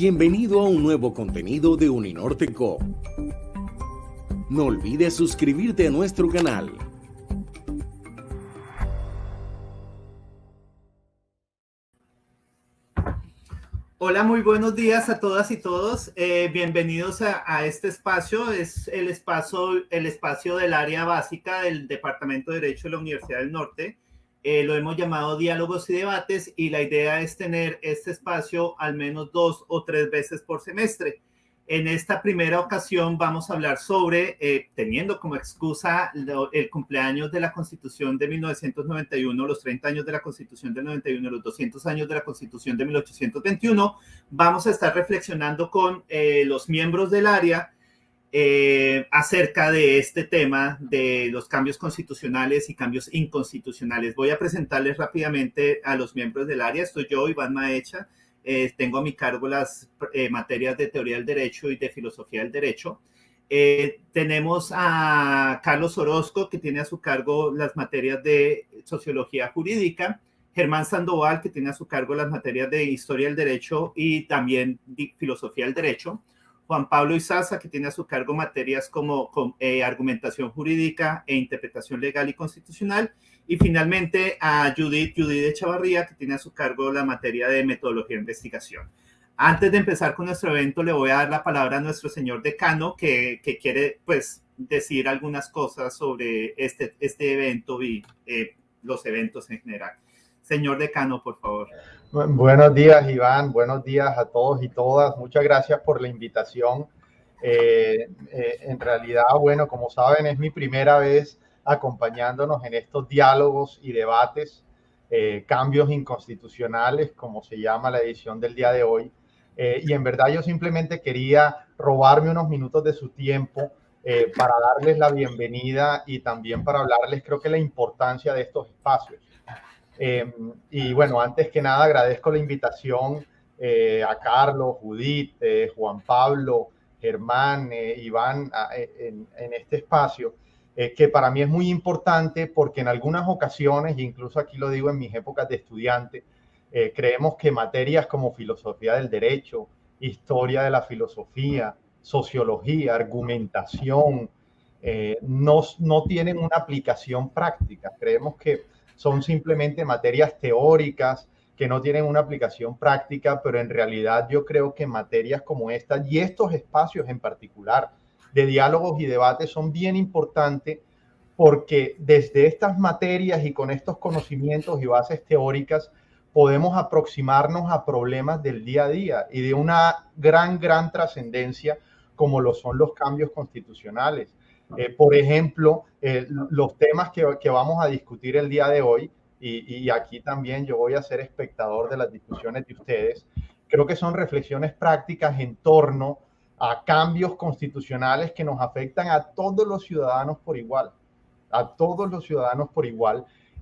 Bienvenido a un nuevo contenido de Uninorte Co. No olvides suscribirte a nuestro canal. Hola, muy buenos días a todas y todos. Bienvenidos a este espacio. Es el espacio del área básica del Departamento de Derecho de la Universidad del Norte. Lo hemos llamado Diálogos y Debates y la idea es tener este espacio al menos 2 o 3 veces por semestre. En esta primera ocasión vamos a hablar sobre, teniendo como excusa el cumpleaños de la Constitución de 1991, los 30 años de la Constitución del 91, los 200 años de la Constitución de 1821, vamos a estar reflexionando con los miembros del área acerca de este tema de los cambios constitucionales y cambios inconstitucionales. Voy a presentarles rápidamente a los miembros del área. Estoy yo, Iván Maecha. Tengo a mi cargo las materias de teoría del derecho y de filosofía del derecho. Tenemos a Carlos Orozco, que tiene a su cargo las materias de sociología jurídica, Germán Sandoval, que tiene a su cargo las materias de historia del derecho y también de filosofía del derecho, Juan Pablo Izaza, que tiene a su cargo materias como argumentación jurídica e interpretación legal y constitucional, y finalmente a Judith Echavarría, que tiene a su cargo la materia de metodología de investigación. Antes de empezar con nuestro evento, le voy a dar la palabra a nuestro señor decano, que quiere pues decir algunas cosas sobre este evento y los eventos en general. Señor decano, por favor. Buenos días, Iván. Buenos días a todos y todas. Muchas gracias por la invitación. En realidad, bueno, como saben, es mi primera vez acompañándonos en estos diálogos y debates, cambios inconstitucionales, como se llama la edición del día de hoy. Y en verdad yo simplemente quería robarme unos minutos de su tiempo para darles la bienvenida y también para hablarles, creo que la importancia de estos espacios. Y bueno, antes que nada agradezco la invitación a Carlos, Judith, Juan Pablo, Germán, Iván en este espacio, que para mí es muy importante porque en algunas ocasiones, e incluso aquí lo digo en mis épocas de estudiante, creemos que materias como filosofía del derecho, historia de la filosofía, sociología, argumentación, no tienen una aplicación práctica. Creemos que son simplemente materias teóricas que no tienen una aplicación práctica, pero en realidad yo creo que materias como estas y estos espacios en particular de diálogos y debates son bien importantes porque desde estas materias y con estos conocimientos y bases teóricas podemos aproximarnos a problemas del día a día y de una gran trascendencia como lo son los cambios constitucionales. Por ejemplo, los temas que vamos a discutir el día de hoy, y aquí también yo voy a ser espectador de las discusiones de ustedes, creo que son reflexiones prácticas en torno a cambios constitucionales que nos afectan a todos los ciudadanos por igual,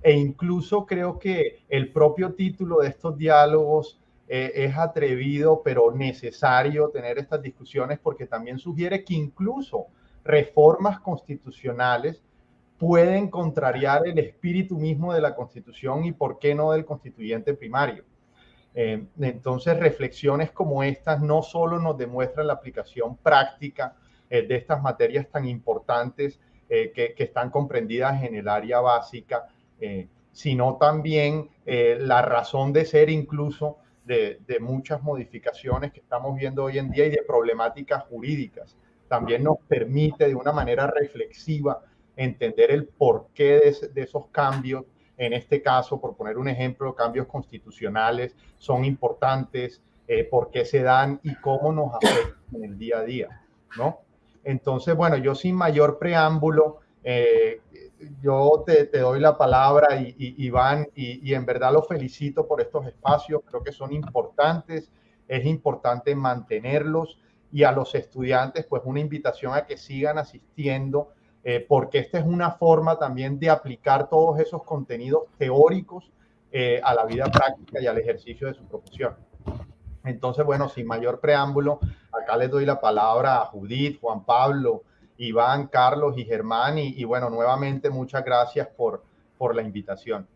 e incluso creo que el propio título de estos diálogos es atrevido, pero necesario tener estas discusiones porque también sugiere que incluso reformas constitucionales pueden contrariar el espíritu mismo de la Constitución y por qué no del constituyente primario. Entonces, reflexiones como estas no solo nos demuestran la aplicación práctica de estas materias tan importantes que están comprendidas en el área básica, sino también la razón de ser incluso de muchas modificaciones que estamos viendo hoy en día y de problemáticas jurídicas. También nos permite de una manera reflexiva entender el porqué de esos cambios. En este caso, por poner un ejemplo, cambios constitucionales son importantes, por qué se dan y cómo nos afectan en el día a día, ¿no? Entonces, bueno, yo sin mayor preámbulo, yo te doy la palabra, Iván, y en verdad lo felicito por estos espacios, creo que son importantes, es importante mantenerlos, y a los estudiantes, pues una invitación a que sigan asistiendo, porque esta es una forma también de aplicar todos esos contenidos teóricos a la vida práctica y al ejercicio de su profesión. Entonces, bueno, sin mayor preámbulo, acá les doy la palabra a Judith, Juan Pablo, Iván, Carlos y Germán, y bueno, nuevamente muchas gracias por la invitación.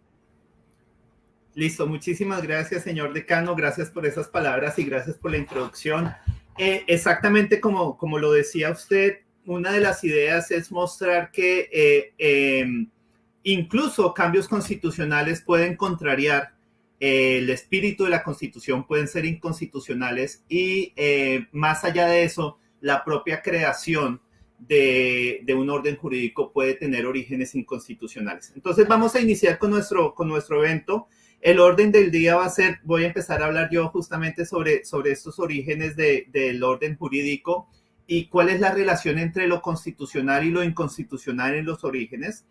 Listo, muchísimas gracias, señor decano. Gracias por esas palabras y gracias por la introducción. Exactamente como lo decía usted, una de las ideas es mostrar que incluso cambios constitucionales pueden contrariar el espíritu de la Constitución, pueden ser inconstitucionales y más allá de eso, la propia creación de un orden jurídico puede tener orígenes inconstitucionales. Entonces vamos a iniciar con nuestro evento. El orden del día va a ser, voy a empezar a hablar yo justamente sobre estos orígenes del orden jurídico y cuál es la relación entre lo constitucional y lo inconstitucional en los orígenes.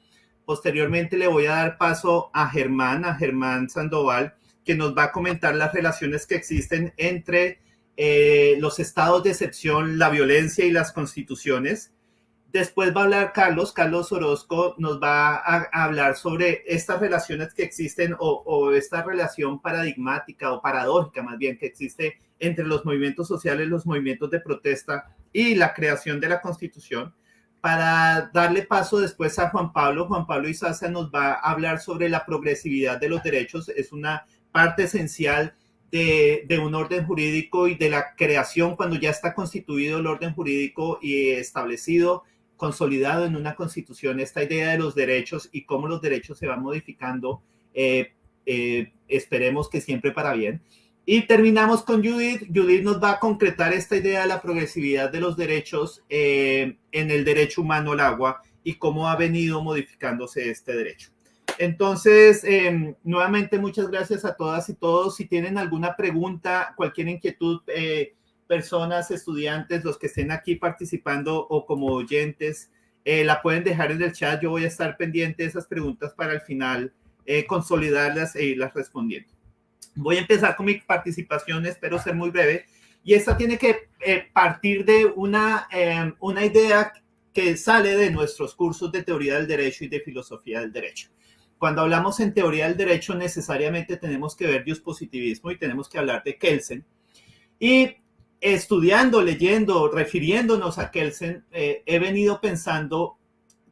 Posteriormente le voy a dar paso a Germán Sandoval, que nos va a comentar las relaciones que existen entre los estados de excepción, la violencia y las constituciones. Después va a hablar Carlos Orozco nos va a hablar sobre estas relaciones que existen o esta relación paradigmática o paradójica más bien que existe entre los movimientos sociales, los movimientos de protesta y la creación de la Constitución. Para darle paso después a Juan Pablo Izaza nos va a hablar sobre la progresividad de los derechos. Es una parte esencial de un orden jurídico y de la creación cuando ya está constituido el orden jurídico y establecido, consolidado en una constitución, esta idea de los derechos y cómo los derechos se van modificando, esperemos que siempre para bien. Y terminamos con Judith. Judith nos va a concretar esta idea de la progresividad de los derechos en el derecho humano al agua y cómo ha venido modificándose este derecho. Entonces, nuevamente muchas gracias a todas y todos. Si tienen alguna pregunta, cualquier inquietud, personas, estudiantes, los que estén aquí participando o como oyentes, la pueden dejar en el chat. Yo voy a estar pendiente de esas preguntas para al final consolidarlas e irlas respondiendo. Voy a empezar con mi participación, espero ser muy breve, y esta tiene que partir de una idea que sale de nuestros cursos de teoría del derecho y de filosofía del derecho. Cuando hablamos en teoría del derecho, necesariamente tenemos que ver dispositivismo y tenemos que hablar de Kelsen. Y estudiando, leyendo, refiriéndonos a Kelsen, he venido pensando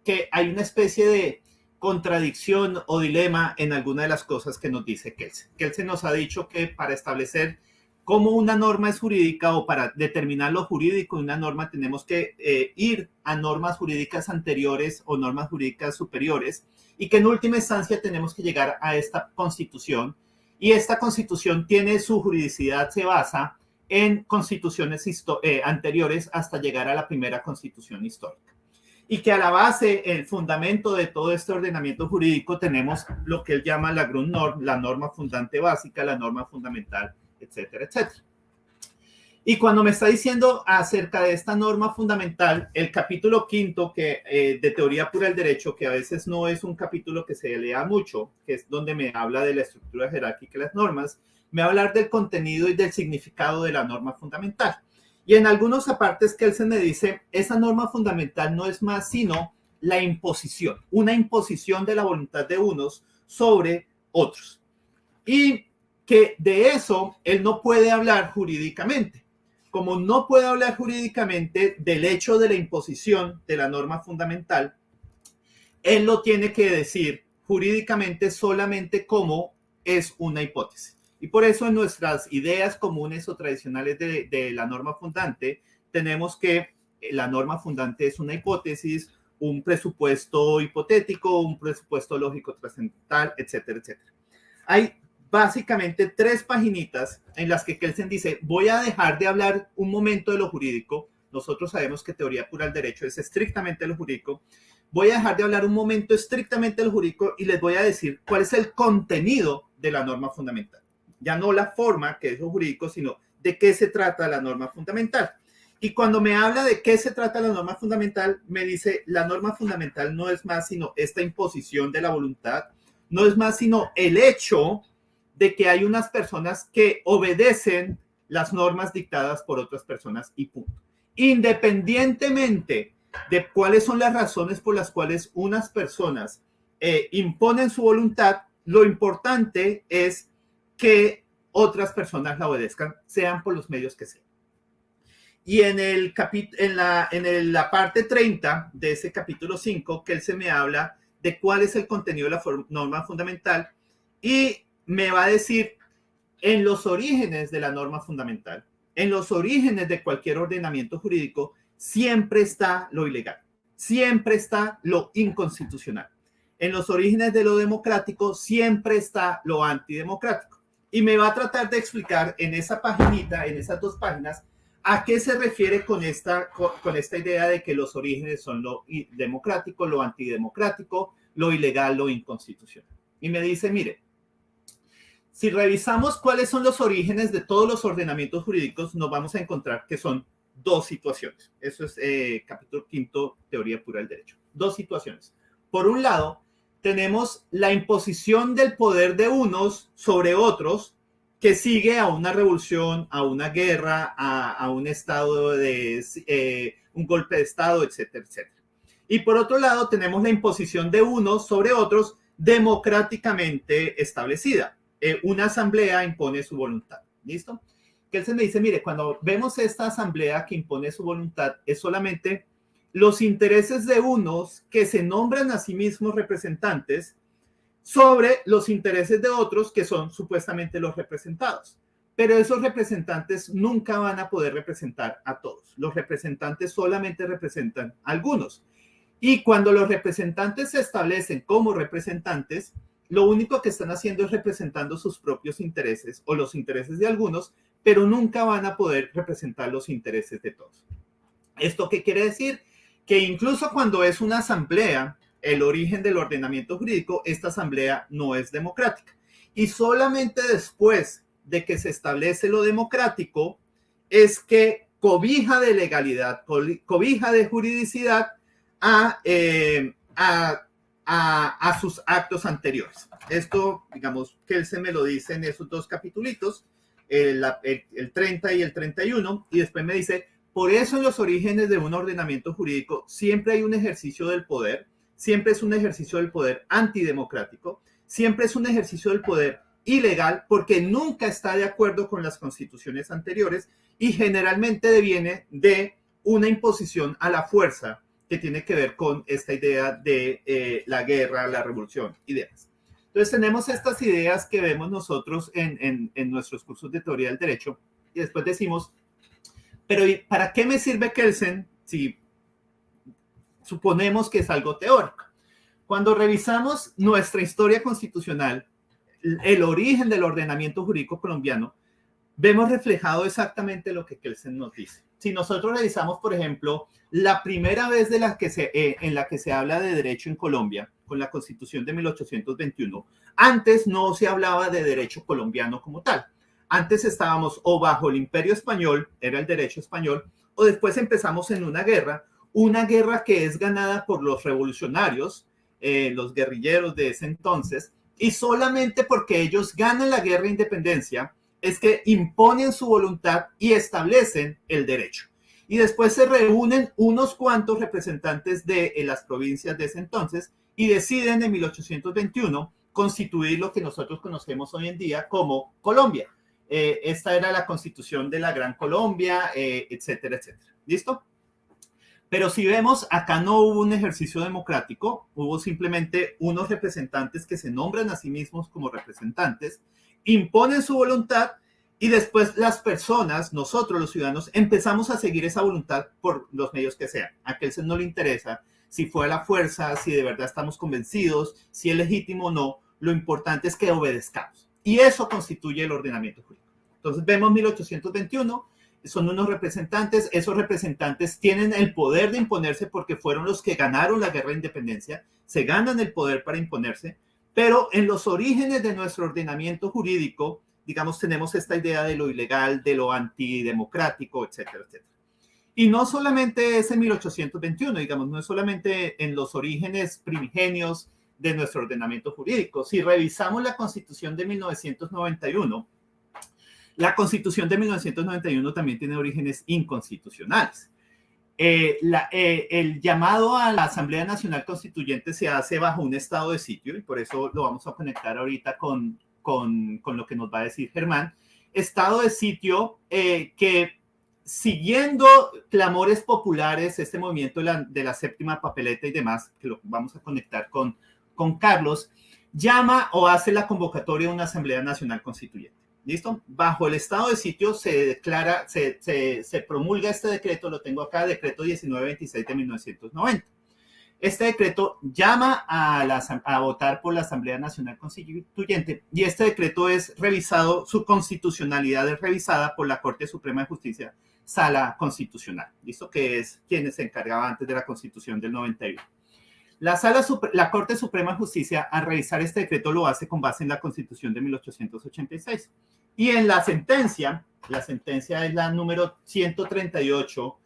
que hay una especie de contradicción o dilema en alguna de las cosas que nos dice Kelsen. Kelsen nos ha dicho que para establecer cómo una norma es jurídica o para determinar lo jurídico de una norma tenemos que ir a normas jurídicas anteriores o normas jurídicas superiores y que en última instancia tenemos que llegar a esta constitución y esta constitución tiene su juridicidad, se basa en constituciones anteriores hasta llegar a la primera constitución histórica. Y que a la base, el fundamento de todo este ordenamiento jurídico tenemos lo que él llama la Grundnorm, la norma fundante básica, la norma fundamental, etcétera, etcétera. Y cuando me está diciendo acerca de esta norma fundamental, el capítulo 5 de Teoría Pura del Derecho, que a veces no es un capítulo que se lea mucho, que es donde me habla de la estructura jerárquica de las normas, me va a hablar del contenido y del significado de la norma fundamental. Y en algunos apartes Kelsen me dice, esa norma fundamental no es más sino la imposición, una imposición de la voluntad de unos sobre otros. Y que de eso él no puede hablar jurídicamente. Como no puede hablar jurídicamente del hecho de la imposición de la norma fundamental, él lo tiene que decir jurídicamente solamente como es una hipótesis. Y por eso en nuestras ideas comunes o tradicionales de la norma fundante, tenemos que la norma fundante es una hipótesis, un presupuesto hipotético, un presupuesto lógico trascendental, etcétera, etcétera. Hay básicamente 3 paginitas en las que Kelsen dice, voy a dejar de hablar un momento de lo jurídico. Nosotros sabemos que teoría pura del derecho es estrictamente lo jurídico. Voy a dejar de hablar un momento estrictamente de lo jurídico y les voy a decir cuál es el contenido de la norma fundamental. Ya no la forma, que es lo jurídico, sino de qué se trata la norma fundamental. Y cuando me habla de qué se trata la norma fundamental, me dice, la norma fundamental no es más sino esta imposición de la voluntad, no es más sino el hecho de que hay unas personas que obedecen las normas dictadas por otras personas y punto. Independientemente de cuáles son las razones por las cuales unas personas imponen su voluntad, lo importante es que otras personas la obedezcan, sean por los medios que sean. Y en la parte 30 de ese capítulo 5, que él se me habla de cuál es el contenido de la norma fundamental y me va a decir, en los orígenes de la norma fundamental, en los orígenes de cualquier ordenamiento jurídico, siempre está lo ilegal, siempre está lo inconstitucional. En los orígenes de lo democrático, siempre está lo antidemocrático. Y me va a tratar de explicar en esa paginita, en esas 2 páginas, a qué se refiere con esta idea de que los orígenes son lo democrático, lo antidemocrático, lo ilegal, lo inconstitucional. Y me dice, mire, si revisamos cuáles son los orígenes de todos los ordenamientos jurídicos, nos vamos a encontrar que son 2 situaciones. Eso es capítulo 5, teoría pura del derecho. 2 situaciones. Por un lado, tenemos la imposición del poder de unos sobre otros que sigue a una revolución, a una guerra, a un estado de un golpe de estado, etcétera, etcétera. Y por otro lado, tenemos la imposición de unos sobre otros democráticamente establecida. Una asamblea impone su voluntad. ¿Listo? Kelsen me dice, mire, cuando vemos esta asamblea que impone su voluntad, es solamente los intereses de unos que se nombran a sí mismos representantes sobre los intereses de otros que son supuestamente los representados. Pero esos representantes nunca van a poder representar a todos. Los representantes solamente representan a algunos. Y cuando los representantes se establecen como representantes, lo único que están haciendo es representando sus propios intereses o los intereses de algunos, pero nunca van a poder representar los intereses de todos. ¿Esto qué quiere decir? Que incluso cuando es una asamblea, el origen del ordenamiento jurídico, esta asamblea no es democrática. Y solamente después de que se establece lo democrático es que cobija de legalidad, cobija de juridicidad a sus actos anteriores. Esto, digamos, Kelsen me lo dice en esos 2 capitulitos, el 30 y el 31, y después me dice, por eso en los orígenes de un ordenamiento jurídico siempre hay un ejercicio del poder, siempre es un ejercicio del poder antidemocrático, siempre es un ejercicio del poder ilegal porque nunca está de acuerdo con las constituciones anteriores y generalmente deviene de una imposición a la fuerza que tiene que ver con esta idea de la guerra, la revolución y demás. Entonces tenemos estas ideas que vemos nosotros en nuestros cursos de teoría del derecho y después decimos, pero ¿para qué me sirve Kelsen si suponemos que es algo teórico? Cuando revisamos nuestra historia constitucional, el origen del ordenamiento jurídico colombiano, vemos reflejado exactamente lo que Kelsen nos dice. Si nosotros revisamos, por ejemplo, la primera vez en la que se habla de derecho en Colombia, con la Constitución de 1821, antes no se hablaba de derecho colombiano como tal. Antes estábamos o bajo el Imperio Español, era el derecho español, o después empezamos en una guerra que es ganada por los revolucionarios, los guerrilleros de ese entonces, y solamente porque ellos ganan la guerra de independencia es que imponen su voluntad y establecen el derecho. Y después se reúnen unos cuantos representantes de las provincias de ese entonces y deciden en 1821 constituir lo que nosotros conocemos hoy en día como Colombia. Esta era la constitución de la Gran Colombia, etcétera, etcétera. ¿Listo? Pero si vemos, acá no hubo un ejercicio democrático, hubo simplemente unos representantes que se nombran a sí mismos como representantes, imponen su voluntad y después las personas, nosotros los ciudadanos, empezamos a seguir esa voluntad por los medios que sean. A Kelsen no le interesa si fue a la fuerza, si de verdad estamos convencidos, si es legítimo o no, lo importante es que obedezcamos. Y eso constituye el ordenamiento jurídico. Entonces vemos 1821, son unos representantes, esos representantes tienen el poder de imponerse porque fueron los que ganaron la guerra de independencia, se ganan el poder para imponerse, pero en los orígenes de nuestro ordenamiento jurídico, digamos, tenemos esta idea de lo ilegal, de lo antidemocrático, etcétera, etcétera. Y no solamente es en 1821, digamos, no es solamente en los orígenes primigenios de nuestro ordenamiento jurídico. Si revisamos la Constitución de 1991, la Constitución de 1991 también tiene orígenes inconstitucionales. El llamado a la Asamblea Nacional Constituyente se hace bajo un estado de sitio y por eso lo vamos a conectar ahorita con lo que nos va a decir Germán. Estado de sitio que siguiendo clamores populares, este movimiento de la séptima papeleta y demás, que lo vamos a conectar con Carlos, llama o hace la convocatoria de una Asamblea Nacional Constituyente. ¿Listo? Bajo el estado de sitio se declara, se promulga este decreto, lo tengo acá, decreto 1926 de 1990. Este decreto llama a votar por la Asamblea Nacional Constituyente y este decreto es revisado, su constitucionalidad es revisada por la Corte Suprema de Justicia, Sala Constitucional, ¿listo? Que es quien se encargaba antes de la Constitución del 91. La Corte Suprema de Justicia, al revisar este decreto, lo hace con base en la Constitución de 1886. Y en la sentencia es la número 138,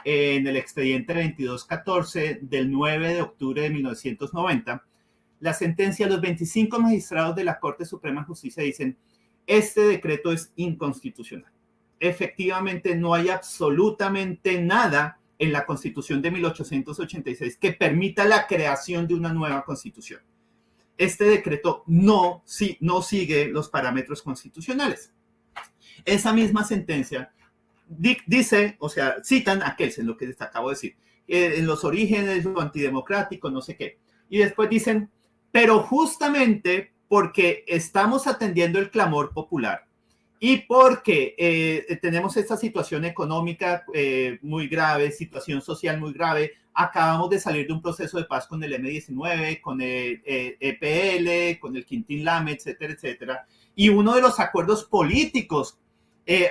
en el expediente 2214 del 9 de octubre de 1990, la sentencia, los 25 magistrados de la Corte Suprema de Justicia dicen, este decreto es inconstitucional. Efectivamente, no hay absolutamente nada en la Constitución de 1886 que permita la creación de una nueva Constitución. Este decreto no sigue los parámetros constitucionales. Esa misma sentencia dice, o sea, citan a Kelsen, lo que les acabo de decir, en los orígenes, lo antidemocrático, no sé qué. Y después dicen, pero justamente porque estamos atendiendo el clamor popular y porque tenemos esta situación económica muy grave, situación social muy grave, acabamos de salir de un proceso de paz con el M-19, con el EPL, con el Quintín Lame, etcétera, etcétera. Y uno de los acuerdos políticos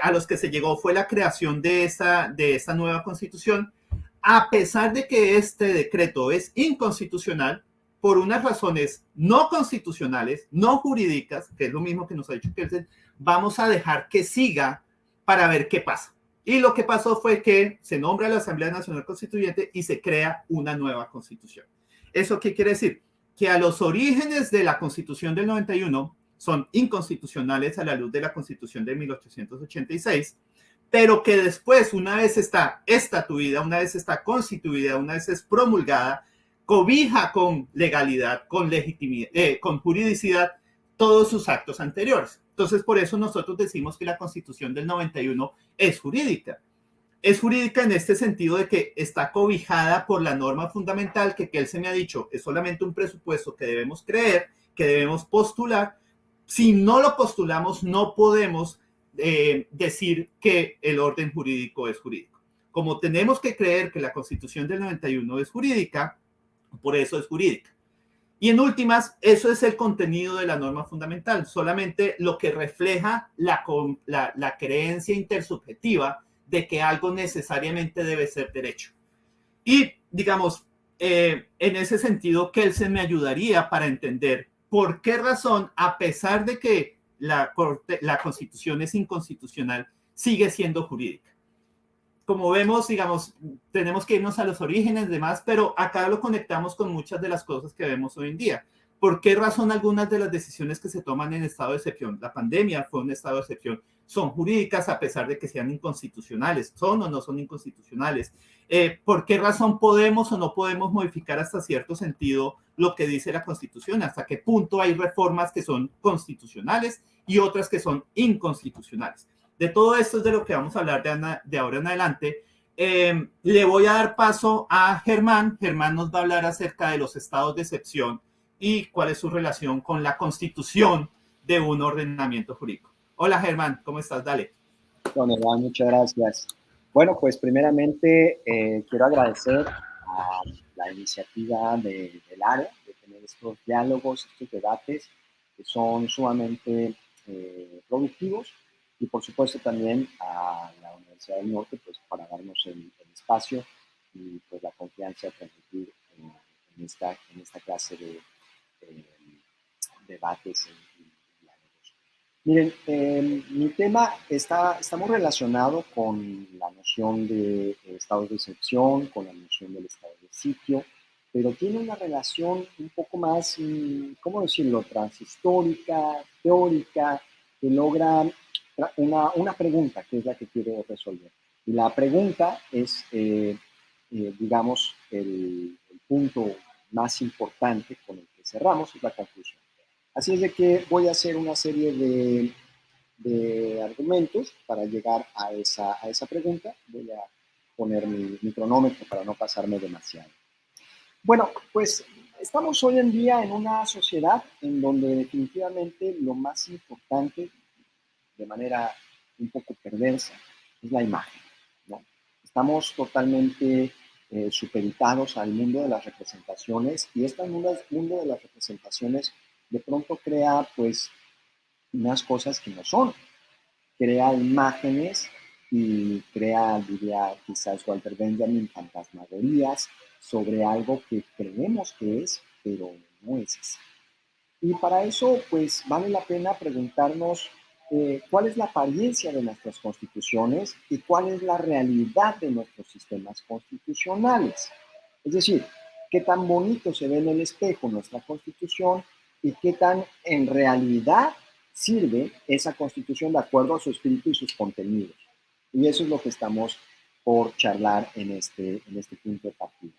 a los que se llegó fue la creación de esta nueva constitución, a pesar de que este decreto es inconstitucional por unas razones no constitucionales, no jurídicas, que es lo mismo que nos ha dicho Kelsen, vamos a dejar que siga para ver qué pasa. Y lo que pasó fue que se nombra la Asamblea Nacional Constituyente y se crea una nueva constitución. ¿Eso qué quiere decir? Que a los orígenes de la Constitución del 91 son inconstitucionales a la luz de la Constitución de 1886, pero que después, una vez está estatuida, una vez está constituida, una vez es promulgada, cobija con legalidad, con legitimidad, con juridicidad, todos sus actos anteriores. Entonces, por eso nosotros decimos que la Constitución del 91 es jurídica. Es jurídica en este sentido de que está cobijada por la norma fundamental que él se me ha dicho, es solamente un presupuesto que debemos creer, que debemos postular. Si no lo postulamos, no podemos decir que el orden jurídico es jurídico. Como tenemos que creer que la Constitución del 91 es jurídica, por eso es jurídica. Y en últimas, eso es el contenido de la norma fundamental, solamente lo que refleja la creencia intersubjetiva de que algo necesariamente debe ser derecho. Y, digamos, en ese sentido, Kelsen me ayudaría para entender por qué razón, a pesar de que la Constitución es inconstitucional, sigue siendo jurídica. Como vemos, digamos, tenemos que irnos a los orígenes y demás, pero acá lo conectamos con muchas de las cosas que vemos hoy en día. ¿Por qué razón algunas de las decisiones que se toman en estado de excepción, la pandemia fue un estado de excepción, son jurídicas a pesar de que sean inconstitucionales? ¿Son o no son inconstitucionales? ¿Por qué razón podemos o no podemos modificar hasta cierto sentido lo que dice la Constitución? ¿Hasta qué punto hay reformas que son constitucionales y otras que son inconstitucionales? De todo esto es de lo que vamos a hablar de ahora en adelante. Le voy a dar paso a Germán. Germán nos va a hablar acerca de los estados de excepción y cuál es su relación con la constitución de un ordenamiento jurídico. Hola Germán, ¿cómo estás? Dale. Don Iván, muchas gracias. Bueno, pues primeramente quiero agradecer a la iniciativa del área de tener estos diálogos, estos debates que son sumamente productivos. Y por supuesto también a la Universidad del Norte, pues para darnos el espacio y pues la confianza de transmitir en esta clase de debates y diálogos. Miren, mi tema está muy relacionado con la noción de estados de excepción, con la noción del estado de sitio, pero tiene una relación un poco más, ¿cómo decirlo?, transhistórica, teórica, que logra una pregunta, que es la que quiero resolver. Y la pregunta es, digamos, el punto más importante con el que cerramos, es la conclusión. Así es de que voy a hacer una serie de argumentos para llegar a esa pregunta. Voy a poner mi cronómetro para no pasarme demasiado. Bueno, pues Estamos hoy en día en una sociedad en donde definitivamente lo más importante, de manera un poco perversa, es la imagen, ¿no? Estamos totalmente supeditados al mundo de las representaciones, y este mundo de las representaciones de pronto crea pues unas cosas que no son. Crea imágenes y crea, diría quizás Walter Benjamin, fantasmagorías sobre algo que creemos que es, pero no es así. Y para eso, pues vale la pena preguntarnos cuál es la apariencia de nuestras constituciones y cuál es la realidad de nuestros sistemas constitucionales. Es decir, qué tan bonito se ve en el espejo nuestra constitución y qué tan en realidad sirve esa constitución de acuerdo a su espíritu y sus contenidos. Y eso es lo que estamos por charlar en este punto de partida.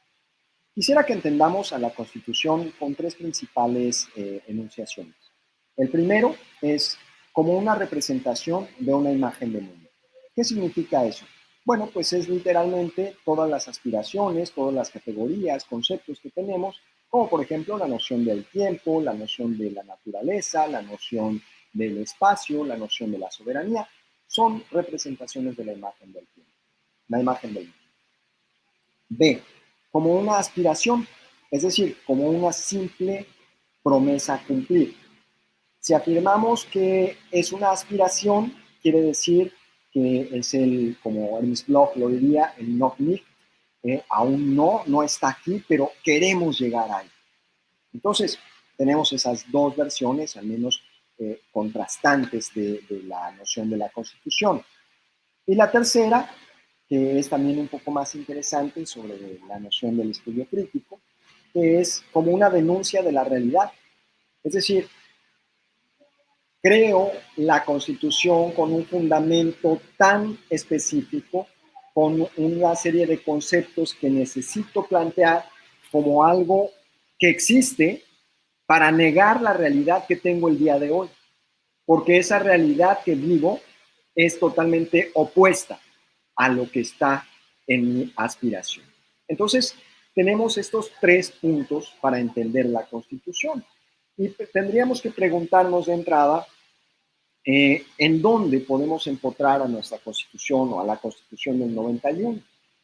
Quisiera que entendamos a la Constitución con tres principales enunciaciones. El primero es como una representación de una imagen del mundo. ¿Qué significa eso? Bueno, pues es literalmente todas las aspiraciones, todas las categorías, conceptos que tenemos, como por ejemplo la noción del tiempo, la noción de la naturaleza, la noción del espacio, la noción de la soberanía, son representaciones de la imagen del tiempo, la imagen del mundo. B, como una aspiración, es decir, como una simple promesa a cumplir. Si afirmamos que es una aspiración, quiere decir que es como Ernst Bloch lo diría, el noch nicht, aún no está aquí, pero queremos llegar ahí. Entonces, tenemos esas dos versiones, al menos contrastantes de la noción de la Constitución. Y la tercera, que es también un poco más interesante sobre la noción del estudio crítico, que es como una denuncia de la realidad. Es decir, creo la Constitución con un fundamento tan específico, con una serie de conceptos que necesito plantear como algo que existe para negar la realidad que tengo el día de hoy, porque esa realidad que vivo es totalmente opuesta a lo que está en mi aspiración. Entonces, tenemos estos tres puntos para entender la Constitución. Y tendríamos que preguntarnos de entrada en dónde podemos encontrar a nuestra Constitución o a la Constitución del 91.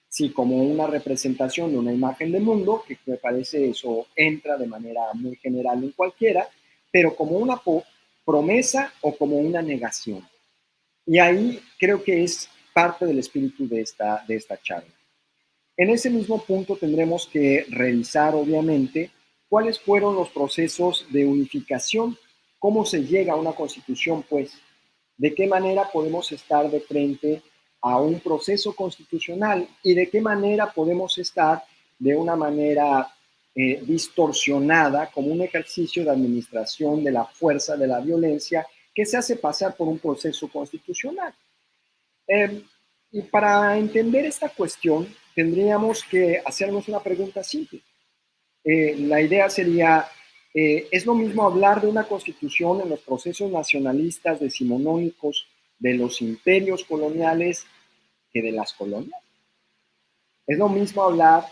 Sí, como una representación de una imagen del mundo, que me parece eso entra de manera muy general en cualquiera, pero como una promesa o como una negación. Y ahí creo que es parte del espíritu de esta charla. En ese mismo punto tendremos que revisar, obviamente, cuáles fueron los procesos de unificación, cómo se llega a una constitución, pues, de qué manera podemos estar de frente a un proceso constitucional y de qué manera podemos estar de una manera distorsionada como un ejercicio de administración de la fuerza, de la violencia, que se hace pasar por un proceso constitucional. Y para entender esta cuestión, tendríamos que hacernos una pregunta simple. La idea sería, ¿es lo mismo hablar de una constitución en los procesos nacionalistas decimonónicos de los imperios coloniales que de las colonias? ¿Es lo mismo hablar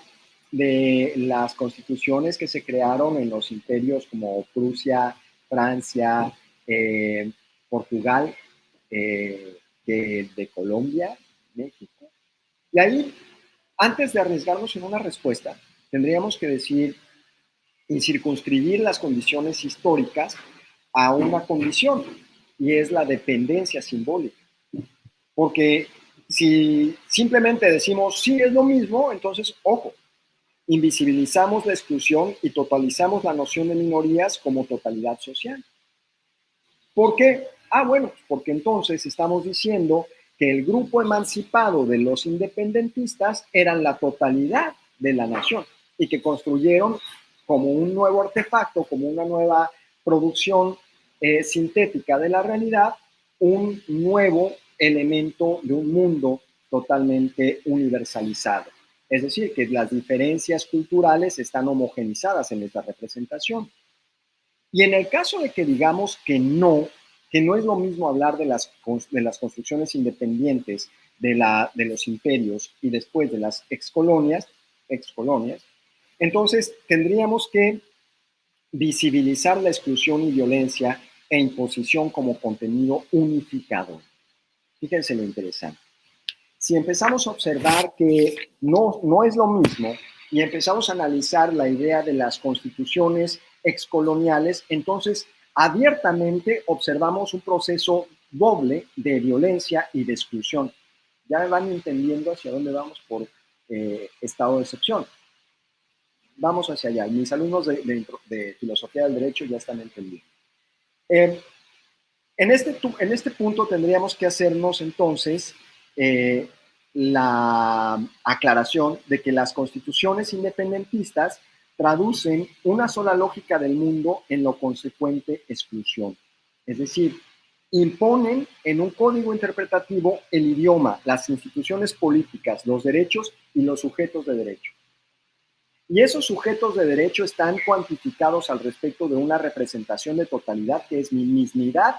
de las constituciones que se crearon en los imperios como Prusia, Francia, Portugal, que de Colombia, México? Y ahí, antes de arriesgarnos en una respuesta, tendríamos que decir y circunscribir las condiciones históricas a una condición, y es la dependencia simbólica. Porque si simplemente decimos sí es lo mismo, entonces, ojo, invisibilizamos la exclusión y totalizamos la noción de minorías como totalidad social. ¿Por qué? Bueno, porque entonces estamos diciendo que el grupo emancipado de los independentistas eran la totalidad de la nación y que construyeron como un nuevo artefacto, como una nueva producción sintética de la realidad, un nuevo elemento de un mundo totalmente universalizado. Es decir, que las diferencias culturales están homogenizadas en esta representación. Y en el caso de que digamos que no es lo mismo hablar de las construcciones independientes de los imperios y después de las excolonias, entonces tendríamos que visibilizar la exclusión y violencia e imposición como contenido unificador. Fíjense lo interesante. Si empezamos a observar que no es lo mismo y empezamos a analizar la idea de las constituciones excoloniales, entonces abiertamente observamos un proceso doble de violencia y de exclusión. Ya van entendiendo hacia dónde vamos por estado de excepción. Vamos hacia allá. Mis alumnos de filosofía del derecho ya están entendiendo. En este punto tendríamos que hacernos entonces la aclaración de que las constituciones independentistas traducen una sola lógica del mundo en lo consecuente exclusión. Es decir, imponen en un código interpretativo el idioma, las instituciones políticas, los derechos y los sujetos de derecho. Y esos sujetos de derecho están cuantificados al respecto de una representación de totalidad que es mi mismidad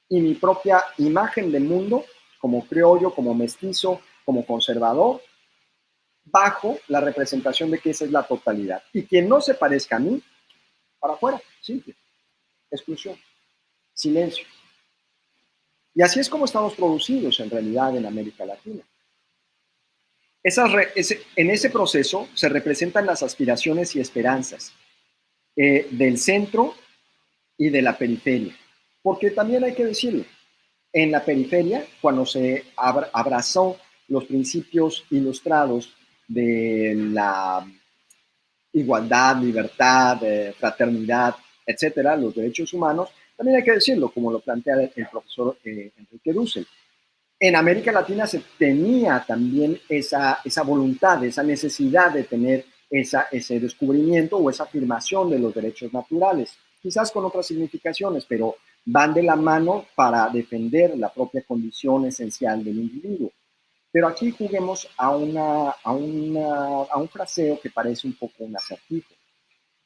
y mi propia imagen de mundo, como criollo, como mestizo, como conservador, bajo la representación de que esa es la totalidad. Y quien no se parezca a mí, para afuera, simple, exclusión, silencio. Y así es como estamos producidos en realidad en América Latina. En ese proceso se representan las aspiraciones y esperanzas del centro y de la periferia. Porque también hay que decirlo, en la periferia, cuando se abrazó los principios ilustrados de la igualdad, libertad, fraternidad, etcétera, los derechos humanos, también hay que decirlo, como lo plantea el profesor Enrique Dussel. En América Latina se tenía también esa voluntad, esa necesidad de tener ese descubrimiento o esa afirmación de los derechos naturales, quizás con otras significaciones, pero van de la mano para defender la propia condición esencial del individuo. Pero aquí juguemos a un fraseo que parece un poco un acertijo,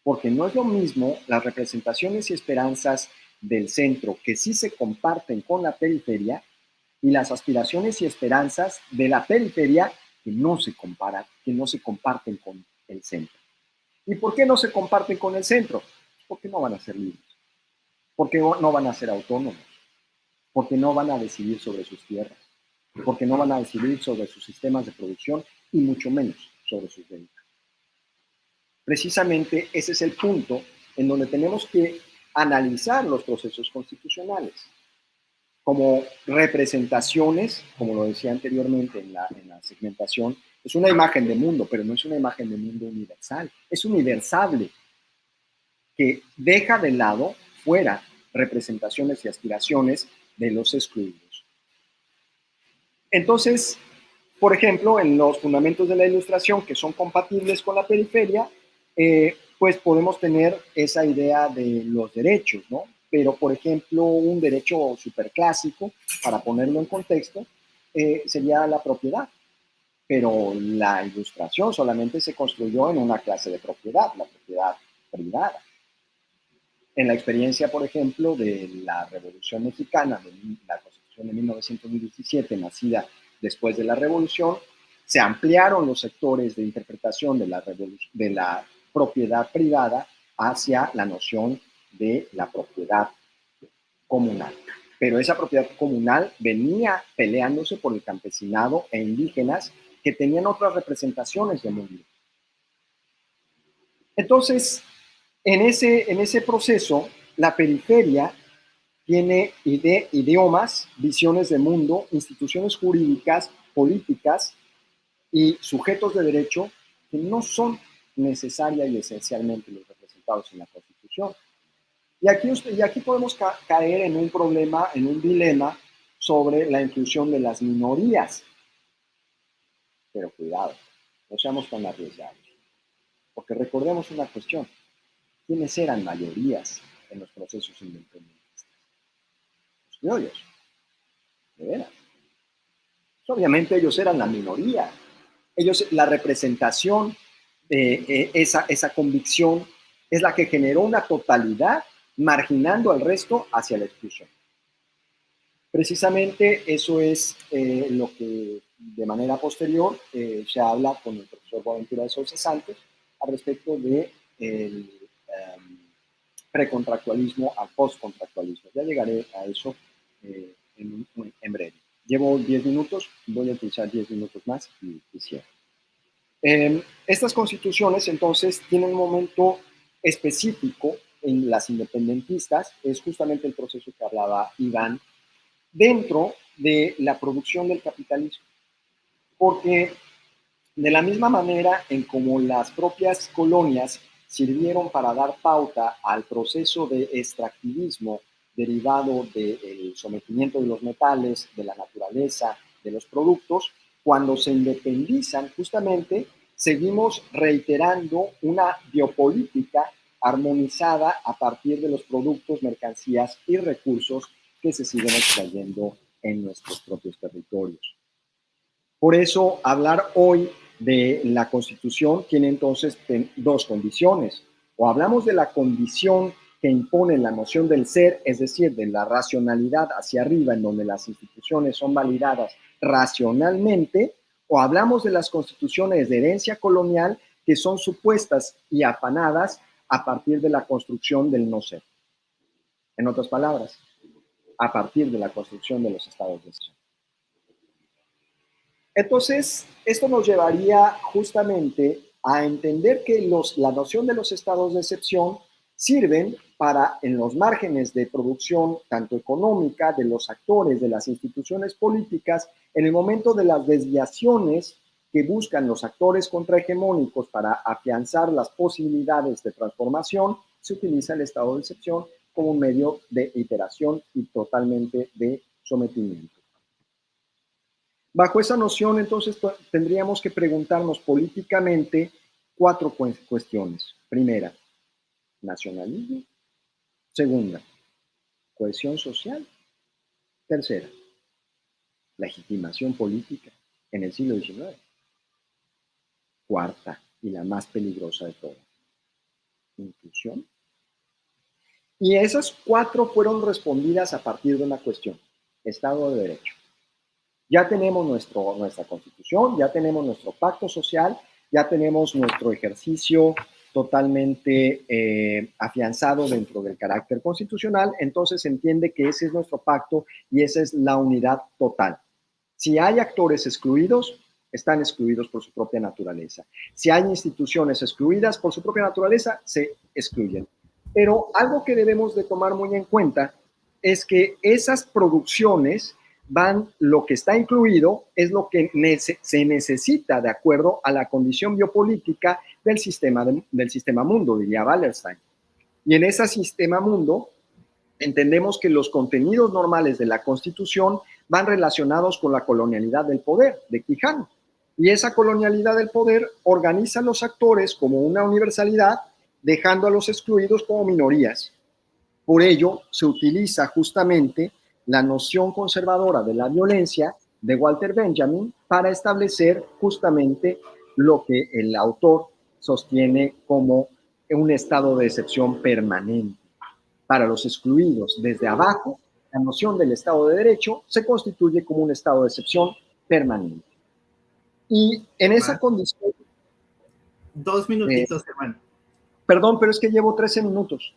porque no es lo mismo las representaciones y esperanzas del centro que sí se comparten con la periferia y las aspiraciones y esperanzas de la periferia que no se comparten con el centro. ¿Y por qué no se comparten con el centro? Porque no van a ser libres, porque no van a ser autónomos, porque no van a decidir sobre sus tierras, porque no van a decidir sobre sus sistemas de producción y mucho menos sobre sus ventas. Precisamente ese es el punto en donde tenemos que analizar los procesos constitucionales como representaciones, como lo decía anteriormente en la segmentación, es una imagen de mundo, pero no es una imagen de mundo universal, es universable, que deja de lado, fuera, representaciones y aspiraciones de los excluidos. Entonces, por ejemplo, en los fundamentos de la Ilustración, que son compatibles con la periferia, pues podemos tener esa idea de los derechos, ¿no? Pero, por ejemplo, un derecho superclásico, para ponerlo en contexto, sería la propiedad. Pero la Ilustración solamente se construyó en una clase de propiedad, la propiedad privada. En la experiencia, por ejemplo, de la Revolución Mexicana, de la Constitución de 1917, nacida después de la Revolución, se ampliaron los sectores de interpretación de la propiedad privada hacia la noción de la propiedad comunal. Pero esa propiedad comunal venía peleándose por el campesinado e indígenas que tenían otras representaciones de mundo. Entonces, en ese proceso, la periferia tiene idiomas, visiones de mundo, instituciones jurídicas, políticas y sujetos de derecho que no son necesarias y esencialmente los representados en la Constitución. Y aquí podemos caer en un problema, en un dilema sobre la inclusión de las minorías. Pero cuidado, no seamos tan arriesgados. Porque recordemos una cuestión. ¿Quiénes eran mayorías en los procesos independentistas? Los criollos. ¿De veras? Obviamente ellos eran la minoría. La representación de esa convicción es la que generó una totalidad marginando al resto hacia la exclusión. Precisamente eso es lo que de manera posterior se habla con el profesor Boaventura de Sousa Santos al respecto de precontractualismo al postcontractualismo. Ya llegaré a eso en breve. Llevo 10 minutos, voy a utilizar 10 minutos más y cierro. Estas constituciones entonces tienen un momento específico en las independentistas, es justamente el proceso que hablaba Iván, dentro de la producción del capitalismo. Porque de la misma manera en como las propias colonias sirvieron para dar pauta al proceso de extractivismo derivado del sometimiento de los metales, de la naturaleza, de los productos, cuando se independizan justamente seguimos reiterando una biopolítica armonizada a partir de los productos, mercancías y recursos que se siguen extrayendo en nuestros propios territorios. Por eso, hablar hoy de la Constitución tiene entonces dos condiciones. O hablamos de la condición que impone la noción del ser, es decir, de la racionalidad hacia arriba, en donde las instituciones son validadas racionalmente, o hablamos de las constituciones de herencia colonial que son supuestas y afanadas a partir de la construcción del no ser. En otras palabras, a partir de la construcción de los estados de excepción. Entonces, esto nos llevaría justamente a entender que la noción de los estados de excepción sirven para, en los márgenes de producción, tanto económica, de los actores, de las instituciones políticas, en el momento de las desviaciones que buscan los actores contrahegemónicos para afianzar las posibilidades de transformación, se utiliza el estado de excepción como un medio de iteración y totalmente de sometimiento. Bajo esa noción, entonces, tendríamos que preguntarnos políticamente 4 cuestiones. Primera, nacionalismo. Segunda, cohesión social. Tercera, legitimación política en el siglo XIX. Cuarta, y la más peligrosa de todas, inclusión. Y esas 4 fueron respondidas a partir de una cuestión: Estado de Derecho. Ya tenemos nuestra Constitución, ya tenemos nuestro pacto social, ya tenemos nuestro ejercicio totalmente afianzado dentro del carácter constitucional, entonces se entiende que ese es nuestro pacto y esa es la unidad total. Si hay actores excluidos, están excluidos por su propia naturaleza. Si hay instituciones excluidas por su propia naturaleza, se excluyen. Pero algo que debemos de tomar muy en cuenta es que esas producciones lo que está incluido es lo que se necesita de acuerdo a la condición biopolítica del sistema mundo, diría Wallerstein. Y en ese sistema mundo entendemos que los contenidos normales de la Constitución van relacionados con la colonialidad del poder de Quijano. Y esa colonialidad del poder organiza a los actores como una universalidad, dejando a los excluidos como minorías. Por ello, se utiliza justamente la noción conservadora de la violencia de Walter Benjamin para establecer justamente lo que el autor sostiene como un estado de excepción permanente. Para los excluidos desde abajo, la noción del Estado de Derecho se constituye como un estado de excepción permanente. Y en esa condición... 2 minutitos, hermano. Perdón, pero es que llevo 13 minutos.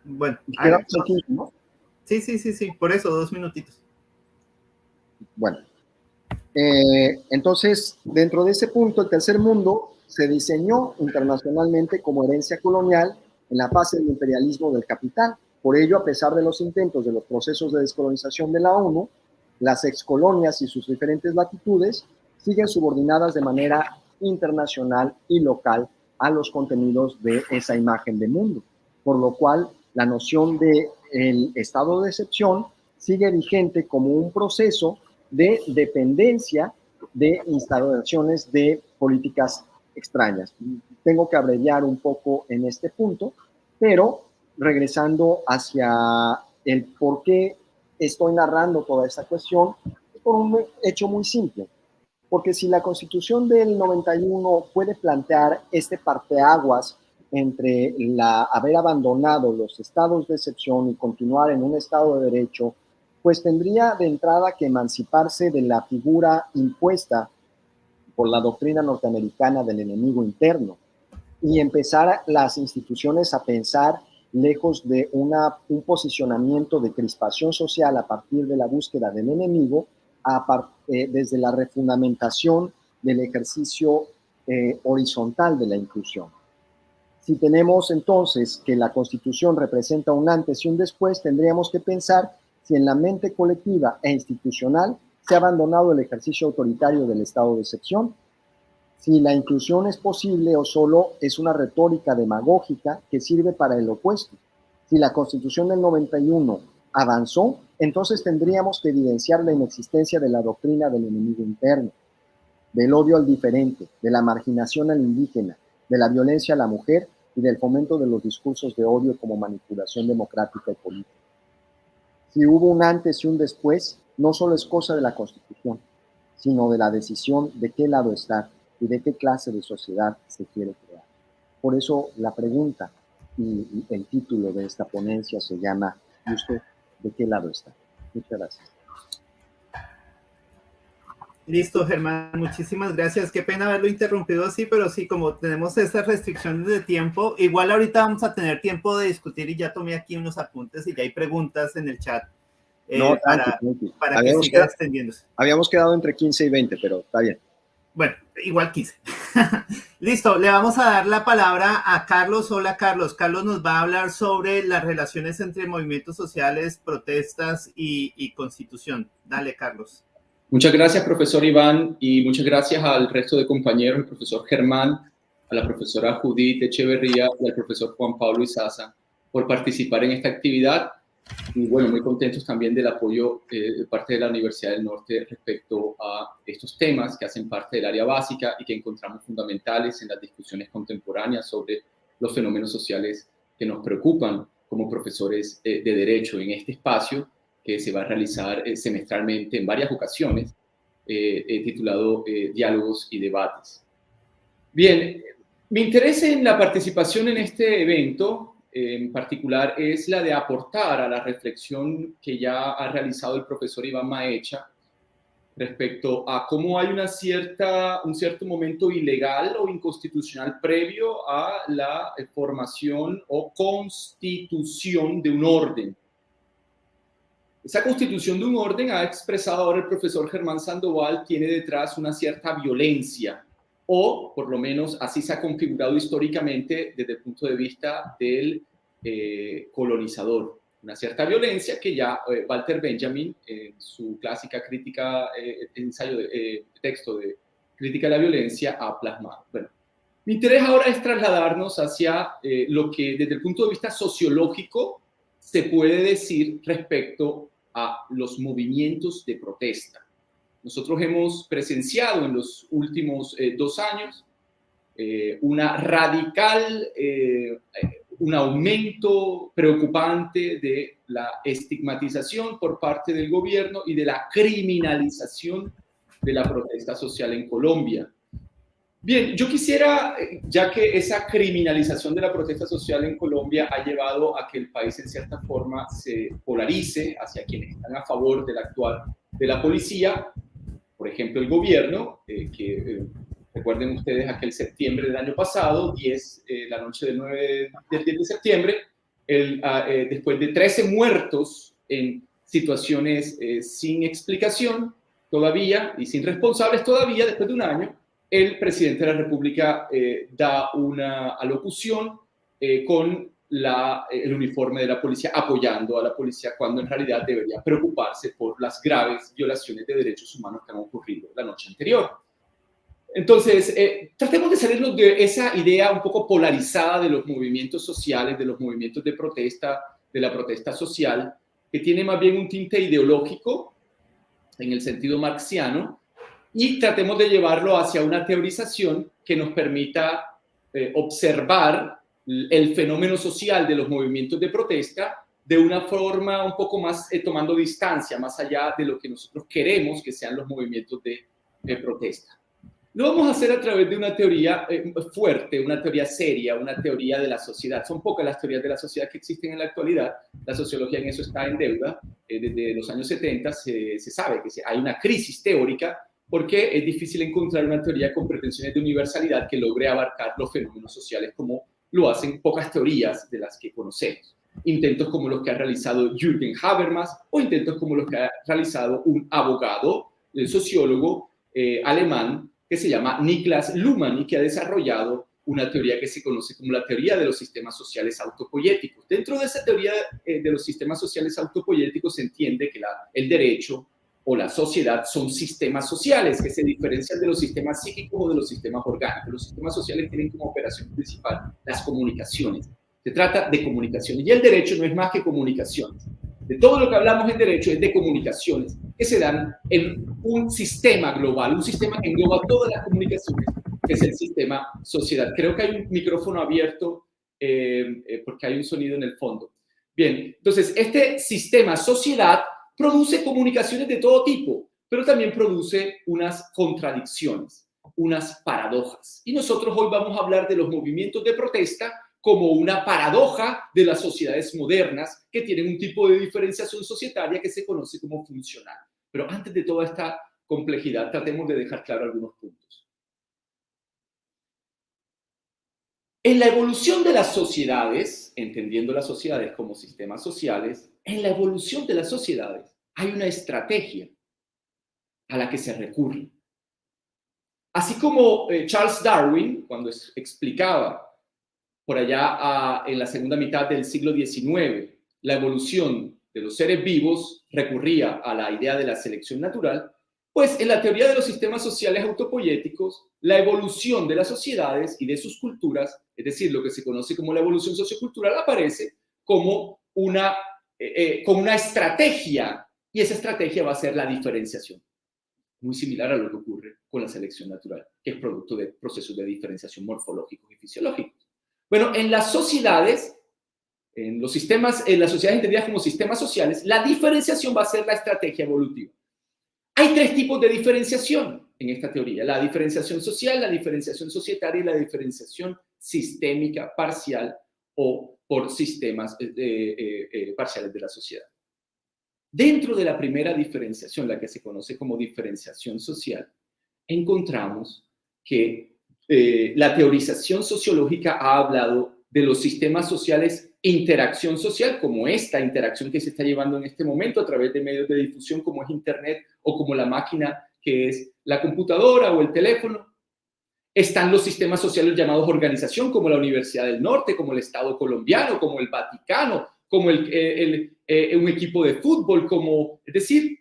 Bueno, aquí, ¿no? Sí, por eso 2 minutitos. Bueno, entonces, dentro de ese punto, el tercer mundo se diseñó internacionalmente como herencia colonial en la fase del imperialismo del capital. Por ello, a pesar de los intentos de los procesos de descolonización de la ONU, las excolonias y sus diferentes latitudes siguen subordinadas de manera internacional y local a los contenidos de esa imagen de mundo, por lo cual la noción de el estado de excepción sigue vigente como un proceso de dependencia de instalaciones de políticas extrañas. Tengo que abreviar un poco en este punto, pero regresando hacia el por qué estoy narrando toda esta cuestión, es por un hecho muy simple. Porque si la Constitución del 91 puede plantear este parteaguas entre haber abandonado los estados de excepción y continuar en un estado de derecho, pues tendría de entrada que emanciparse de la figura impuesta por la doctrina norteamericana del enemigo interno. y empezar las instituciones a pensar lejos de un posicionamiento de crispación social a partir de la búsqueda del enemigo, desde la refundamentación del ejercicio horizontal de la inclusión. Si tenemos entonces que la Constitución representa un antes y un después, tendríamos que pensar si en la mente colectiva e institucional se ha abandonado el ejercicio autoritario del estado de excepción, si la inclusión es posible o solo es una retórica demagógica que sirve para el opuesto. Si la Constitución del 91 avanzó, entonces tendríamos que evidenciar la inexistencia de la doctrina del enemigo interno, del odio al diferente, de la marginación al indígena, de la violencia a la mujer y del fomento de los discursos de odio como manipulación democrática y política. Si hubo un antes y un después, no solo es cosa de la Constitución, sino de la decisión de qué lado estar y de qué clase de sociedad se quiere crear. Por eso la pregunta y el título de esta ponencia se llama ¿y usted de qué lado está? Muchas gracias. Listo, Germán, muchísimas gracias. Qué pena haberlo interrumpido así, pero sí, como tenemos estas restricciones de tiempo, igual ahorita vamos a tener tiempo de discutir y ya tomé aquí unos apuntes y ya hay preguntas en el chat para que siga extendiéndose. Habíamos quedado entre 15 y 20, pero está bien. Bueno, igual 15. Listo, le vamos a dar la palabra a Carlos. Hola, Carlos. Carlos nos va a hablar sobre las relaciones entre movimientos sociales, protestas y constitución. Dale, Carlos. Muchas gracias, profesor Iván, y muchas gracias al resto de compañeros, el profesor Germán, a la profesora Judith Echeverría y al profesor Juan Pablo Izaza por participar en esta actividad. Y bueno, muy contentos también del apoyo de parte de la Universidad del Norte respecto a estos temas que hacen parte del área básica y que encontramos fundamentales en las discusiones contemporáneas sobre los fenómenos sociales que nos preocupan como profesores de Derecho en este espacio que se va a realizar semestralmente en varias ocasiones, titulado Diálogos y Debates. Bien, mi interés en la participación en este evento en particular es la de aportar a la reflexión que ya ha realizado el profesor Iván Maecha respecto a cómo hay un cierto momento ilegal o inconstitucional previo a la formación o constitución de un orden. Esa constitución de un orden, ha expresado ahora el profesor Germán Sandoval, tiene detrás una cierta violencia, o por lo menos así se ha configurado históricamente desde el punto de vista del colonizador. Una cierta violencia que ya Walter Benjamin, en su clásica crítica, texto de crítica de la violencia, ha plasmado. Bueno, mi interés ahora es trasladarnos hacia lo que desde el punto de vista sociológico se puede decir respecto a los movimientos de protesta. Nosotros hemos presenciado en los últimos 2 años un aumento preocupante de la estigmatización por parte del gobierno y de la criminalización de la protesta social en Colombia. Bien, yo quisiera, ya que esa criminalización de la protesta social en Colombia ha llevado a que el país en cierta forma se polarice hacia quienes están a favor del actuar de la policía, por ejemplo el gobierno, recuerden ustedes aquel septiembre del año pasado, la noche del 10 de septiembre, después de 13 muertos en situaciones sin explicación todavía y sin responsables todavía, después de un año, el presidente de la República da una alocución con el uniforme de la policía, apoyando a la policía, cuando en realidad debería preocuparse por las graves violaciones de derechos humanos que han ocurrido la noche anterior. Entonces, tratemos de salirnos de esa idea un poco polarizada de los movimientos sociales, de los movimientos de protesta, de la protesta social, que tiene más bien un tinte ideológico, en el sentido marxiano, y tratemos de llevarlo hacia una teorización que nos permita observar el fenómeno social de los movimientos de protesta de una forma un poco más tomando distancia, más allá de lo que nosotros queremos que sean los movimientos de protesta. Lo vamos a hacer a través de una teoría fuerte, una teoría seria, una teoría de la sociedad. Son pocas las teorías de la sociedad que existen en la actualidad. La sociología en eso está en deuda. Desde los años 70 se sabe que hay una crisis teórica porque es difícil encontrar una teoría con pretensiones de universalidad que logre abarcar los fenómenos sociales como lo hacen pocas teorías de las que conocemos. Intentos como los que ha realizado Jürgen Habermas o intentos como los que ha realizado un abogado, sociólogo alemán que se llama Niklas Luhmann y que ha desarrollado una teoría que se conoce como la teoría de los sistemas sociales autopoyéticos. Dentro de esa teoría de los sistemas sociales autopoyéticos se entiende que el derecho o la sociedad son sistemas sociales que se diferencian de los sistemas psíquicos o de los sistemas orgánicos. Los sistemas sociales tienen como operación principal las comunicaciones. Se trata de comunicaciones y el derecho no es más que comunicaciones. De todo lo que hablamos en derecho es de comunicaciones que se dan en un sistema global, un sistema que engloba todas las comunicaciones, que es el sistema sociedad. Creo que hay un micrófono abierto porque hay un sonido en el fondo. Bien, entonces este sistema sociedad produce comunicaciones de todo tipo, pero también produce unas contradicciones, unas paradojas. Y nosotros hoy vamos a hablar de los movimientos de protesta como una paradoja de las sociedades modernas que tienen un tipo de diferenciación societaria que se conoce como funcional. Pero antes de toda esta complejidad, tratemos de dejar claro algunos puntos. En la evolución de las sociedades, entendiendo las sociedades como sistemas sociales, en la evolución de las sociedades hay una estrategia a la que se recurre. Así como Charles Darwin, cuando explicaba por allá en la segunda mitad del siglo XIX la evolución de los seres vivos, recurría a la idea de la selección natural, pues en la teoría de los sistemas sociales autopoyéticos, la evolución de las sociedades y de sus culturas, es decir, lo que se conoce como la evolución sociocultural, aparece como una estrategia, y esa estrategia va a ser la diferenciación. Muy similar a lo que ocurre con la selección natural, que es producto de procesos de diferenciación morfológicos y fisiológicos. Bueno, en las sociedades, en las sociedades entendidas como sistemas sociales, la diferenciación va a ser la estrategia evolutiva. Hay tres tipos de diferenciación en esta teoría: la diferenciación social, la diferenciación societaria y la diferenciación sistémica parcial o por sistemas parciales de la sociedad. Dentro de la primera diferenciación, la que se conoce como diferenciación social, encontramos que la teorización sociológica ha hablado de los sistemas sociales interacción social, como esta interacción que se está llevando en este momento a través de medios de difusión como es Internet o como la máquina que es la computadora o el teléfono. Están los sistemas sociales llamados organización, como la Universidad del Norte, como el Estado colombiano, como el Vaticano, como un equipo de fútbol, es decir,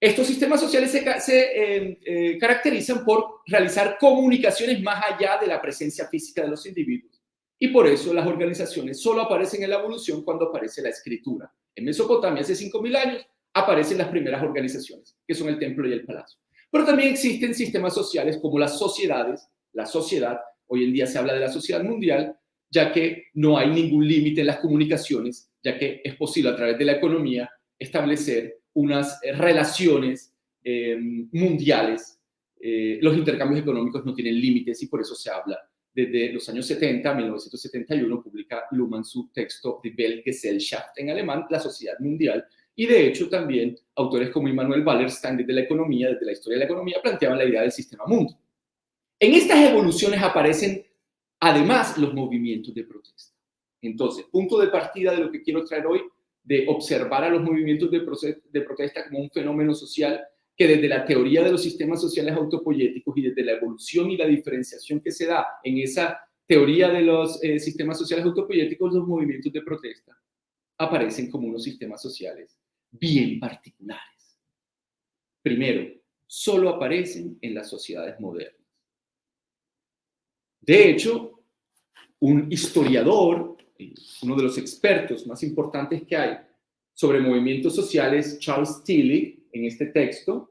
estos sistemas sociales se caracterizan por realizar comunicaciones más allá de la presencia física de los individuos. Y por eso las organizaciones solo aparecen en la evolución cuando aparece la escritura. En Mesopotamia, hace 5.000 años, aparecen las primeras organizaciones, que son el templo y el palacio. Pero también existen sistemas sociales como las sociedades. La sociedad, hoy en día se habla de la sociedad mundial, ya que no hay ningún límite en las comunicaciones, ya que es posible a través de la economía establecer unas relaciones mundiales. Los intercambios económicos no tienen límites y por eso se habla. Desde los años 70, 1971, publica Luhmann su texto Die Weltgesellschaft en alemán, la sociedad mundial, y de hecho también autores como Immanuel Wallerstein desde la economía, desde la historia de la economía, planteaban la idea del sistema mundo. En estas evoluciones aparecen además los movimientos de protesta. Entonces, punto de partida de lo que quiero traer hoy, de observar a los movimientos de protesta como un fenómeno social que desde la teoría de los sistemas sociales autopoyéticos y desde la evolución y la diferenciación que se da en esa teoría de los sistemas sociales autopoyéticos, los movimientos de protesta aparecen como unos sistemas sociales bien particulares. Primero, solo aparecen en las sociedades modernas. De hecho, un historiador, uno de los expertos más importantes que hay sobre movimientos sociales, Charles Tillich, en este texto,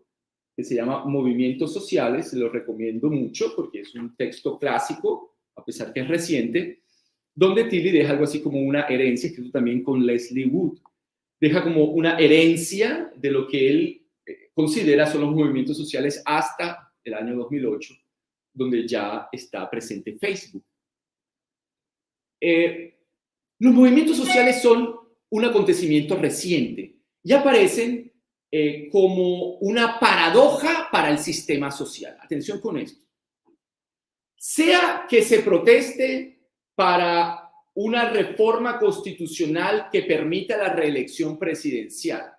que se llama Movimientos Sociales, se lo recomiendo mucho porque es un texto clásico, a pesar que es reciente, donde Tillich deja algo así como una herencia, escrito también con Leslie Wood, deja como una herencia de lo que él considera son los movimientos sociales hasta el año 2008, donde ya está presente Facebook. Los movimientos sociales son un acontecimiento reciente y aparecen como una paradoja para el sistema social. Atención con esto. Sea que se proteste para una reforma constitucional que permita la reelección presidencial,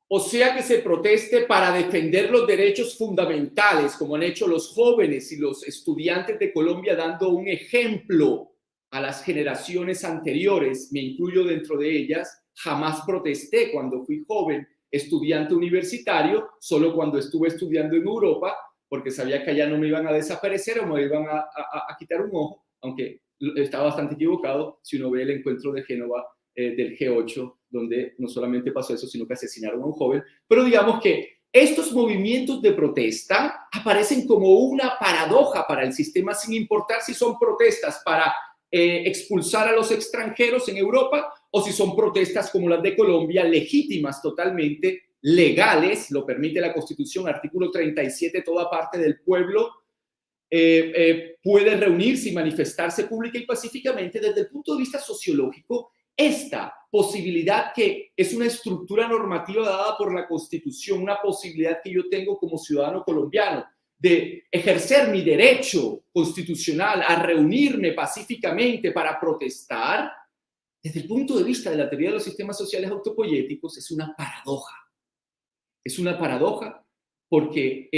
o sea que se proteste para defender los derechos fundamentales, como han hecho los jóvenes y los estudiantes de Colombia, dando un ejemplo a las generaciones anteriores, me incluyo dentro de ellas. Jamás protesté cuando fui joven estudiante universitario, solo cuando estuve estudiando en Europa, porque sabía que allá no me iban a desaparecer o me iban a quitar un ojo, aunque estaba bastante equivocado si uno ve el encuentro de Génova del G8, donde no solamente pasó eso, sino que asesinaron a un joven. Pero digamos que estos movimientos de protesta aparecen como una paradoja para el sistema, sin importar si son protestas para expulsar a los extranjeros en Europa o si son protestas como las de Colombia, legítimas totalmente, legales, lo permite la Constitución, artículo 37, toda parte del pueblo puede reunirse y manifestarse pública y pacíficamente. Desde el punto de vista sociológico, esta posibilidad, que es una estructura normativa dada por la Constitución, una posibilidad que yo tengo como ciudadano colombiano de ejercer mi derecho constitucional a reunirme pacíficamente para protestar, desde el punto de vista de la teoría de los sistemas sociales autopoyéticos, es una paradoja. Es una paradoja porque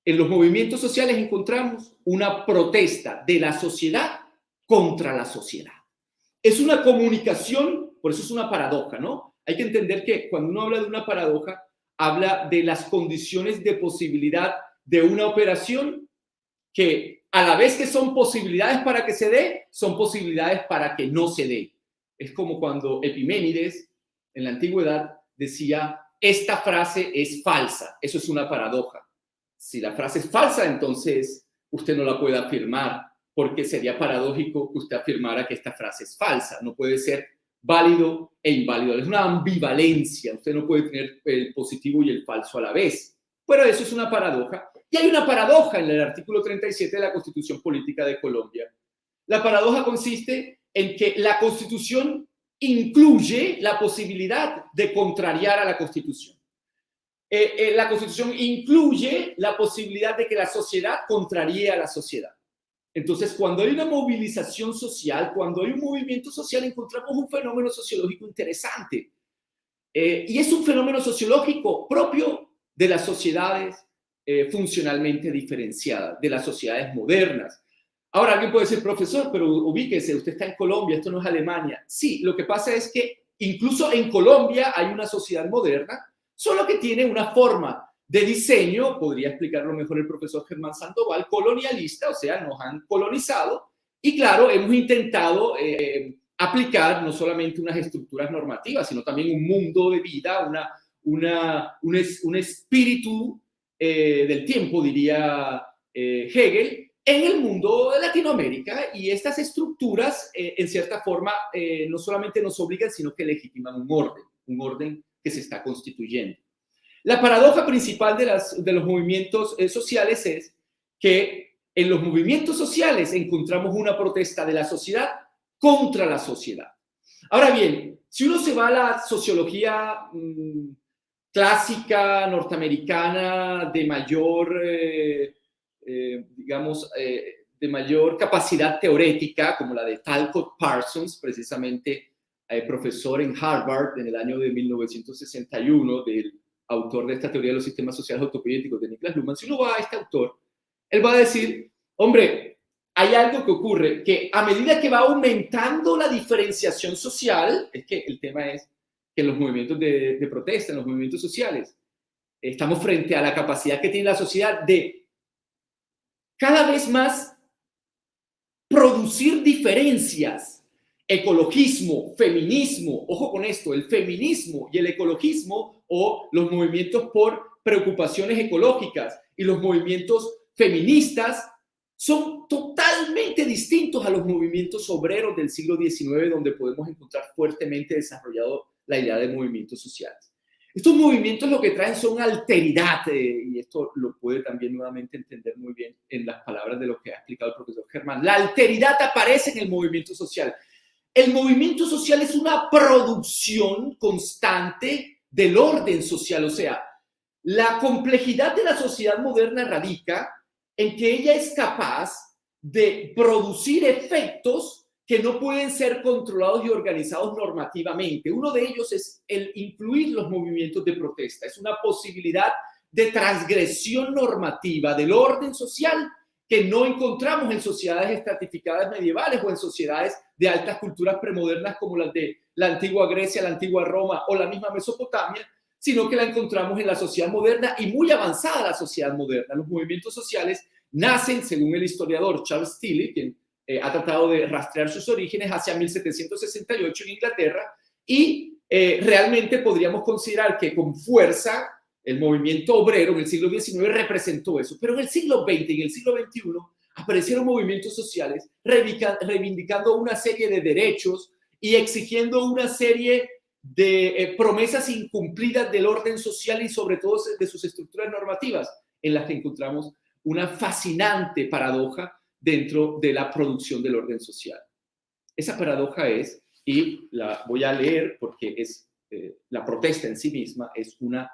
en los movimientos sociales encontramos una protesta de la sociedad contra la sociedad. Es una comunicación, por eso es una paradoja, ¿no? Hay que entender que cuando uno habla de una paradoja, habla de las condiciones de posibilidad de una operación que, a la vez que son posibilidades para que se dé, son posibilidades para que no se dé. Es como cuando Epiménides, en la antigüedad, decía, esta frase es falsa. Eso es una paradoja. Si la frase es falsa, entonces usted no la puede afirmar, porque sería paradójico que usted afirmara que esta frase es falsa. No puede ser válido e inválido. Es una ambivalencia. Usted no puede tener el positivo y el falso a la vez. Pero eso es una paradoja. Y hay una paradoja en el artículo 37 de la Constitución Política de Colombia. La paradoja consiste en que la Constitución incluye la posibilidad de contrariar a la Constitución. La Constitución incluye la posibilidad de que la sociedad contraríe a la sociedad. Entonces, cuando hay una movilización social, cuando hay un movimiento social, encontramos un fenómeno sociológico interesante. Y es un fenómeno sociológico propio de las sociedades funcionalmente diferenciadas, de las sociedades modernas. Ahora, alguien puede decir, profesor, pero ubíquese, usted está en Colombia, esto no es Alemania. Sí, lo que pasa es que incluso en Colombia hay una sociedad moderna, solo que tiene una forma de diseño, podría explicarlo mejor el profesor Germán Sandoval, colonialista, o sea, nos han colonizado, y claro, hemos intentado aplicar no solamente unas estructuras normativas, sino también un mundo de vida, un espíritu del tiempo, diría Hegel, en el mundo de Latinoamérica, y estas estructuras, en cierta forma, no solamente nos obligan, sino que legitiman un orden que se está constituyendo. La paradoja principal de los movimientos sociales es que en los movimientos sociales encontramos una protesta de la sociedad contra la sociedad. Ahora bien, si uno se va a la sociología clásica norteamericana de mayor, de mayor capacidad teórica, como la de Talcott Parsons, precisamente profesor en Harvard en el año de 1961, del autor de esta teoría de los sistemas sociales autopoyéticos de Niklas Luhmann, si uno va a este autor, él va a decir, hombre, hay algo que ocurre, que a medida que va aumentando la diferenciación social, es que el tema es que en los movimientos de protesta, en los movimientos sociales, estamos frente a la capacidad que tiene la sociedad de cada vez más producir diferencias. Ecologismo, feminismo, ojo con esto, el feminismo y el ecologismo, o los movimientos por preocupaciones ecológicas y los movimientos feministas, son totalmente distintos a los movimientos obreros del siglo XIX, donde podemos encontrar fuertemente desarrollado la idea de movimientos sociales. Estos movimientos lo que traen son alteridad, y esto lo puede también nuevamente entender muy bien en las palabras de lo que ha explicado el profesor Germán. La alteridad aparece en el movimiento social. El movimiento social es una producción constante del orden social, o sea, la complejidad de la sociedad moderna radica en que ella es capaz de producir efectos que no pueden ser controlados y organizados normativamente. Uno de ellos es el incluir los movimientos de protesta. Es una posibilidad de transgresión normativa del orden social que no encontramos en sociedades estratificadas medievales o en sociedades de altas culturas premodernas como las de la antigua Grecia, la antigua Roma o la misma Mesopotamia, sino que la encontramos en la sociedad moderna y muy avanzada la sociedad moderna. Los movimientos sociales nacen, según el historiador Charles Tilly, quien ha tratado de rastrear sus orígenes, hacia 1768 en Inglaterra, y realmente podríamos considerar que con fuerza el movimiento obrero en el siglo XIX representó eso. Pero en el siglo XX y en el siglo XXI aparecieron movimientos sociales reivindicando una serie de derechos y exigiendo una serie de promesas incumplidas del orden social y sobre todo de sus estructuras normativas, en las que encontramos una fascinante paradoja dentro de la producción del orden social. Esa paradoja es, y la voy a leer porque es la protesta en sí misma, es una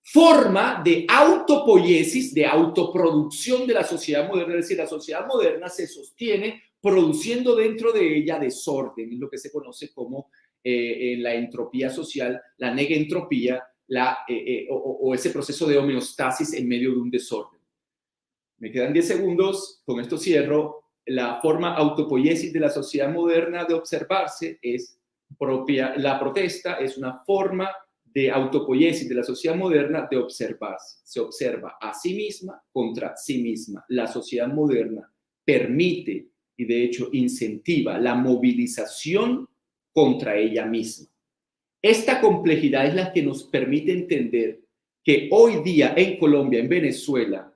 forma de autopoiesis, de autoproducción de la sociedad moderna. Es decir, la sociedad moderna se sostiene produciendo dentro de ella desorden, es lo que se conoce como en la entropía social, la negentropía, o ese proceso de homeostasis en medio de un desorden. Me quedan 10 segundos, con esto cierro. La forma autopoiesis de la sociedad moderna de observarse es propia, la protesta es una forma de autopoiesis de la sociedad moderna de observarse. Se observa a sí misma contra sí misma. La sociedad moderna permite y de hecho incentiva la movilización contra ella misma. Esta complejidad es la que nos permite entender que hoy día en Colombia, en Venezuela,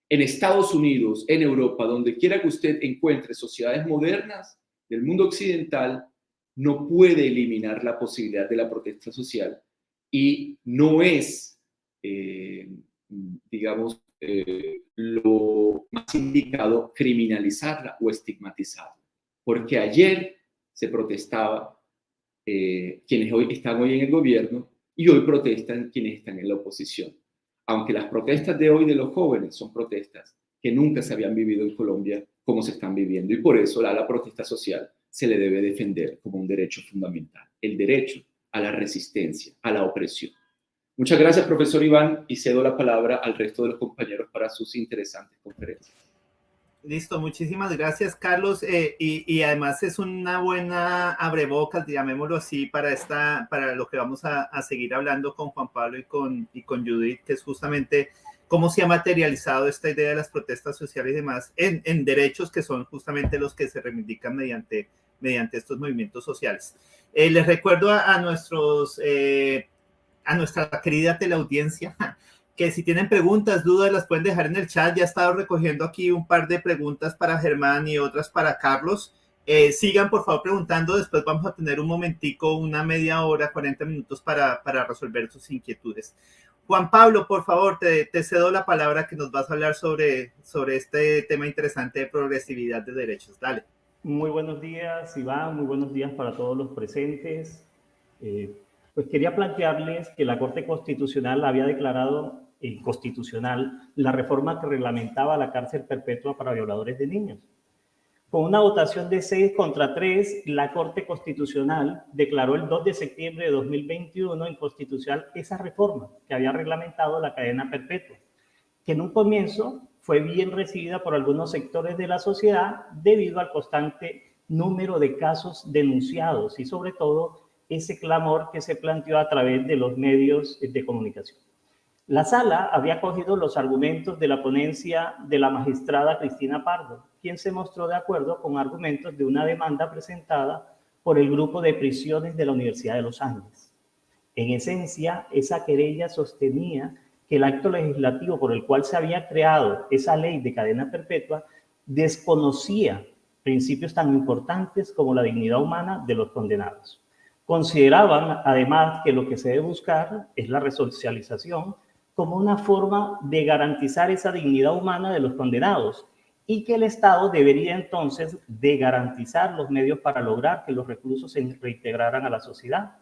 en Estados Unidos, en Europa, donde quiera que usted encuentre sociedades modernas del mundo occidental, no puede eliminar la posibilidad de la protesta social y no es, lo más indicado criminalizarla o estigmatizarla. Porque ayer se protestaba quienes están hoy en el gobierno y hoy protestan quienes están en la oposición. Aunque las protestas de hoy de los jóvenes son protestas que nunca se habían vivido en Colombia como se están viviendo. Y por eso a la protesta social se le debe defender como un derecho fundamental, el derecho a la resistencia, a la opresión. Muchas gracias, profesor Iván, y cedo la palabra al resto de los compañeros para sus interesantes conferencias. Listo, muchísimas gracias, Carlos. Y además es una buena abrebocas, llamémoslo así, para lo que vamos a seguir hablando con Juan Pablo y con Judith, que es justamente cómo se ha materializado esta idea de las protestas sociales y demás en derechos que son justamente los que se reivindican mediante estos movimientos sociales. Les recuerdo a nuestra querida teleaudiencia que si tienen preguntas, dudas, las pueden dejar en el chat. Ya he estado recogiendo aquí un par de preguntas para Germán y otras para Carlos. Sigan, por favor, preguntando. Después vamos a tener un momentico, una media hora, 40 minutos para resolver sus inquietudes. Juan Pablo, por favor, te cedo la palabra que nos vas a hablar sobre este tema interesante de progresividad de derechos. Dale. Muy buenos días, Iván. Muy buenos días para todos los presentes. Pues quería plantearles que la Corte Constitucional había declarado inconstitucional la reforma que reglamentaba la cárcel perpetua para violadores de niños. Con una votación de 6 contra 3, la Corte Constitucional declaró el 2 de septiembre de 2021 inconstitucional esa reforma que había reglamentado la cadena perpetua, que en un comienzo fue bien recibida por algunos sectores de la sociedad debido al constante número de casos denunciados y sobre todo ese clamor que se planteó a través de los medios de comunicación. La sala había acogido los argumentos de la ponencia de la magistrada Cristina Pardo, quien se mostró de acuerdo con argumentos de una demanda presentada por el grupo de prisiones de la Universidad de los Andes. En esencia, esa querella sostenía que el acto legislativo por el cual se había creado esa ley de cadena perpetua desconocía principios tan importantes como la dignidad humana de los condenados. Consideraban, además, que lo que se debe buscar es la resocialización como una forma de garantizar esa dignidad humana de los condenados y que el Estado debería entonces de garantizar los medios para lograr que los reclusos se reintegraran a la sociedad.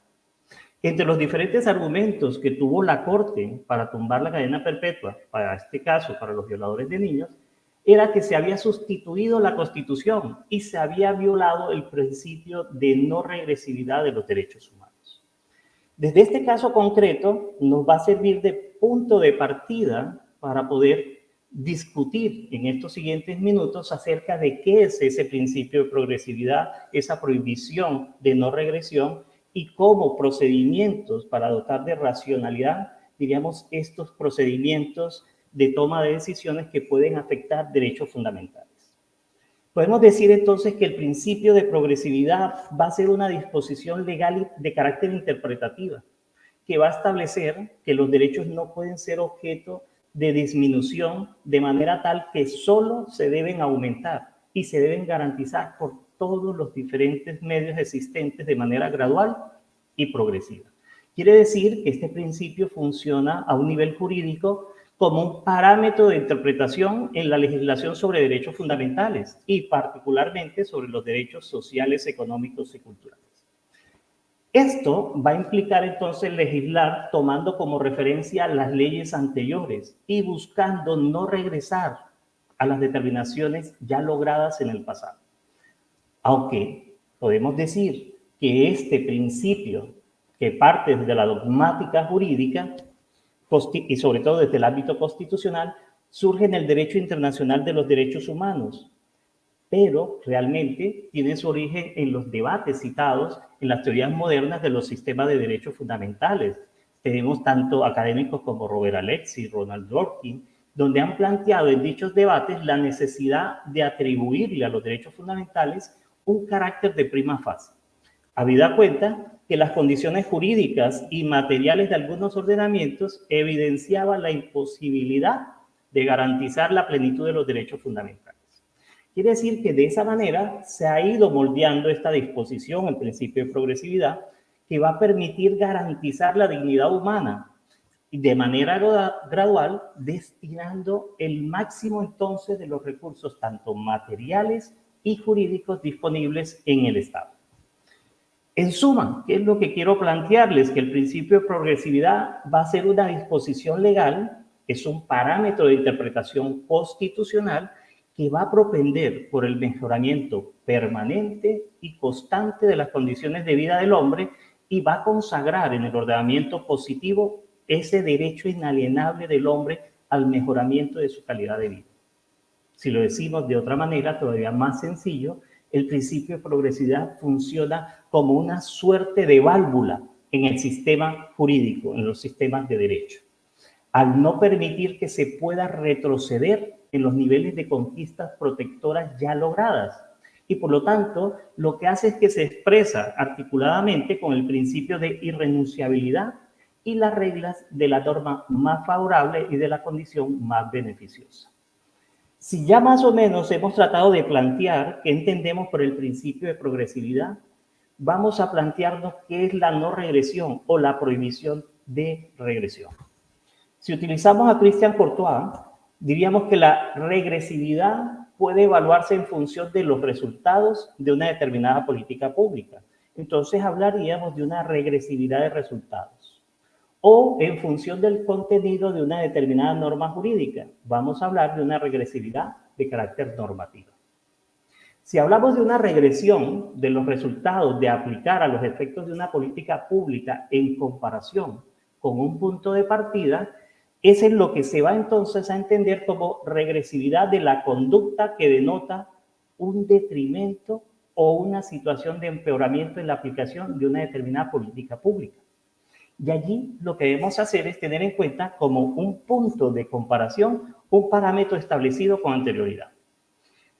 Entre los diferentes argumentos que tuvo la Corte para tumbar la cadena perpetua, para este caso, para los violadores de niños, era que se había sustituido la Constitución y se había violado el principio de no regresividad de los derechos humanos. Desde este caso concreto, nos va a servir de punto de partida para poder discutir en estos siguientes minutos acerca de qué es ese principio de progresividad, esa prohibición de no regresión y cómo procedimientos para dotar de racionalidad, diríamos, estos procedimientos de toma de decisiones que pueden afectar derechos fundamentales. Podemos decir entonces que el principio de progresividad va a ser una disposición legal de carácter interpretativa que va a establecer que los derechos no pueden ser objeto de disminución de manera tal que solo se deben aumentar y se deben garantizar por todos los diferentes medios existentes de manera gradual y progresiva. Quiere decir que este principio funciona a un nivel jurídico como un parámetro de interpretación en la legislación sobre derechos fundamentales y particularmente sobre los derechos sociales, económicos y culturales. Esto va a implicar entonces legislar tomando como referencia las leyes anteriores y buscando no regresar a las determinaciones ya logradas en el pasado. Aunque podemos decir que este principio, que parte de la dogmática jurídica y sobre todo desde el ámbito constitucional, surge en el derecho internacional de los derechos humanos, pero realmente tiene su origen en los debates citados en las teorías modernas de los sistemas de derechos fundamentales. Tenemos tanto académicos como Robert Alexis, Ronald Dworkin, donde han planteado en dichos debates la necesidad de atribuirle a los derechos fundamentales un carácter de prima facie, habida cuenta que las condiciones jurídicas y materiales de algunos ordenamientos evidenciaban la imposibilidad de garantizar la plenitud de los derechos fundamentales. Quiere decir que de esa manera se ha ido moldeando esta disposición, el principio de progresividad, que va a permitir garantizar la dignidad humana y de manera gradual destinando el máximo entonces de los recursos tanto materiales y jurídicos disponibles en el Estado. En suma, ¿qué es lo que quiero plantearles? Que el principio de progresividad va a ser una disposición legal, es un parámetro de interpretación constitucional que va a propender por el mejoramiento permanente y constante de las condiciones de vida del hombre y va a consagrar en el ordenamiento positivo ese derecho inalienable del hombre al mejoramiento de su calidad de vida. Si lo decimos de otra manera, todavía más sencillo, el principio de progresividad funciona como una suerte de válvula en el sistema jurídico, en los sistemas de derecho, al no permitir que se pueda retroceder en los niveles de conquistas protectoras ya logradas. Y por lo tanto, lo que hace es que se expresa articuladamente con el principio de irrenunciabilidad y las reglas de la norma más favorable y de la condición más beneficiosa. Si ya más o menos hemos tratado de plantear qué entendemos por el principio de progresividad, vamos a plantearnos qué es la no regresión o la prohibición de regresión. Si utilizamos a Christian Courtois, diríamos que la regresividad puede evaluarse en función de los resultados de una determinada política pública. Entonces hablaríamos de una regresividad de resultados. O en función del contenido de una determinada norma jurídica. Vamos a hablar de una regresividad de carácter normativo. Si hablamos de una regresión de los resultados de aplicar a los efectos de una política pública en comparación con un punto de partida, es en lo que se va entonces a entender como regresividad de la conducta que denota un detrimento o una situación de empeoramiento en la aplicación de una determinada política pública. Y allí lo que debemos hacer es tener en cuenta como un punto de comparación un parámetro establecido con anterioridad.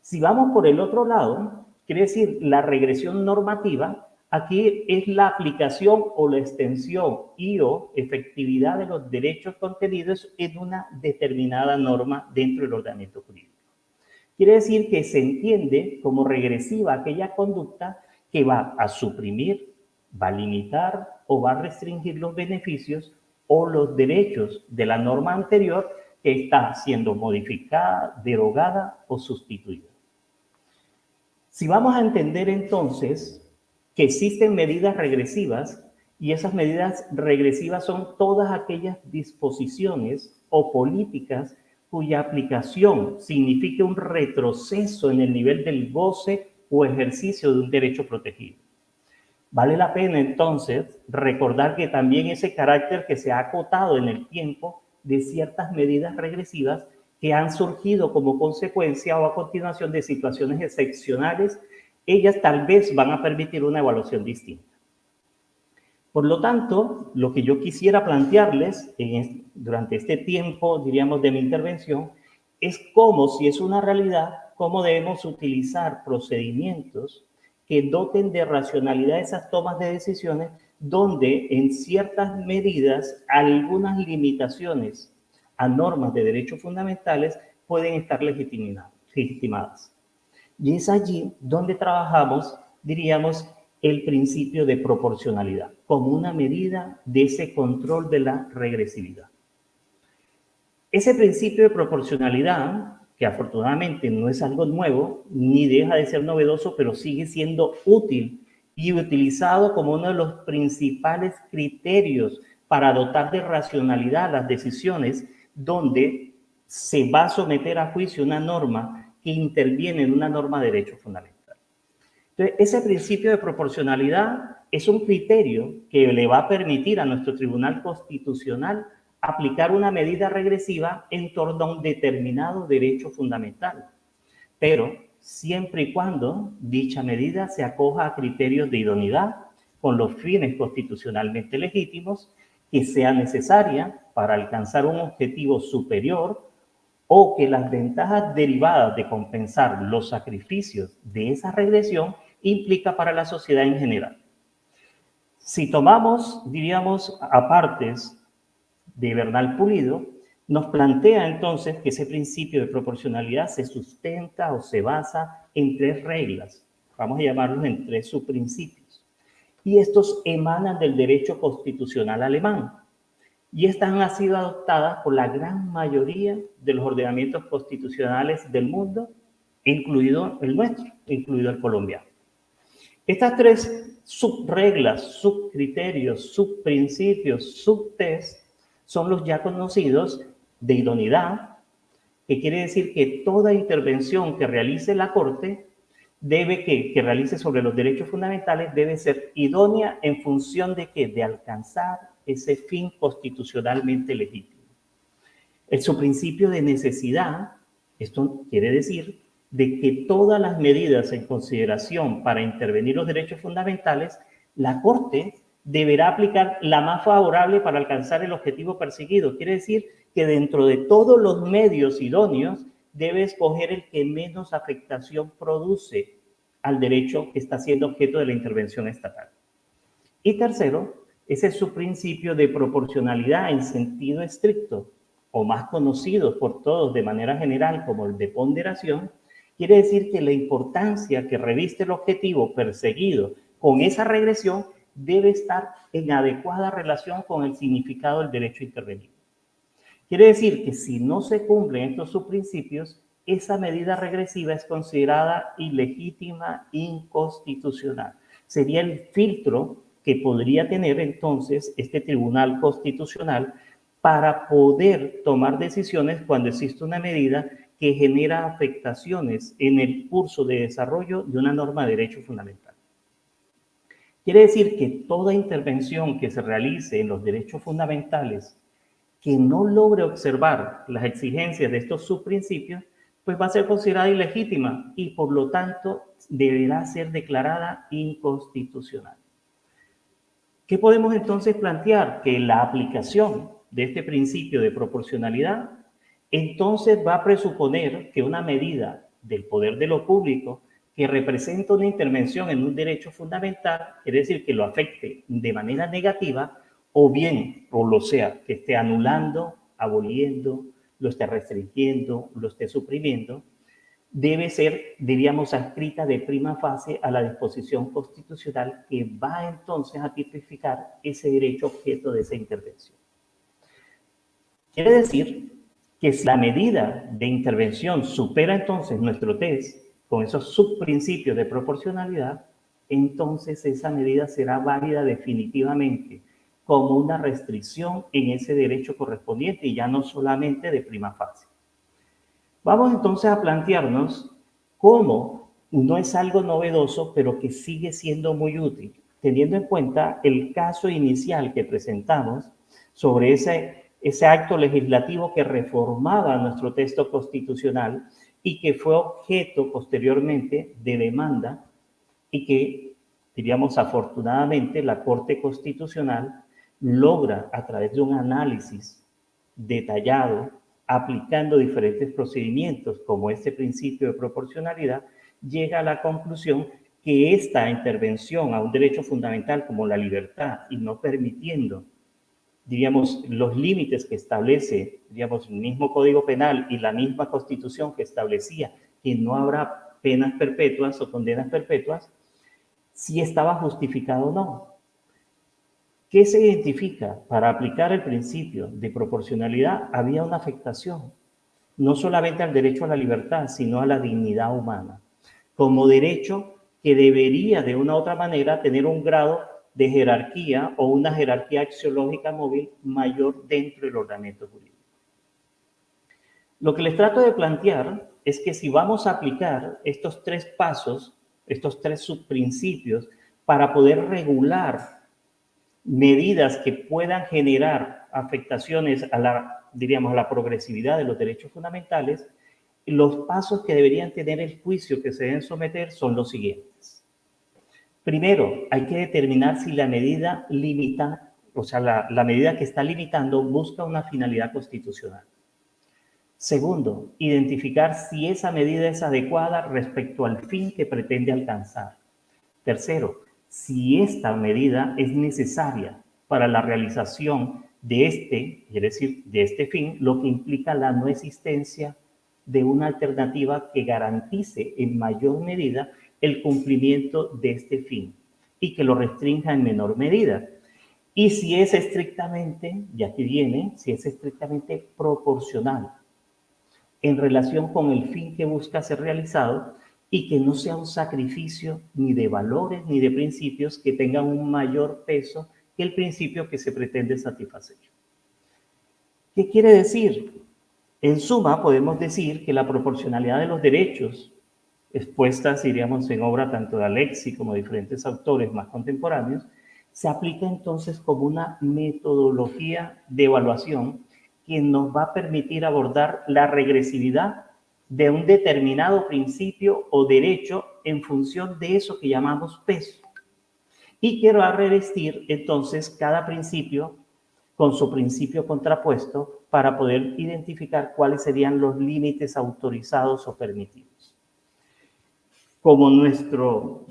Si vamos por el otro lado, quiere decir la regresión normativa, aquí es la aplicación o la extensión y o efectividad de los derechos contenidos en una determinada norma dentro del ordenamiento jurídico. Quiere decir que se entiende como regresiva aquella conducta que va a suprimir, va a limitar o va a restringir los beneficios o los derechos de la norma anterior que está siendo modificada, derogada o sustituida. Si vamos a entender entonces que existen medidas regresivas, y esas medidas regresivas son todas aquellas disposiciones o políticas cuya aplicación signifique un retroceso en el nivel del goce o ejercicio de un derecho protegido. Vale la pena entonces recordar que también ese carácter que se ha acotado en el tiempo de ciertas medidas regresivas que han surgido como consecuencia o a continuación de situaciones excepcionales, ellas tal vez van a permitir una evaluación distinta. Por lo tanto, lo que yo quisiera plantearles durante este tiempo, diríamos, de mi intervención, es cómo, si es una realidad, cómo debemos utilizar procedimientos que doten de racionalidad esas tomas de decisiones, donde en ciertas medidas algunas limitaciones a normas de derechos fundamentales pueden estar legitimadas. Y es allí donde trabajamos, diríamos, el principio de proporcionalidad, como una medida de ese control de la regresividad. Ese principio de proporcionalidad, que afortunadamente no es algo nuevo, ni deja de ser novedoso, pero sigue siendo útil y utilizado como uno de los principales criterios para dotar de racionalidad las decisiones, donde se va a someter a juicio una norma que interviene en una norma de derecho fundamental. Entonces, ese principio de proporcionalidad es un criterio que le va a permitir a nuestro Tribunal Constitucional aplicar una medida regresiva en torno a un determinado derecho fundamental, pero siempre y cuando dicha medida se acoja a criterios de idoneidad con los fines constitucionalmente legítimos, que sea necesaria para alcanzar un objetivo superior, o que las ventajas derivadas de compensar los sacrificios de esa regresión implica para la sociedad en general. Si tomamos, diríamos, apartes de Bernal Pulido, nos plantea entonces que ese principio de proporcionalidad se sustenta o se basa en 3 reglas, vamos a llamarlos en 3 subprincipios, y estos emanan del derecho constitucional alemán, y estas han sido adoptadas por la gran mayoría de los ordenamientos constitucionales del mundo, incluido el nuestro, incluido el colombiano. Estas 3 subreglas, subcriterios, subprincipios, subtest son los ya conocidos de idoneidad, que quiere decir que toda intervención que realice la Corte que realice sobre los derechos fundamentales debe ser idónea en función de ¿qué? De alcanzar ese fin constitucionalmente legítimo. El subprincipio de necesidad, esto quiere decir de que todas las medidas en consideración para intervenir los derechos fundamentales, la Corte deberá aplicar la más favorable para alcanzar el objetivo perseguido. Quiere decir que dentro de todos los medios idóneos debe escoger el que menos afectación produce al derecho que está siendo objeto de la intervención estatal. Y tercero, ese es su principio de proporcionalidad en sentido estricto, o más conocido por todos de manera general como el de ponderación. Quiere decir que la importancia que reviste el objetivo perseguido con esa regresión debe estar en adecuada relación con el significado del derecho intervenido. Quiere decir que si no se cumplen estos subprincipios, esa medida regresiva es considerada ilegítima, inconstitucional. Sería el filtro que podría tener entonces este Tribunal Constitucional para poder tomar decisiones cuando existe una medida que genera afectaciones en el curso de desarrollo de una norma de derecho fundamental. Quiere decir que toda intervención que se realice en los derechos fundamentales que no logre observar las exigencias de estos subprincipios, pues va a ser considerada ilegítima y por lo tanto deberá ser declarada inconstitucional. ¿Qué podemos entonces plantear? Que la aplicación de este principio de proporcionalidad entonces va a presuponer que una medida del poder de lo público que representa una intervención en un derecho fundamental, quiere decir que lo afecte de manera negativa, o bien, o lo sea, que esté anulando, aboliendo, lo esté restringiendo, lo esté suprimiendo, debe ser, diríamos, adscrita de prima facie a la disposición constitucional que va entonces a tipificar ese derecho objeto de esa intervención. Quiere decir que si la medida de intervención supera entonces nuestro test con esos subprincipios de proporcionalidad, entonces esa medida será válida definitivamente como una restricción en ese derecho correspondiente y ya no solamente de prima facie. Vamos entonces a plantearnos cómo no es algo novedoso, pero que sigue siendo muy útil, teniendo en cuenta el caso inicial que presentamos sobre ese acto legislativo que reformaba nuestro texto constitucional y que fue objeto posteriormente de demanda y que, diríamos afortunadamente, la Corte Constitucional logra, a través de un análisis detallado, aplicando diferentes procedimientos como este principio de proporcionalidad, llega a la conclusión que esta intervención a un derecho fundamental como la libertad y no permitiendo, diríamos, los límites que establece, digamos, el mismo Código Penal y la misma Constitución que establecía que no habrá penas perpetuas o condenas perpetuas, si estaba justificado o no. ¿Qué se identifica? Para aplicar el principio de proporcionalidad había una afectación, no solamente al derecho a la libertad, sino a la dignidad humana, como derecho que debería de una u otra manera tener un grado de jerarquía o una jerarquía axiológica móvil mayor dentro del ordenamiento jurídico. Lo que les trato de plantear es que si vamos a aplicar estos tres pasos, estos tres subprincipios, para poder regular medidas que puedan generar afectaciones a la progresividad de los derechos fundamentales, los pasos que deberían tener el juicio que se deben someter son los siguientes. Primero, hay que determinar si la medida limita, o sea, la medida que está limitando busca una finalidad constitucional. Segundo, identificar si esa medida es adecuada respecto al fin que pretende alcanzar. Tercero, si esta medida es necesaria para la realización de es decir, de este fin, lo que implica la no existencia de una alternativa que garantice en mayor medida el cumplimiento de este fin y que lo restrinja en menor medida. Y si es estrictamente, y aquí viene, si es estrictamente proporcional en relación con el fin que busca ser realizado y que no sea un sacrificio ni de valores ni de principios que tengan un mayor peso que el principio que se pretende satisfacer. ¿Qué quiere decir? En suma, podemos decir que la proporcionalidad de los derechos expuestas, diríamos, en obra tanto de Alexi como de diferentes autores más contemporáneos, se aplica entonces como una metodología de evaluación que nos va a permitir abordar la regresividad de un determinado principio o derecho en función de eso que llamamos peso. Y quiero revestir entonces cada principio con su principio contrapuesto para poder identificar cuáles serían los límites autorizados o permitidos. Como nuestro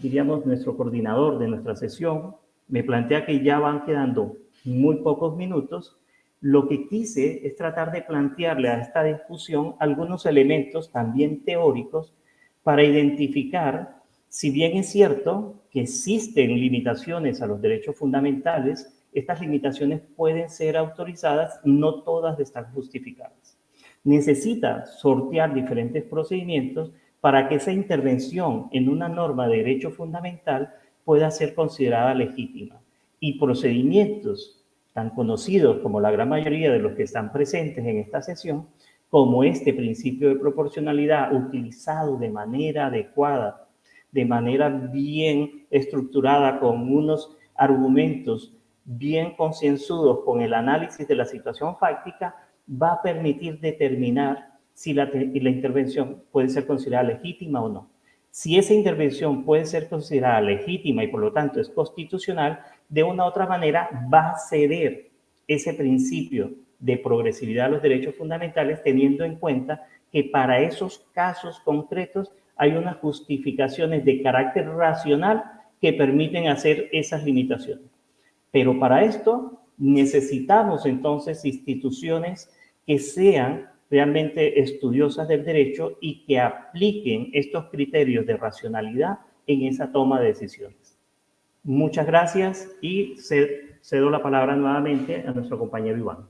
coordinador de nuestra sesión me plantea que ya van quedando muy pocos minutos, lo que quise es tratar de plantearle a esta discusión algunos elementos también teóricos para identificar, si bien es cierto que existen limitaciones a los derechos fundamentales, estas limitaciones pueden ser autorizadas, no todas están justificadas. Necesita sortear diferentes procedimientos para que esa intervención en una norma de derecho fundamental pueda ser considerada legítima. Y procedimientos tan conocidos como la gran mayoría de los que están presentes en esta sesión, como este principio de proporcionalidad utilizado de manera adecuada, de manera bien estructurada, con unos argumentos bien concienzudos con el análisis de la situación fáctica, va a permitir determinar si la intervención puede ser considerada legítima o no. Si esa intervención puede ser considerada legítima y por lo tanto es constitucional, de una u otra manera va a ceder ese principio de progresividad de los derechos fundamentales, teniendo en cuenta que para esos casos concretos hay unas justificaciones de carácter racional que permiten hacer esas limitaciones. Pero para esto necesitamos entonces instituciones que sean realmente estudiosas del derecho y que apliquen estos criterios de racionalidad en esa toma de decisiones. Muchas gracias y cedo la palabra nuevamente a nuestro compañero Iván.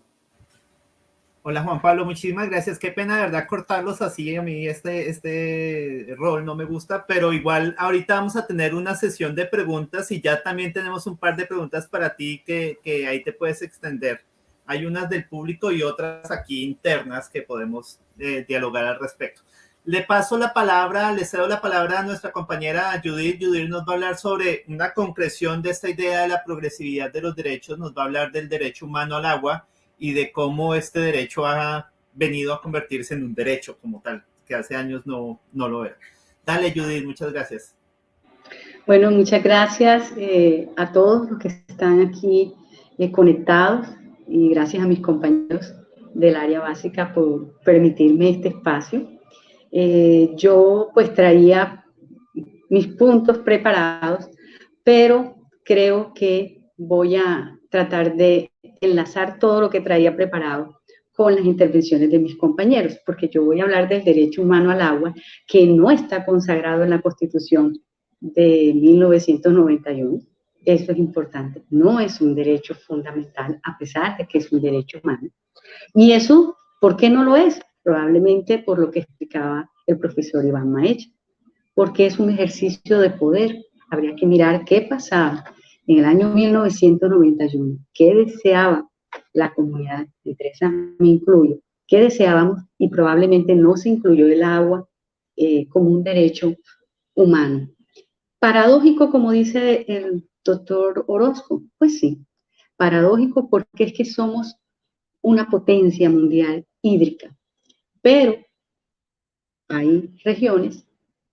Hola Juan Pablo, muchísimas gracias. Qué pena de verdad cortarlos así. A mí este rol no me gusta, pero igual ahorita vamos a tener una sesión de preguntas y ya también tenemos un par de preguntas para ti que ahí te puedes extender. Hay unas del público y otras aquí internas que podemos dialogar al respecto. Le cedo la palabra a nuestra compañera Judith. Judith nos va a hablar sobre una concreción de esta idea de la progresividad de los derechos, nos va a hablar del derecho humano al agua y de cómo este derecho ha venido a convertirse en un derecho como tal, que hace años no lo era. Dale, Judith, muchas gracias. Bueno, muchas gracias a todos los que están aquí conectados y gracias a mis compañeros del área básica por permitirme este espacio. Yo pues traía mis puntos preparados, pero creo que voy a tratar de enlazar todo lo que traía preparado con las intervenciones de mis compañeros, porque yo voy a hablar del derecho humano al agua, que no está consagrado en la Constitución de 1991. Eso es importante. No es un derecho fundamental, a pesar de que es un derecho humano. Y eso, ¿por qué no lo es? Probablemente por lo que explicaba el profesor Iván Maecha, porque es un ejercicio de poder. Habría que mirar qué pasaba en el año 1991, qué deseaba la comunidad, entre esas me incluyo, qué deseábamos, y probablemente no se incluyó el agua como un derecho humano. Paradójico, como dice el doctor Orozco, pues sí, paradójico porque es que somos una potencia mundial hídrica, pero hay regiones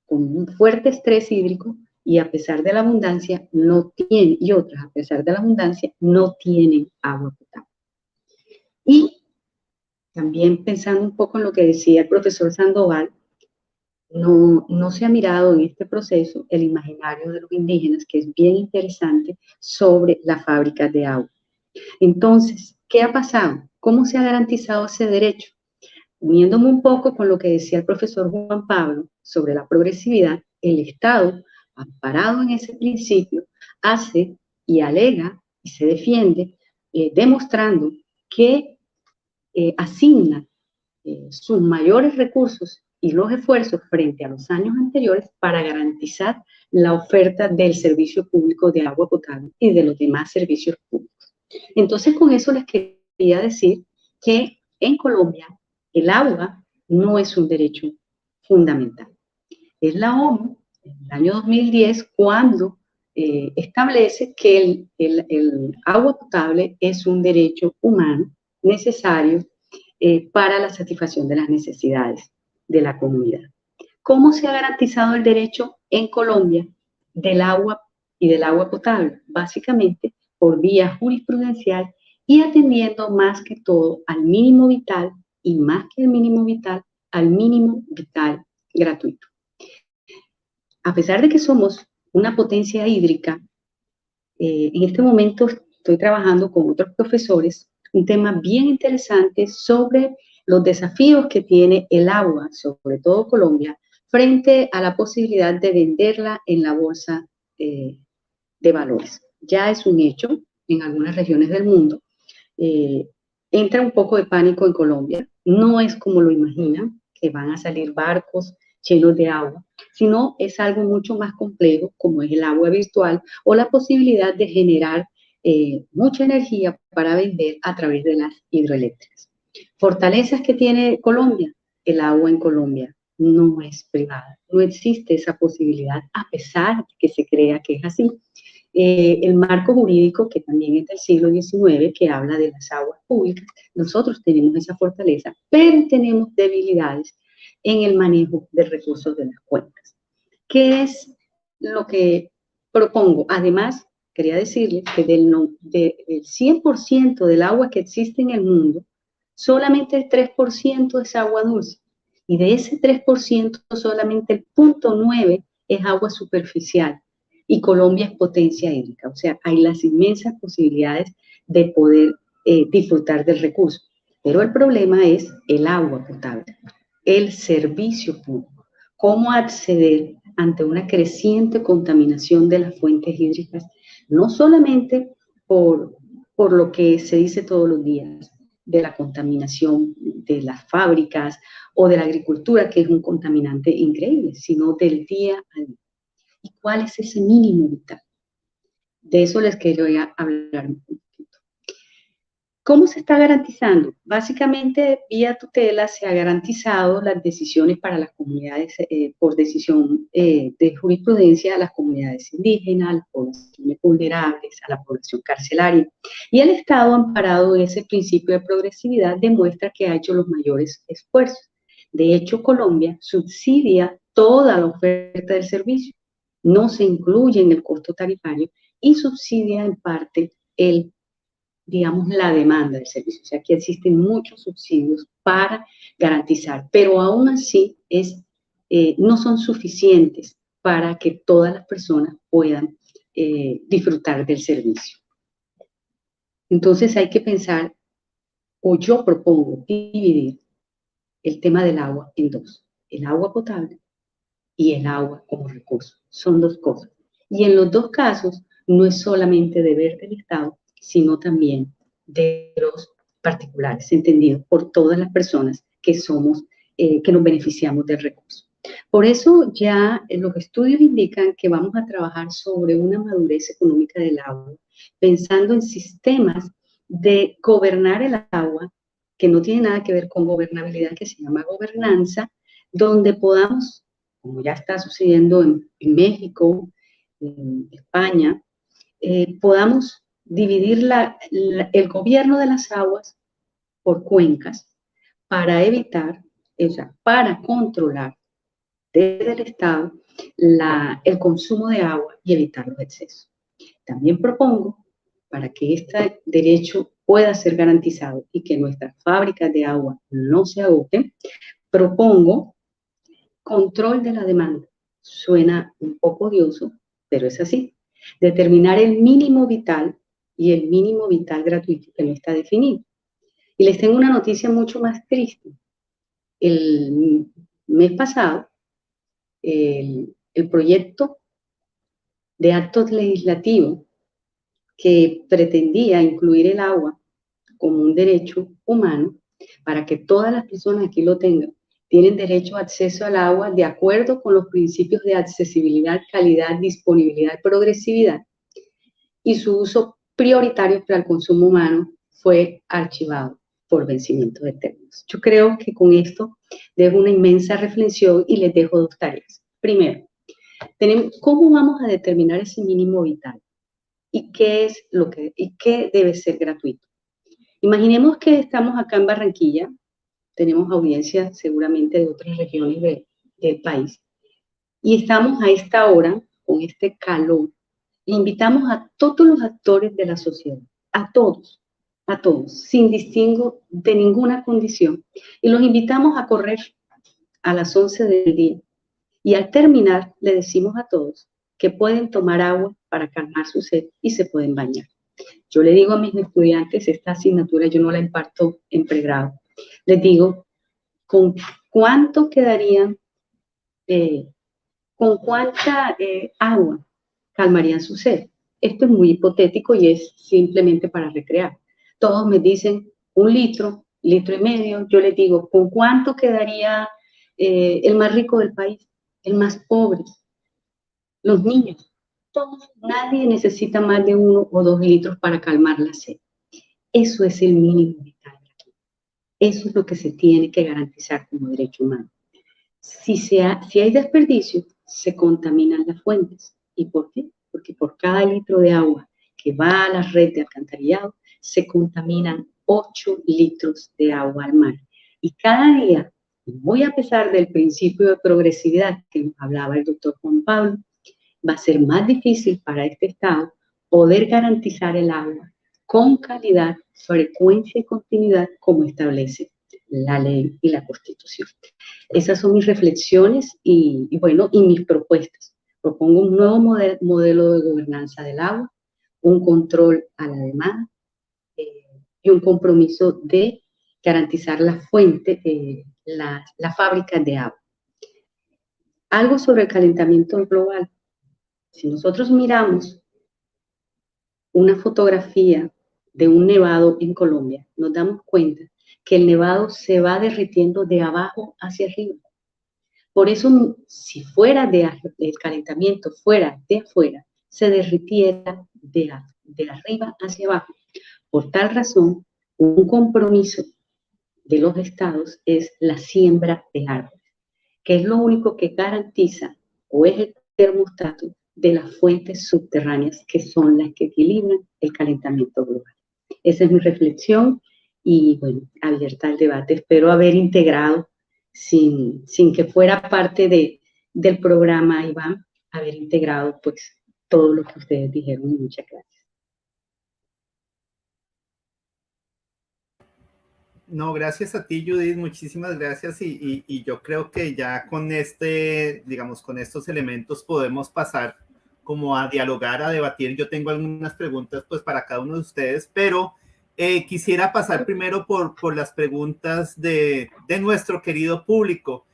con un fuerte estrés hídrico y a pesar de la abundancia no tienen, y otras a pesar de la abundancia no tienen agua potable. Y también pensando un poco en lo que decía el profesor Sandoval, no se ha mirado en este proceso el imaginario de los indígenas, que es bien interesante, sobre las fábricas de agua. Entonces, ¿qué ha pasado? ¿Cómo se ha garantizado ese derecho? Uniéndome un poco con lo que decía el profesor Juan Pablo sobre la progresividad, el Estado, amparado en ese principio, hace y alega y se defiende, demostrando que asigna sus mayores recursos y los esfuerzos frente a los años anteriores para garantizar la oferta del servicio público de agua potable y de los demás servicios públicos. Entonces, con eso les quería decir que en Colombia el agua no es un derecho fundamental. Es la ONU, en el año 2010, cuando establece que el agua potable es un derecho humano necesario para la satisfacción de las necesidades de la comunidad. ¿Cómo se ha garantizado el derecho en Colombia del agua y del agua potable? Básicamente por vía jurisprudencial y atendiendo más que todo al mínimo vital y más que el mínimo vital, al mínimo vital gratuito. A pesar de que somos una potencia hídrica, en este momento estoy trabajando con otros profesores un tema bien interesante sobre los desafíos que tiene el agua, sobre todo Colombia, frente a la posibilidad de venderla en la bolsa de valores. Ya es un hecho en algunas regiones del mundo. Entra un poco de pánico en Colombia. No es como lo imaginan, que van a salir barcos llenos de agua, sino es algo mucho más complejo, como es el agua virtual o la posibilidad de generar mucha energía para vender a través de las hidroeléctricas. Fortalezas que tiene Colombia. El agua en Colombia no es privada, no existe esa posibilidad, a pesar de que se crea que es así. El marco jurídico, que también es del siglo XIX, que habla de las aguas públicas, nosotros tenemos esa fortaleza, pero tenemos debilidades en el manejo de recursos de las cuencas. ¿Qué es lo que propongo? Además, quería decirles que del 100% del agua que existe en el mundo, solamente el 3% es agua dulce. Y de ese 3%, solamente el 0.9% es agua superficial. Y Colombia es potencia hídrica. O sea, hay las inmensas posibilidades de poder disfrutar del recurso. Pero el problema es el agua potable, el servicio público. ¿Cómo acceder ante una creciente contaminación de las fuentes hídricas? No solamente por lo que se dice todos los días, de la contaminación de las fábricas o de la agricultura, que es un contaminante increíble, sino del día a día. ¿Y cuál es ese mínimo vital? De eso les quería hablar un poquito. ¿Cómo se está garantizando? Básicamente, vía tutela se ha garantizado las decisiones para las comunidades, por decisión de jurisprudencia, a las comunidades indígenas, a las poblaciones vulnerables, a la población carcelaria. Y el Estado, amparado en ese principio de progresividad, demuestra que ha hecho los mayores esfuerzos. De hecho, Colombia subsidia toda la oferta del servicio, no se incluye en el costo tarifario y subsidia en parte digamos, la demanda del servicio. O sea, aquí existen muchos subsidios para garantizar, pero aún así no son suficientes para que todas las personas puedan disfrutar del servicio. Entonces hay que pensar, o yo propongo dividir el tema del agua en dos: el agua potable y el agua como recurso. Son dos cosas. Y en los dos casos no es solamente deber del Estado, sino también de los particulares, entendido por todas las personas que que nos beneficiamos del recurso. Por eso ya los estudios indican que vamos a trabajar sobre una madurez económica del agua, pensando en sistemas de gobernar el agua, que no tiene nada que ver con gobernabilidad, que se llama gobernanza, donde podamos, como ya está sucediendo en México, en España, podamos dividir el gobierno de las aguas por cuencas para evitar, o sea, para controlar desde el Estado el consumo de agua y evitar los excesos. También propongo, para que este derecho pueda ser garantizado y que nuestras fábricas de agua no se agoten, propongo control de la demanda. Suena un poco odioso, pero es así. Determinar el mínimo vital y el mínimo vital gratuito, que no está definido. Y les tengo una noticia mucho más triste. El mes pasado, el proyecto de actos legislativos que pretendía incluir el agua como un derecho humano, para que todas las personas aquí lo tengan, tienen derecho a acceso al agua de acuerdo con los principios de accesibilidad, calidad, disponibilidad, progresividad, y su uso prioritario para el consumo humano fue archivado por vencimiento de términos. Yo creo que con esto dejo una inmensa reflexión y les dejo dos tareas. Primero, ¿cómo vamos a determinar ese mínimo vital? ¿Y qué debe ser gratuito? Imaginemos que estamos acá en Barranquilla, tenemos audiencia seguramente de otras regiones del país, y estamos a esta hora, con este calor, e invitamos a todos los actores de la sociedad, a todos, sin distingo de ninguna condición, y los invitamos a correr a las 11 del día, y al terminar le decimos a todos que pueden tomar agua para calmar su sed y se pueden bañar. Yo le digo a mis estudiantes, esta asignatura yo no la imparto en pregrado, les digo, ¿con cuánto quedarían, con cuánta agua calmarían su sed? Esto es muy hipotético y es simplemente para recrear. Todos me dicen 1 litro, 1,5 litros. Yo les digo, ¿con cuánto quedaría el más rico del país, el más pobre, los niños? Todos, nadie necesita más de 1 o 2 litros para calmar la sed. Eso es el mínimo vital. Eso es lo que se tiene que garantizar como derecho humano. Si hay desperdicio, se contaminan las fuentes. ¿Y por qué? Porque por cada litro de agua que va a la red de alcantarillado, se contaminan 8 litros de agua al mar. Y cada día, muy a pesar del principio de progresividad que nos hablaba el doctor Juan Pablo, va a ser más difícil para este Estado poder garantizar el agua con calidad, frecuencia y continuidad como establece la ley y la Constitución. Esas son mis reflexiones y mis propuestas. Propongo un nuevo modelo de gobernanza del agua, un control a la demanda y un compromiso de garantizar la fuente, las fábricas de agua. Algo sobre el calentamiento global. Si nosotros miramos una fotografía de un nevado en Colombia, nos damos cuenta que el nevado se va derritiendo de abajo hacia arriba. Por eso, si fuera el calentamiento fuera de afuera, se derritiera de arriba hacia abajo. Por tal razón, un compromiso de los estados es la siembra de árboles, que es lo único que garantiza o es el termostato de las fuentes subterráneas que son las que equilibran el calentamiento global. Esa es mi reflexión y, bueno, abierta al debate. Espero haber integrado, sin que fuera parte del programa, Iván, haber integrado pues todo lo que ustedes dijeron. Muchas gracias. No, gracias a ti, Judith, muchísimas gracias. Y yo creo que ya con digamos, con estos elementos podemos pasar como a dialogar, a debatir. Yo tengo algunas preguntas pues para cada uno de ustedes, pero quisiera pasar primero por las preguntas de nuestro querido público.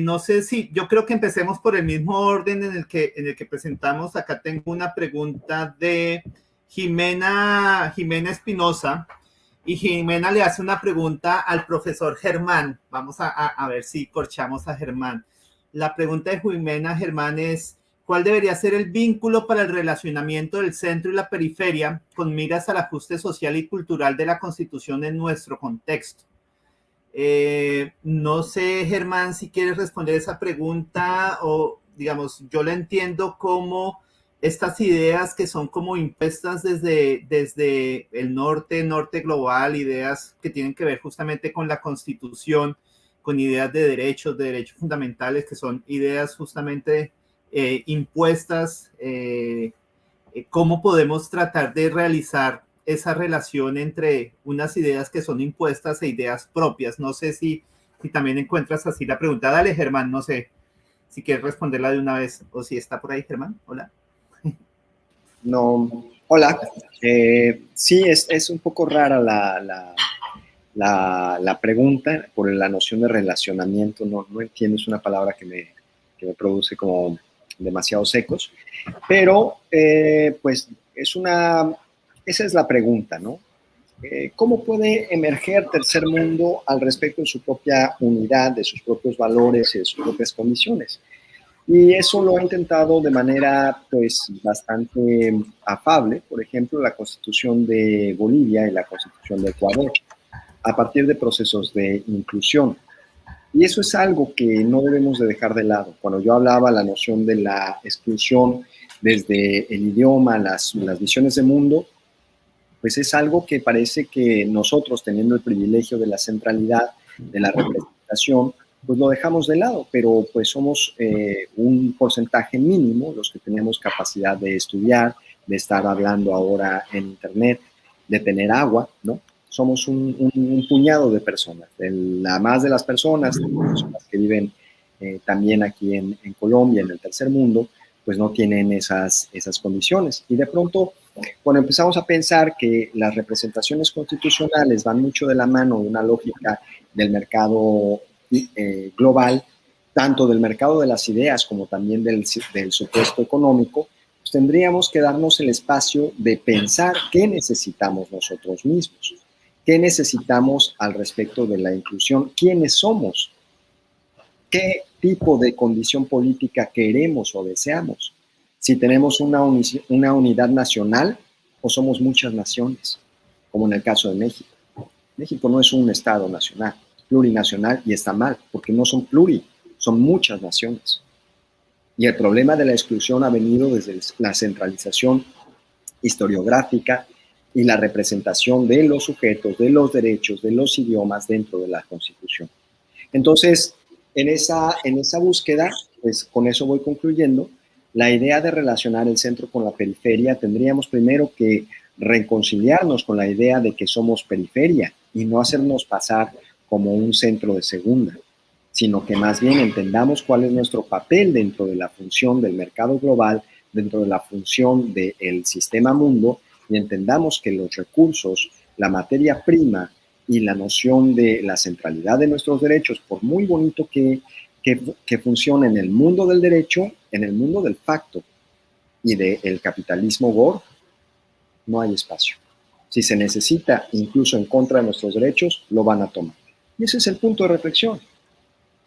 No sé si, yo creo que empecemos por el mismo orden en el que presentamos. Acá tengo una pregunta de Jimena Espinosa. Y Jimena le hace una pregunta al profesor Germán. Vamos a ver si corchamos a Germán. La pregunta de Jimena Germán es: ¿cuál debería ser el vínculo para el relacionamiento del centro y la periferia con miras al ajuste social y cultural de la Constitución en nuestro contexto? No sé, Germán, si quieres responder esa pregunta, o digamos, yo la entiendo como estas ideas que son como impuestas desde el norte global, ideas que tienen que ver justamente con la Constitución, con ideas de derechos fundamentales, que son ideas justamente impuestas. ¿Cómo podemos tratar de realizar esa relación entre unas ideas que son impuestas e ideas propias? No sé si también encuentras así la pregunta. Dale, Germán, no sé si quieres responderla de una vez o si está por ahí, Germán. Hola. No, hola. Sí, es un poco rara la pregunta por la noción de relacionamiento. No entiendo, es una palabra que me produce como demasiado secos, pero pues esa es la pregunta, ¿no? ¿Cómo puede emerger tercer mundo al respecto de su propia unidad, de sus propios valores y de sus propias condiciones? Y eso lo ha intentado de manera pues bastante afable, por ejemplo, la Constitución de Bolivia y la Constitución de Ecuador, a partir de procesos de inclusión. Y eso es algo que no debemos de dejar de lado. Cuando yo hablaba la noción de la exclusión desde el idioma, las visiones de mundo, pues es algo que parece que nosotros, teniendo el privilegio de la centralidad, de la representación, pues lo dejamos de lado, pero pues somos un porcentaje mínimo los que tenemos capacidad de estudiar, de estar hablando ahora en internet, de tener agua, ¿no? Somos un puñado de personas. La más de las personas que viven también aquí en Colombia, en el tercer mundo, pues no tienen esas condiciones. Y de pronto, cuando empezamos a pensar que las representaciones constitucionales van mucho de la mano de una lógica del mercado global, tanto del mercado de las ideas como también del supuesto económico, pues tendríamos que darnos el espacio de pensar qué necesitamos nosotros mismos, qué necesitamos al respecto de la inclusión, quiénes somos, qué tipo de condición política queremos o deseamos, si tenemos una unidad nacional o somos muchas naciones, como en el caso de México. México no es un estado nacional, plurinacional, y está mal, porque no son son muchas naciones. Y el problema de la exclusión ha venido desde la centralización historiográfica y la representación de los sujetos, de los derechos, de los idiomas dentro de la Constitución. Entonces, en esa búsqueda, pues con eso voy concluyendo, la idea de relacionar el centro con la periferia, tendríamos primero que reconciliarnos con la idea de que somos periferia y no hacernos pasar como un centro de segunda, sino que más bien entendamos cuál es nuestro papel dentro de la función del mercado global, dentro de la función del sistema mundo, y entendamos que los recursos, la materia prima y la noción de la centralidad de nuestros derechos, por muy bonito que funcione en el mundo del derecho, en el mundo del pacto y del capitalismo gore, no hay espacio. Si se necesita, incluso en contra de nuestros derechos, lo van a tomar. Y ese es el punto de reflexión.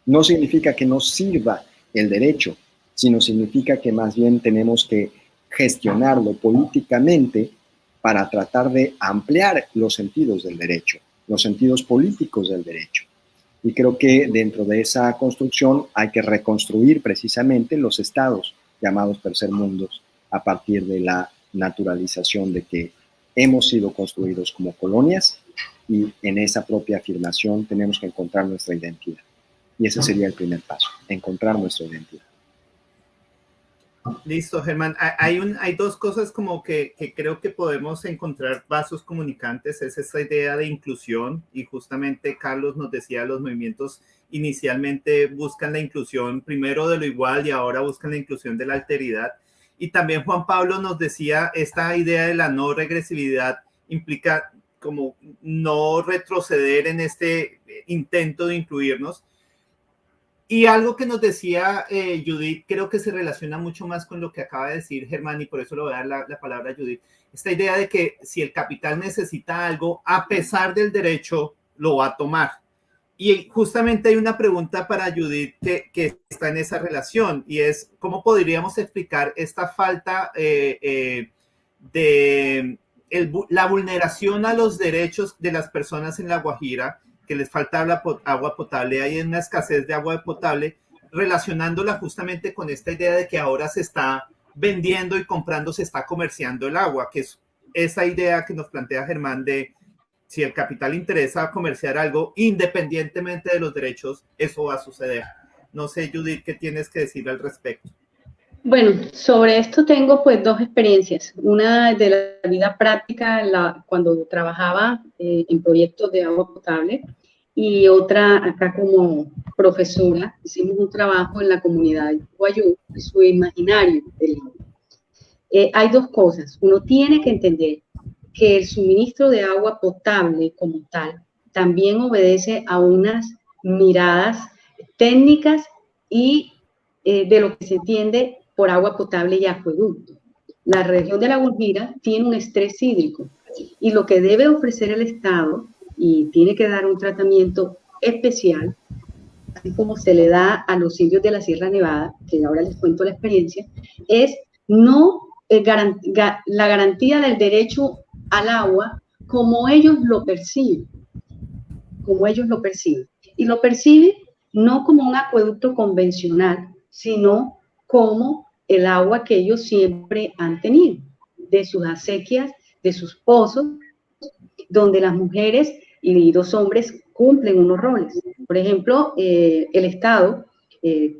No significa que no sirva el derecho, sino significa que más bien tenemos que gestionarlo políticamente para tratar de ampliar los sentidos del derecho, los sentidos políticos del derecho. Y creo que dentro de esa construcción hay que reconstruir precisamente los estados llamados tercermundos a partir de la naturalización de que hemos sido construidos como colonias y en esa propia afirmación tenemos que encontrar nuestra identidad. Y ese sería el primer paso, encontrar nuestra identidad. Listo, Germán. Hay dos cosas como que creo que podemos encontrar vasos comunicantes. Es esta idea de inclusión y justamente Carlos nos decía, los movimientos inicialmente buscan la inclusión primero de lo igual y ahora buscan la inclusión de la alteridad. Y también Juan Pablo nos decía, esta idea de la no regresividad implica como no retroceder en este intento de incluirnos. Y algo que nos decía Judith, creo que se relaciona mucho más con lo que acaba de decir Germán, y por eso le voy a dar la palabra a Judith. Esta idea de que si el capital necesita algo, a pesar del derecho, lo va a tomar. Y justamente hay una pregunta para Judith que está en esa relación, y es, ¿cómo podríamos explicar esta falta la vulneración a los derechos de las personas en La Guajira, que les falta agua potable, hay una escasez de agua potable, relacionándola justamente con esta idea de que ahora se está vendiendo y comprando, se está comerciando el agua, que es esa idea que nos plantea Germán de si el capital interesa comerciar algo, independientemente de los derechos, eso va a suceder. No sé, Judith, ¿qué tienes que decir al respecto? Bueno, sobre esto tengo pues dos experiencias. Una de la vida práctica cuando trabajaba en proyectos de agua potable y otra acá como profesora. Hicimos un trabajo en la comunidad de Guayú y su imaginario del agua. Hay dos cosas. Uno tiene que entender que el suministro de agua potable como tal también obedece a unas miradas técnicas y de lo que se entiende por agua potable y acueducto. La región de La Guajira tiene un estrés hídrico y lo que debe ofrecer el Estado, y tiene que dar un tratamiento especial, así como se le da a los indios de la Sierra Nevada, que ahora les cuento la experiencia, es no la garantía del derecho al agua como ellos lo perciben, y lo perciben no como un acueducto convencional, sino como el agua que ellos siempre han tenido, de sus acequias, de sus pozos, donde las mujeres y los hombres cumplen unos roles. Por ejemplo, el Estado,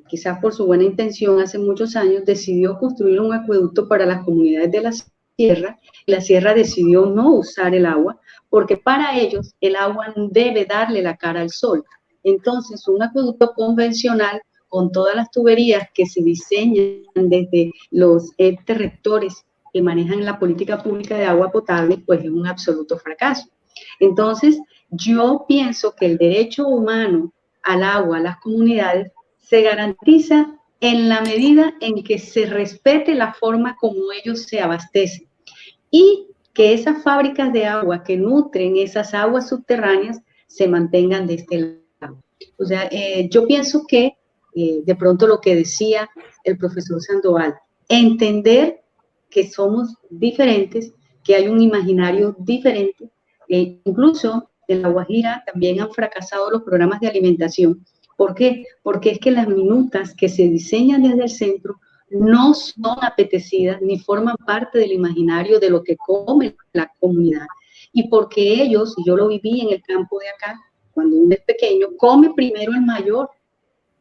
quizás por su buena intención, hace muchos años decidió construir un acueducto para las comunidades de la sierra. La sierra decidió no usar el agua, porque para ellos el agua debe darle la cara al sol. Entonces, un acueducto convencional con todas las tuberías que se diseñan desde los entes rectores que manejan la política pública de agua potable, pues es un absoluto fracaso. Entonces, yo pienso que el derecho humano al agua, a las comunidades, se garantiza en la medida en que se respete la forma como ellos se abastecen y que esas fábricas de agua que nutren esas aguas subterráneas se mantengan de este lado. O sea, yo pienso que de pronto lo que decía el profesor Sandoval, entender que somos diferentes, que hay un imaginario diferente, incluso en La Guajira también han fracasado los programas de alimentación. ¿Por qué? Porque es que las minutas que se diseñan desde el centro no son apetecidas ni forman parte del imaginario de lo que come la comunidad. Y porque ellos, y yo lo viví en el campo de acá, cuando uno es pequeño, come primero el mayor.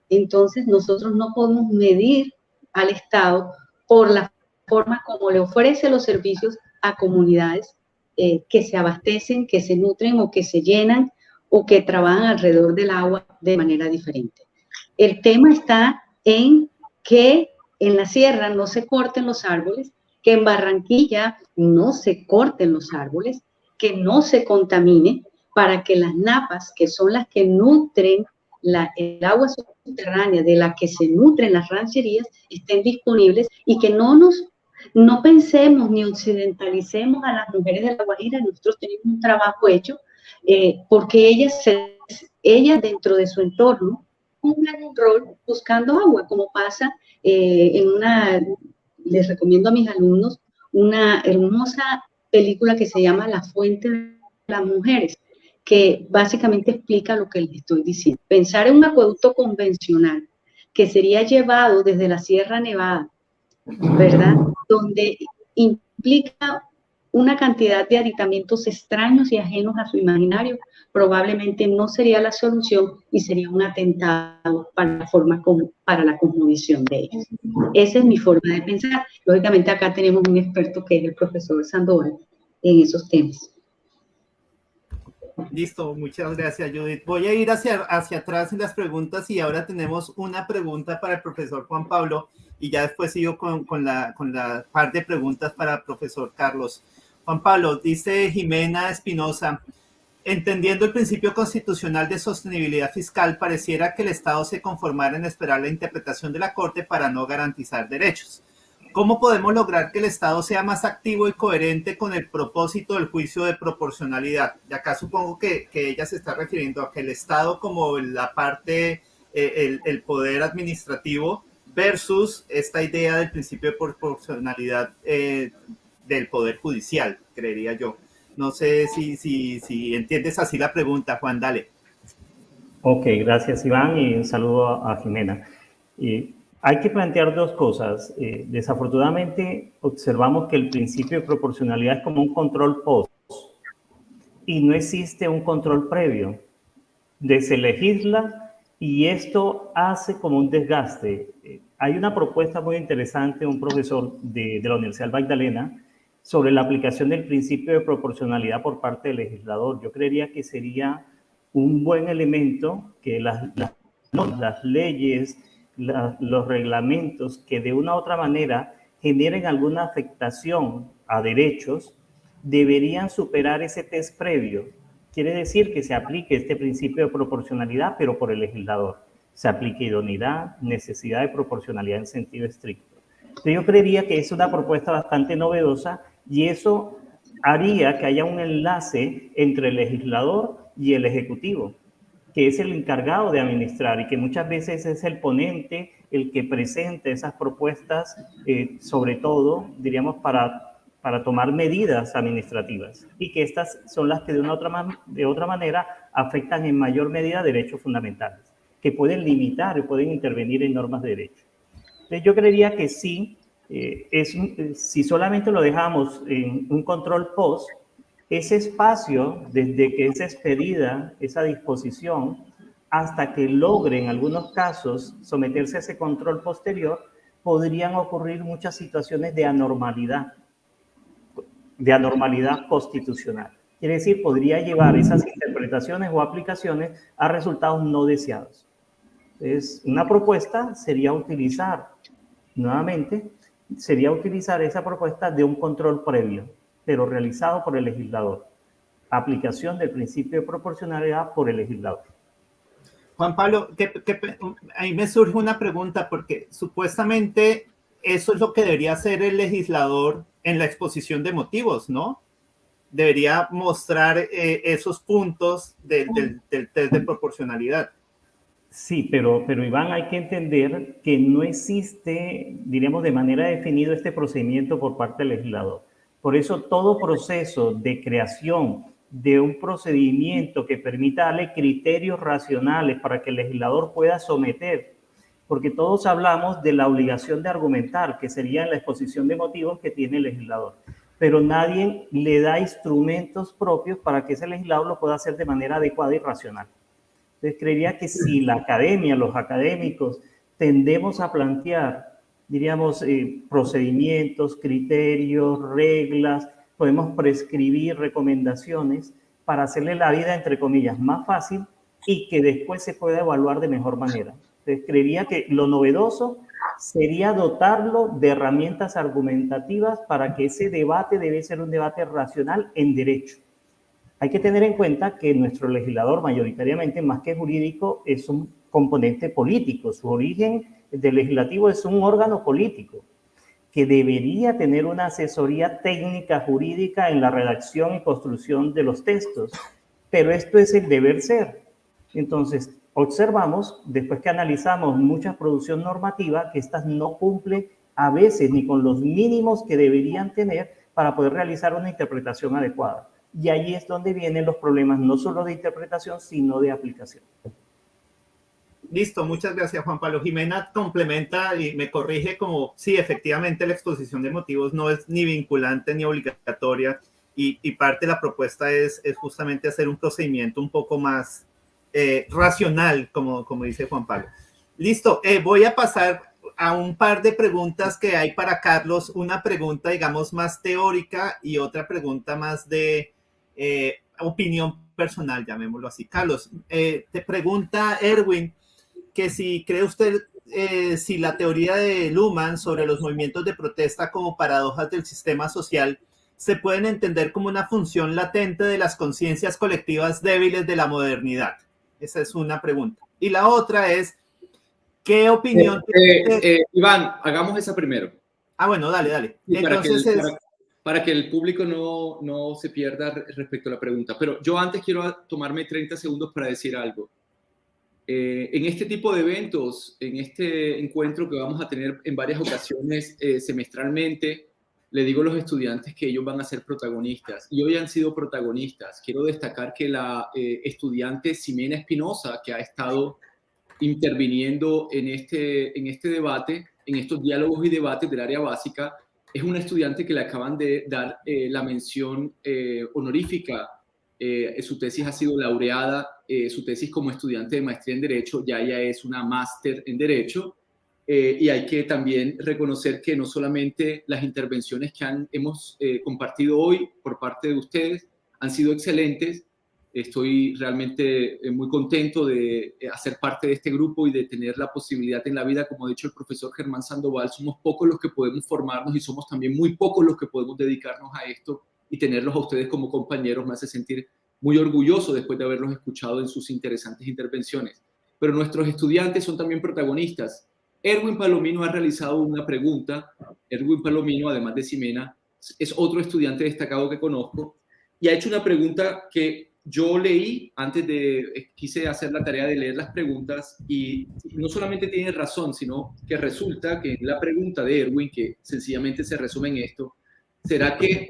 Entonces nosotros no podemos medir al Estado por la forma como le ofrece los servicios a comunidades que se abastecen, que se nutren o que se llenan o que trabajan alrededor del agua de manera diferente. El tema está en que en la sierra no se corten los árboles, que en Barranquilla no se corten los árboles, que no se contamine, para que las napas, que son las que nutren el agua subterránea de la que se nutren las rancherías, estén disponibles y que no nos No pensemos ni occidentalicemos a las mujeres de La Guajira, nosotros tenemos un trabajo hecho, porque ellas dentro de su entorno cumplen un rol buscando agua, como pasa les recomiendo a mis alumnos una hermosa película que se llama La Fuente de las Mujeres, que básicamente explica lo que les estoy diciendo. Pensar en un acueducto convencional que sería llevado desde la Sierra Nevada, ¿verdad? Donde implica una cantidad de aditamentos extraños y ajenos a su imaginario, probablemente no sería la solución y sería un atentado para la cosmovisión de ellos. Esa es mi forma de pensar. Lógicamente acá tenemos un experto que es el profesor Sandoval en esos temas. Listo, muchas gracias, Judith. Voy a ir hacia atrás en las preguntas y ahora tenemos una pregunta para el profesor Juan Pablo y ya después sigo con la par de preguntas para el profesor Carlos. Juan Pablo, dice Jimena Espinosa, entendiendo el principio constitucional de sostenibilidad fiscal, pareciera que el Estado se conformara en esperar la interpretación de la Corte para no garantizar derechos. ¿Cómo podemos lograr que el Estado sea más activo y coherente con el propósito del juicio de proporcionalidad? Y acá supongo que ella se está refiriendo a que el Estado como la parte, el poder administrativo versus esta idea del principio de proporcionalidad del poder judicial, creería yo. No sé si entiendes así la pregunta, Juan, dale. Ok, gracias Iván y un saludo a Jimena. Hay que plantear dos cosas. Desafortunadamente observamos que el principio de proporcionalidad es como un control post y no existe un control previo. Se legisla y esto hace como un desgaste. Hay una propuesta muy interesante de un profesor de la Universidad del Magdalena sobre la aplicación del principio de proporcionalidad por parte del legislador. Yo creería que sería un buen elemento que las leyes, los reglamentos que de una u otra manera generen alguna afectación a derechos, deberían superar ese test previo. Quiere decir que se aplique este principio de proporcionalidad, pero por el legislador. Se aplique idoneidad, necesidad de proporcionalidad en sentido estricto. Entonces yo creería que es una propuesta bastante novedosa y eso haría que haya un enlace entre el legislador y el ejecutivo, que es el encargado de administrar y que muchas veces es el ponente el que presenta esas propuestas, sobre todo, diríamos, para tomar medidas administrativas y que estas son las que de otra manera afectan en mayor medida derechos fundamentales, que pueden limitar y pueden intervenir en normas de derecho. Entonces yo creería que sí, si solamente lo dejamos en un control post, ese espacio, desde que es expedida esa disposición hasta que logre en algunos casos someterse a ese control posterior, podrían ocurrir muchas situaciones de anormalidad constitucional. Quiere decir, podría llevar esas interpretaciones o aplicaciones a resultados no deseados. Entonces, una propuesta sería utilizar esa propuesta de un control previo, pero realizado por el legislador. Aplicación del principio de proporcionalidad por el legislador. Juan Pablo, ahí me surge una pregunta porque supuestamente eso es lo que debería hacer el legislador en la exposición de motivos, ¿no? Debería mostrar esos puntos del test de proporcionalidad. Sí, pero Iván, hay que entender que no existe, diríamos, de manera definida este procedimiento por parte del legislador. Por eso todo proceso de creación de un procedimiento que permita darle criterios racionales para que el legislador pueda someter, porque todos hablamos de la obligación de argumentar, que sería en la exposición de motivos que tiene el legislador, pero nadie le da instrumentos propios para que ese legislador lo pueda hacer de manera adecuada y racional. Entonces creería que si la academia, los académicos, tendemos a plantear, diríamos, procedimientos, criterios, reglas, podemos prescribir recomendaciones para hacerle la vida, entre comillas, más fácil y que después se pueda evaluar de mejor manera. Entonces creería que lo novedoso sería dotarlo de herramientas argumentativas para que ese debate debe ser un debate racional en derecho. Hay que tener en cuenta que nuestro legislador mayoritariamente, más que jurídico, es un componente político. Su origen del legislativo es un órgano político. que debería tener una asesoría técnica jurídica en la redacción y construcción de los textos, pero esto es el deber ser. Entonces, observamos, después que analizamos mucha producción normativa, que estas no cumplen a veces ni con los mínimos que deberían tener para poder realizar una interpretación adecuada. Y ahí es donde vienen los problemas, no solo de interpretación, sino de aplicación. Listo, muchas gracias, Juan Pablo. Jimena complementa y me corrige como, sí, efectivamente la exposición de motivos no es ni vinculante ni obligatoria y parte de la propuesta es justamente hacer un procedimiento un poco más racional, como dice Juan Pablo. Listo, voy a pasar a un par de preguntas que hay para Carlos, una pregunta, digamos, más teórica y otra pregunta más de opinión personal, llamémoslo así. Carlos, te pregunta Erwin que si cree usted si la teoría de Luhmann sobre los movimientos de protesta como paradojas del sistema social se pueden entender como una función latente de las conciencias colectivas débiles de la modernidad. Esa es una pregunta. Y la otra es, ¿qué opinión tiene? Iván, hagamos esa primero. Ah, bueno, dale. Sí, entonces para que el público no se pierda respecto a la pregunta. Pero yo antes quiero tomarme 30 segundos para decir algo. En este tipo de eventos, en este encuentro que vamos a tener en varias ocasiones semestralmente, le digo a los estudiantes que ellos van a ser protagonistas y hoy han sido protagonistas. Quiero destacar que la estudiante Ximena Espinosa, que ha estado interviniendo en este debate, en estos diálogos y debates del área básica, es una estudiante que le acaban de dar la mención honorífica. Su tesis ha sido laureada, su tesis como estudiante de maestría en Derecho, ya ella es una máster en Derecho, y hay que también reconocer que no solamente las intervenciones que hemos compartido hoy por parte de ustedes han sido excelentes. Estoy realmente muy contento de hacer parte de este grupo y de tener la posibilidad en la vida, como ha dicho el profesor Germán Sandoval, somos pocos los que podemos formarnos y somos también muy pocos los que podemos dedicarnos a esto, y tenerlos a ustedes como compañeros me hace sentir muy orgulloso después de haberlos escuchado en sus interesantes intervenciones. Pero nuestros estudiantes son también protagonistas. Erwin Palomino ha realizado una pregunta. Erwin Palomino, además de Ximena, es otro estudiante destacado que conozco y ha hecho una pregunta que yo leí antes quise hacer la tarea de leer las preguntas y no solamente tiene razón, sino que resulta que la pregunta de Erwin, que sencillamente se resume en esto, ¿será que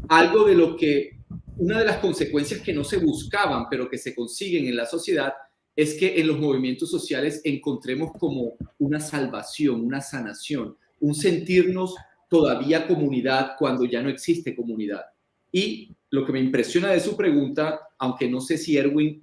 algo de lo que, una de las consecuencias que no se buscaban, pero que se consiguen en la sociedad, es que en los movimientos sociales encontremos como una salvación, una sanación, un sentirnos todavía comunidad cuando ya no existe comunidad? Y lo que me impresiona de su pregunta, aunque no sé si Erwin,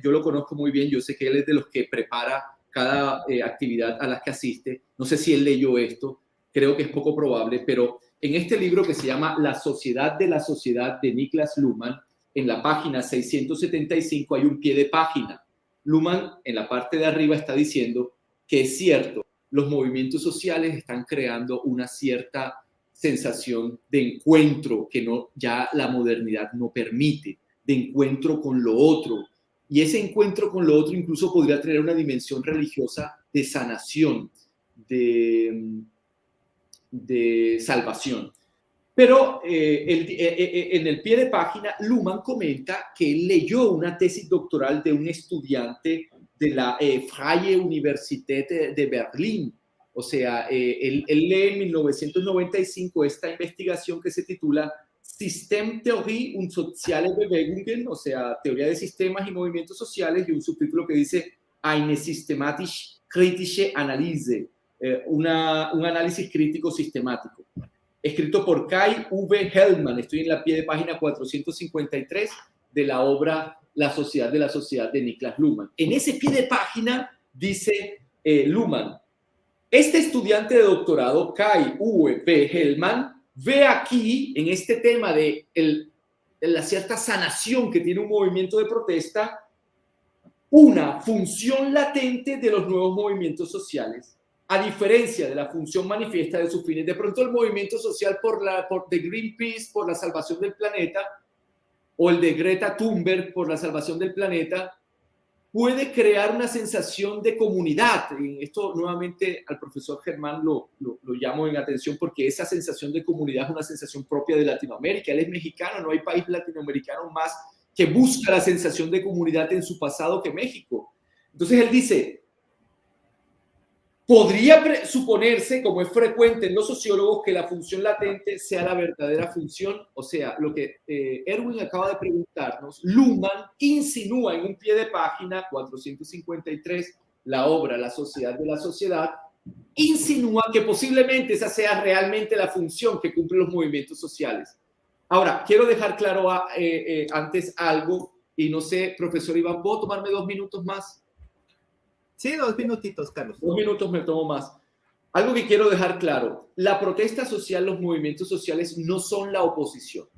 yo lo conozco muy bien, yo sé que él es de los que prepara cada actividad a las que asiste, no sé si él leyó esto, creo que es poco probable, pero en este libro que se llama La Sociedad de la Sociedad de Niklas Luhmann, en la página 675 hay un pie de página. Luhmann en la parte de arriba está diciendo que es cierto, los movimientos sociales están creando una cierta sensación de encuentro que ya la modernidad no permite, de encuentro con lo otro. Y ese encuentro con lo otro incluso podría tener una dimensión religiosa de sanación, de salvación. Pero en el pie de página, Luhmann comenta que él leyó una tesis doctoral de un estudiante de la Freie Universität de Berlín. O sea, él lee en 1995 esta investigación que se titula Systemtheorie und soziale Bewegungen, o sea, teoría de sistemas y movimientos sociales, y un subtítulo que dice Eine systematisch-kritische Analyse, un análisis crítico sistemático, escrito por Kai Uwe Hellmann. Estoy en la pie de página 453 de la obra La Sociedad de Niklas Luhmann. En ese pie de página dice Luhmann: este estudiante de doctorado, Kai Uwe Hellmann, ve aquí, en este tema de la cierta sanación que tiene un movimiento de protesta, una función latente de los nuevos movimientos sociales, a diferencia de la función manifiesta de sus fines. De pronto el movimiento social de Greenpeace por la salvación del planeta, o el de Greta Thunberg por la salvación del planeta, puede crear una sensación de comunidad. Esto nuevamente al profesor Germán lo llamo en atención porque esa sensación de comunidad es una sensación propia de Latinoamérica. Él es mexicano, no hay país latinoamericano más que busca la sensación de comunidad en su pasado que México. Entonces él dice, podría suponerse, como es frecuente en los sociólogos, que la función latente sea la verdadera función. O sea, lo que Erwin acaba de preguntarnos, Luhmann insinúa en un pie de página 453, la obra La sociedad de la sociedad, insinúa que posiblemente esa sea realmente la función que cumplen los movimientos sociales. Ahora, quiero dejar claro antes algo, y no sé, profesor Iván, ¿puedo tomarme 2 minutos más? Sí, 2 minutitos, Carlos. 2 minutos me tomo más. Algo que quiero dejar claro, la protesta social, los movimientos sociales no son la oposición.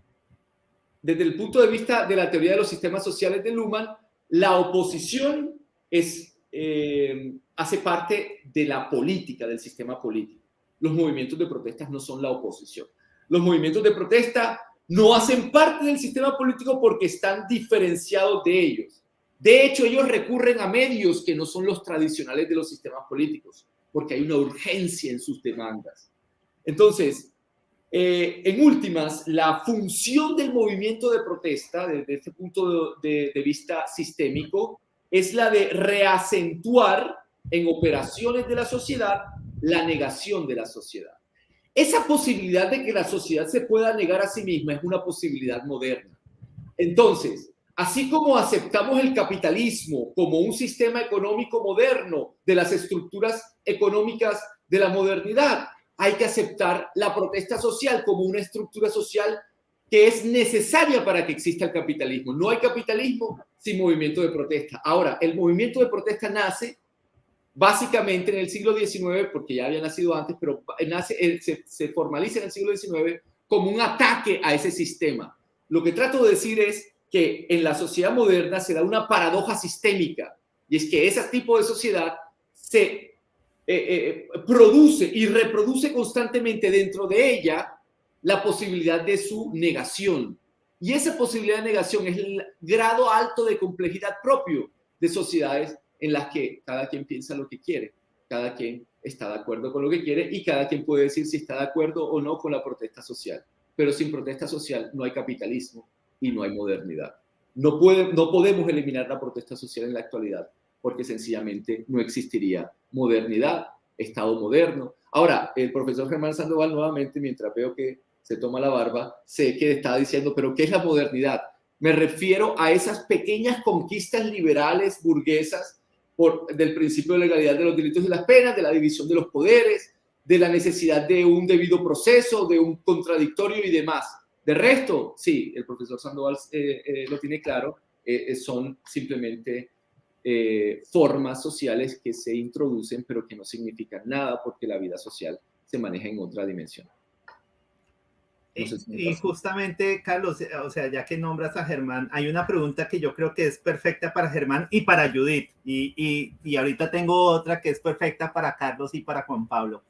Desde el punto de vista de la teoría de los sistemas sociales de Luhmann, la oposición hace parte de la política, del sistema político. Los movimientos de protestas no son la oposición. Los movimientos de protesta no hacen parte del sistema político porque están diferenciados de ellos. De hecho, ellos recurren a medios que no son los tradicionales de los sistemas políticos, porque hay una urgencia en sus demandas. Entonces, en últimas, la función del movimiento de protesta, desde este punto de vista sistémico, es la de reacentuar en operaciones de la sociedad la negación de la sociedad. Esa posibilidad de que la sociedad se pueda negar a sí misma es una posibilidad moderna. Entonces, así como aceptamos el capitalismo como un sistema económico moderno de las estructuras económicas de la modernidad, hay que aceptar la protesta social como una estructura social que es necesaria para que exista el capitalismo. No hay capitalismo sin movimiento de protesta. Ahora, el movimiento de protesta nace básicamente en el siglo XIX, porque ya había nacido antes, pero se formaliza en el siglo XIX como un ataque a ese sistema. Lo que trato de decir es que en la sociedad moderna se da una paradoja sistémica, y es que ese tipo de sociedad se produce y reproduce constantemente dentro de ella la posibilidad de su negación. Y esa posibilidad de negación es el grado alto de complejidad propio de sociedades en las que cada quien piensa lo que quiere, cada quien está de acuerdo con lo que quiere y cada quien puede decir si está de acuerdo o no con la protesta social. Pero sin protesta social no hay capitalismo y no hay modernidad. No podemos eliminar la protesta social en la actualidad porque sencillamente no existiría modernidad, Estado moderno. Ahora, el profesor Germán Sandoval nuevamente, mientras veo que se toma la barba, sé que está diciendo, ¿pero qué es la modernidad? Me refiero a esas pequeñas conquistas liberales burguesas del principio de legalidad de los delitos y las penas, de la división de los poderes, de la necesidad de un debido proceso, de un contradictorio y demás. De resto, sí, el profesor Sandoval lo tiene claro, son simplemente formas sociales que se introducen, pero que no significan nada porque la vida social se maneja en otra dimensión. No sé si y justamente, Carlos, o sea, ya que nombras a Germán, hay una pregunta que yo creo que es perfecta para Germán y para Judith, y ahorita tengo otra que es perfecta para Carlos y para Juan Pablo.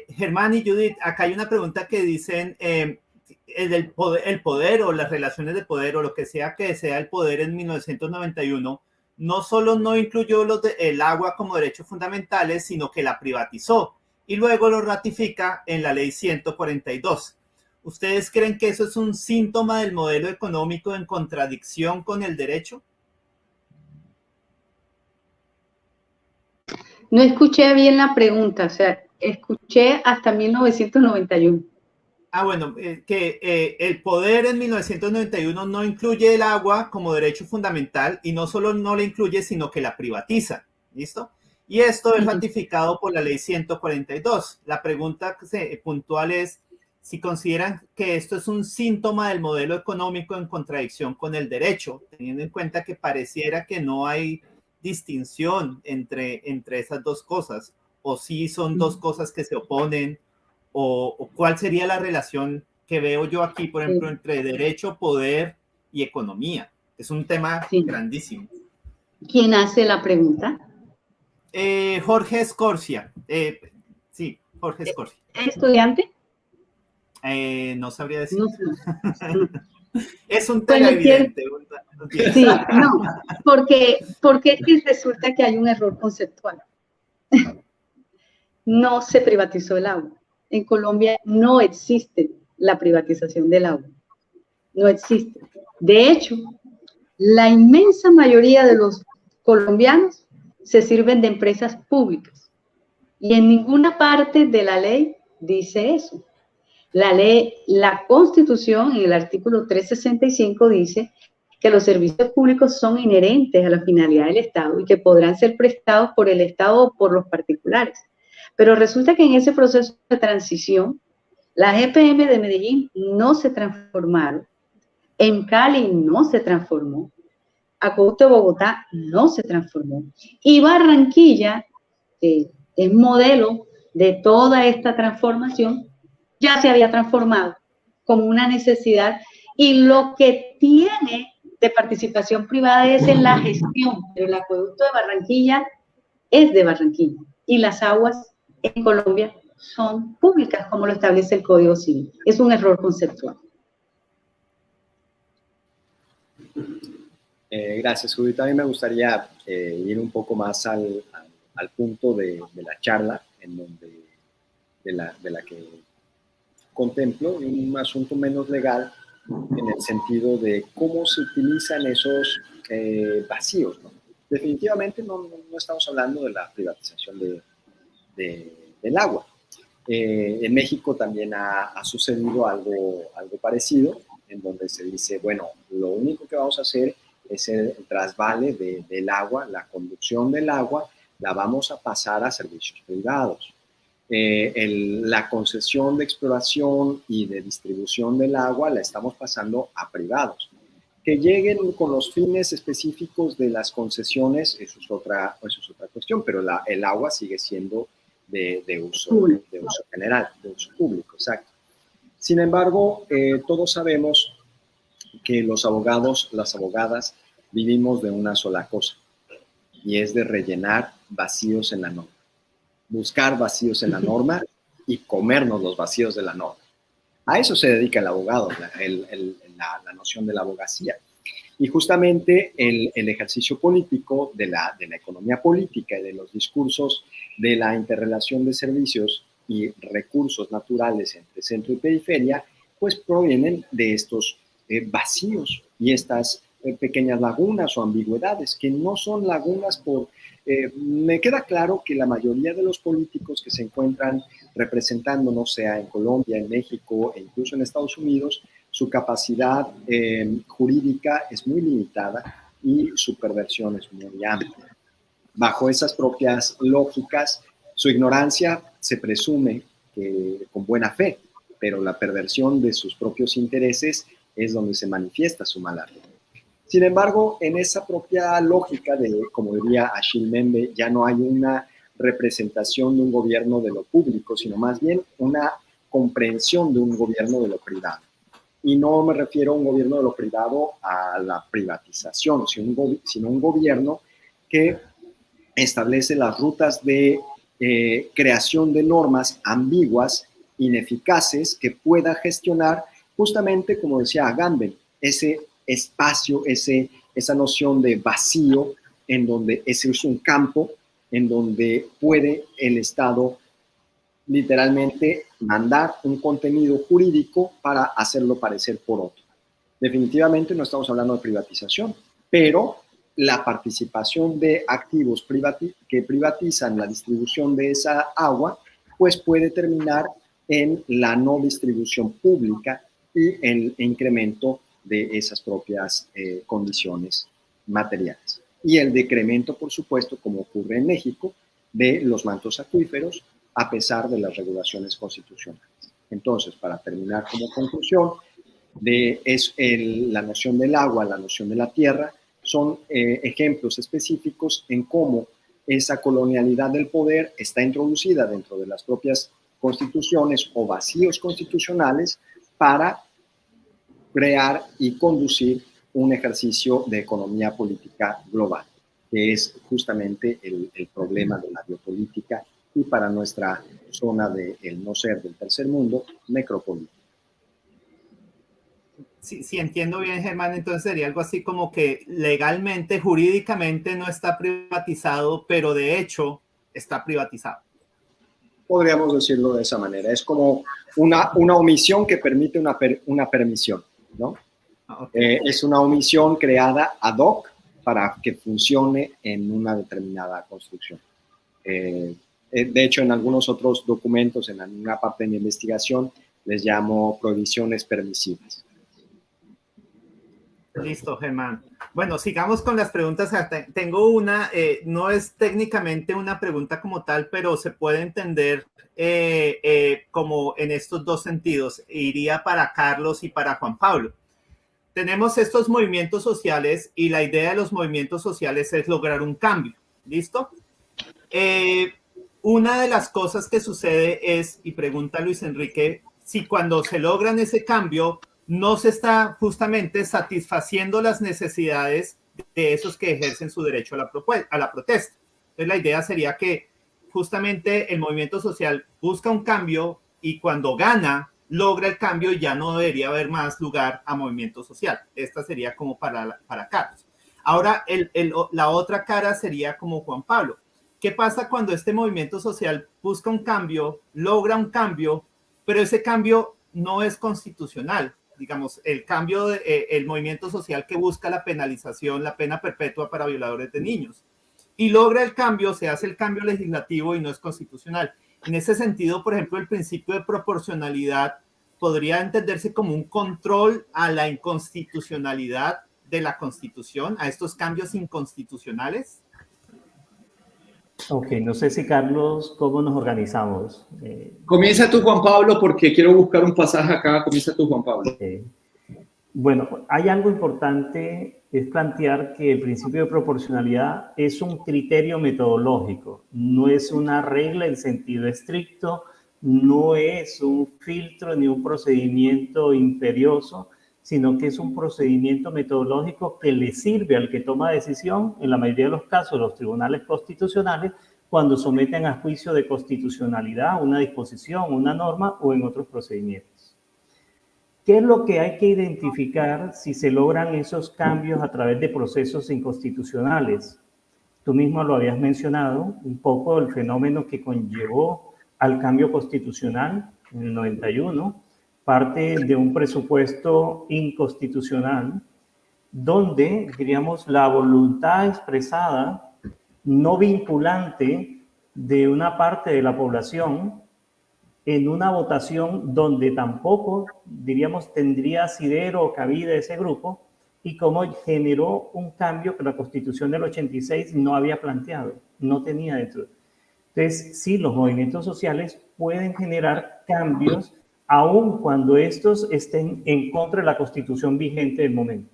Germán y Judith, acá hay una pregunta que dicen, el poder o las relaciones de poder o lo que sea el poder en 1991, no solo no incluyó el agua como derechos fundamentales, sino que la privatizó y luego lo ratifica en la ley 142. ¿Ustedes creen que eso es un síntoma del modelo económico en contradicción con el derecho? No escuché bien la pregunta, o sea, escuché hasta 1991. Bueno, que el poder en 1991 no incluye el agua como derecho fundamental y no solo no la incluye, sino que la privatiza. ¿Listo? Y esto es ratificado por la ley 142. La pregunta puntual es si consideran que esto es un síntoma del modelo económico en contradicción con el derecho, teniendo en cuenta que pareciera que no hay distinción entre esas dos cosas, o si son dos cosas que se oponen, o cuál sería la relación que veo yo aquí, por ejemplo, entre derecho, poder y economía. Es un tema grandísimo. ¿Quién hace la pregunta? Jorge Escorcia. Sí, Jorge Escorcia. ¿Es estudiante? No sabría decir. No. Es un Bueno, televidente. Sí, no, porque es que resulta que hay un error conceptual. No se privatizó el agua. En Colombia no existe la privatización del agua. No existe. De hecho, la inmensa mayoría de los colombianos se sirven de empresas públicas. Y en ninguna parte de la ley dice eso. La Constitución, en el artículo 365, dice que los servicios públicos son inherentes a la finalidad del Estado y que podrán ser prestados por el Estado o por los particulares. Pero resulta que en ese proceso de transición, las EPM de Medellín no se transformaron, en Cali no se transformó, Acueducto de Bogotá no se transformó, y Barranquilla, que es modelo de toda esta transformación, ya se había transformado como una necesidad, y lo que tiene de participación privada es en la gestión, pero el acueducto de Barranquilla es de Barranquilla, y las aguas en Colombia son públicas, como lo establece el Código Civil. Es un error conceptual. Gracias, Judith. A mí me gustaría ir un poco más al punto de la charla, en donde, de la que contemplo un asunto menos legal, en el sentido de cómo se utilizan esos vacíos, ¿no? Definitivamente no estamos hablando de la privatización del agua. En México también ha sucedido algo parecido, en donde se dice, bueno, lo único que vamos a hacer es el trasvale del agua, la conducción del agua, la vamos a pasar a servicios privados. La concesión de exploración y de distribución del agua la estamos pasando a privados. Que lleguen con los fines específicos de las concesiones, eso es otra cuestión, pero el agua sigue siendo de uso general, de uso público, exacto. Sin embargo, todos sabemos que los abogados, las abogadas, vivimos de una sola cosa, y es de rellenar vacíos en la norma. Buscar vacíos en la norma y comernos los vacíos de la norma. A eso se dedica el abogado, la noción de la abogacía. Y justamente el ejercicio político de la economía política y de los discursos de la interrelación de servicios y recursos naturales entre centro y periferia, pues provienen de estos vacíos y estas pequeñas lagunas o ambigüedades, que no son lagunas por... me queda claro que la mayoría de los políticos que se encuentran representándonos, sea en Colombia, en México e incluso en Estados Unidos, su capacidad jurídica es muy limitada y su perversión es muy amplia. Bajo esas propias lógicas, su ignorancia se presume con buena fe, pero la perversión de sus propios intereses es donde se manifiesta su mala fe. Sin embargo, en esa propia lógica de, como diría Achille Mbembe, ya no hay una representación de un gobierno de lo público, sino más bien una comprensión de un gobierno de lo privado. Y no me refiero a un gobierno de lo privado a la privatización, sino un gobierno que establece las rutas de creación de normas ambiguas, ineficaces, que pueda gestionar justamente, como decía Agamben, ese espacio, esa noción de vacío, en donde ese es un campo en donde puede el Estado literalmente mandar un contenido jurídico para hacerlo parecer por otro. Definitivamente no estamos hablando de privatización, pero la participación de activos que privatizan la distribución de esa agua, pues puede terminar en la no distribución pública y el incremento de esas propias condiciones materiales. Y el decremento, por supuesto, como ocurre en México, de los mantos acuíferos, a pesar de las regulaciones constitucionales. Entonces, para terminar como conclusión, la noción del agua, la noción de la tierra, son ejemplos específicos en cómo esa colonialidad del poder está introducida dentro de las propias constituciones o vacíos constitucionales para crear y conducir un ejercicio de economía política global, que es justamente el problema de la biopolítica y para nuestra zona del no ser del tercer mundo, necropolítica. si entiendo bien, Germán, entonces sería algo así como que legalmente, jurídicamente no está privatizado, pero de hecho está privatizado. Podríamos decirlo de esa manera. Es como una omisión que permite una permisión, ¿no? Okay. Es una omisión creada ad hoc para que funcione en una determinada construcción. De hecho, en algunos otros documentos, en alguna parte de mi investigación, les llamo prohibiciones permisivas. Listo, Germán. Bueno, sigamos con las preguntas. Tengo una, no es técnicamente una pregunta como tal, pero se puede entender como en estos dos sentidos. Iría para Carlos y para Juan Pablo. Tenemos estos movimientos sociales y la idea de los movimientos sociales es lograr un cambio. ¿Listo? Una de las cosas que sucede es, y pregunta Luis Enrique, si cuando se logran ese cambio no se está justamente satisfaciendo las necesidades de esos que ejercen su derecho a la protesta. Entonces la idea sería que justamente el movimiento social busca un cambio y cuando gana, logra el cambio y ya no debería haber más lugar a movimiento social. Esta sería como para Carlos. Ahora, la otra cara sería como Juan Pablo. ¿Qué pasa cuando este movimiento social busca un cambio, logra un cambio, pero ese cambio no es constitucional? Digamos, el cambio, el movimiento social que busca la penalización, la pena perpetua para violadores de niños. Y logra el cambio, se hace el cambio legislativo y no es constitucional. En ese sentido, por ejemplo, el principio de proporcionalidad podría entenderse como un control a la inconstitucionalidad de la Constitución, a estos cambios inconstitucionales. Ok, no sé si Carlos, ¿cómo nos organizamos? Comienza tú, Juan Pablo, porque quiero buscar un pasaje acá. Comienza tú, Juan Pablo. Okay. Bueno, hay algo importante, es plantear que el principio de proporcionalidad es un criterio metodológico, no es una regla en sentido estricto, no es un filtro ni un procedimiento imperioso, sino que es un procedimiento metodológico que le sirve al que toma decisión, en la mayoría de los casos, los tribunales constitucionales, cuando someten a juicio de constitucionalidad una disposición, una norma o en otros procedimientos. ¿Qué es lo que hay que identificar si se logran esos cambios a través de procesos inconstitucionales? Tú mismo lo habías mencionado, un poco el fenómeno que conllevó al cambio constitucional en el 91, parte de un presupuesto inconstitucional, donde, diríamos, la voluntad expresada, no vinculante de una parte de la población, en una votación donde tampoco, diríamos, tendría asidero o cabida ese grupo, y cómo generó un cambio que la Constitución del 86 no había planteado, no tenía dentro. Entonces, sí, los movimientos sociales pueden generar cambios aun cuando estos estén en contra de la Constitución vigente del momento.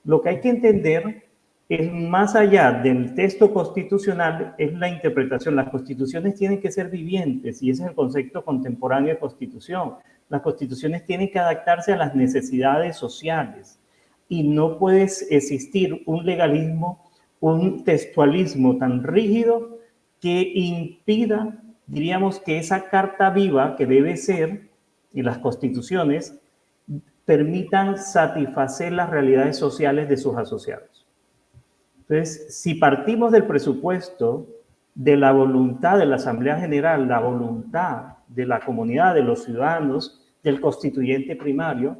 Lo que hay que entender es, más allá del texto constitucional, es la interpretación. Las constituciones tienen que ser vivientes y ese es el concepto contemporáneo de constitución. Las constituciones tienen que adaptarse a las necesidades sociales y no puede existir un legalismo, un textualismo tan rígido que impida, diríamos, que esa carta viva que debe ser, y las constituciones, permitan satisfacer las realidades sociales de sus asociados. Entonces, si partimos del presupuesto de la voluntad de la Asamblea General, la voluntad de la comunidad, de los ciudadanos, del constituyente primario,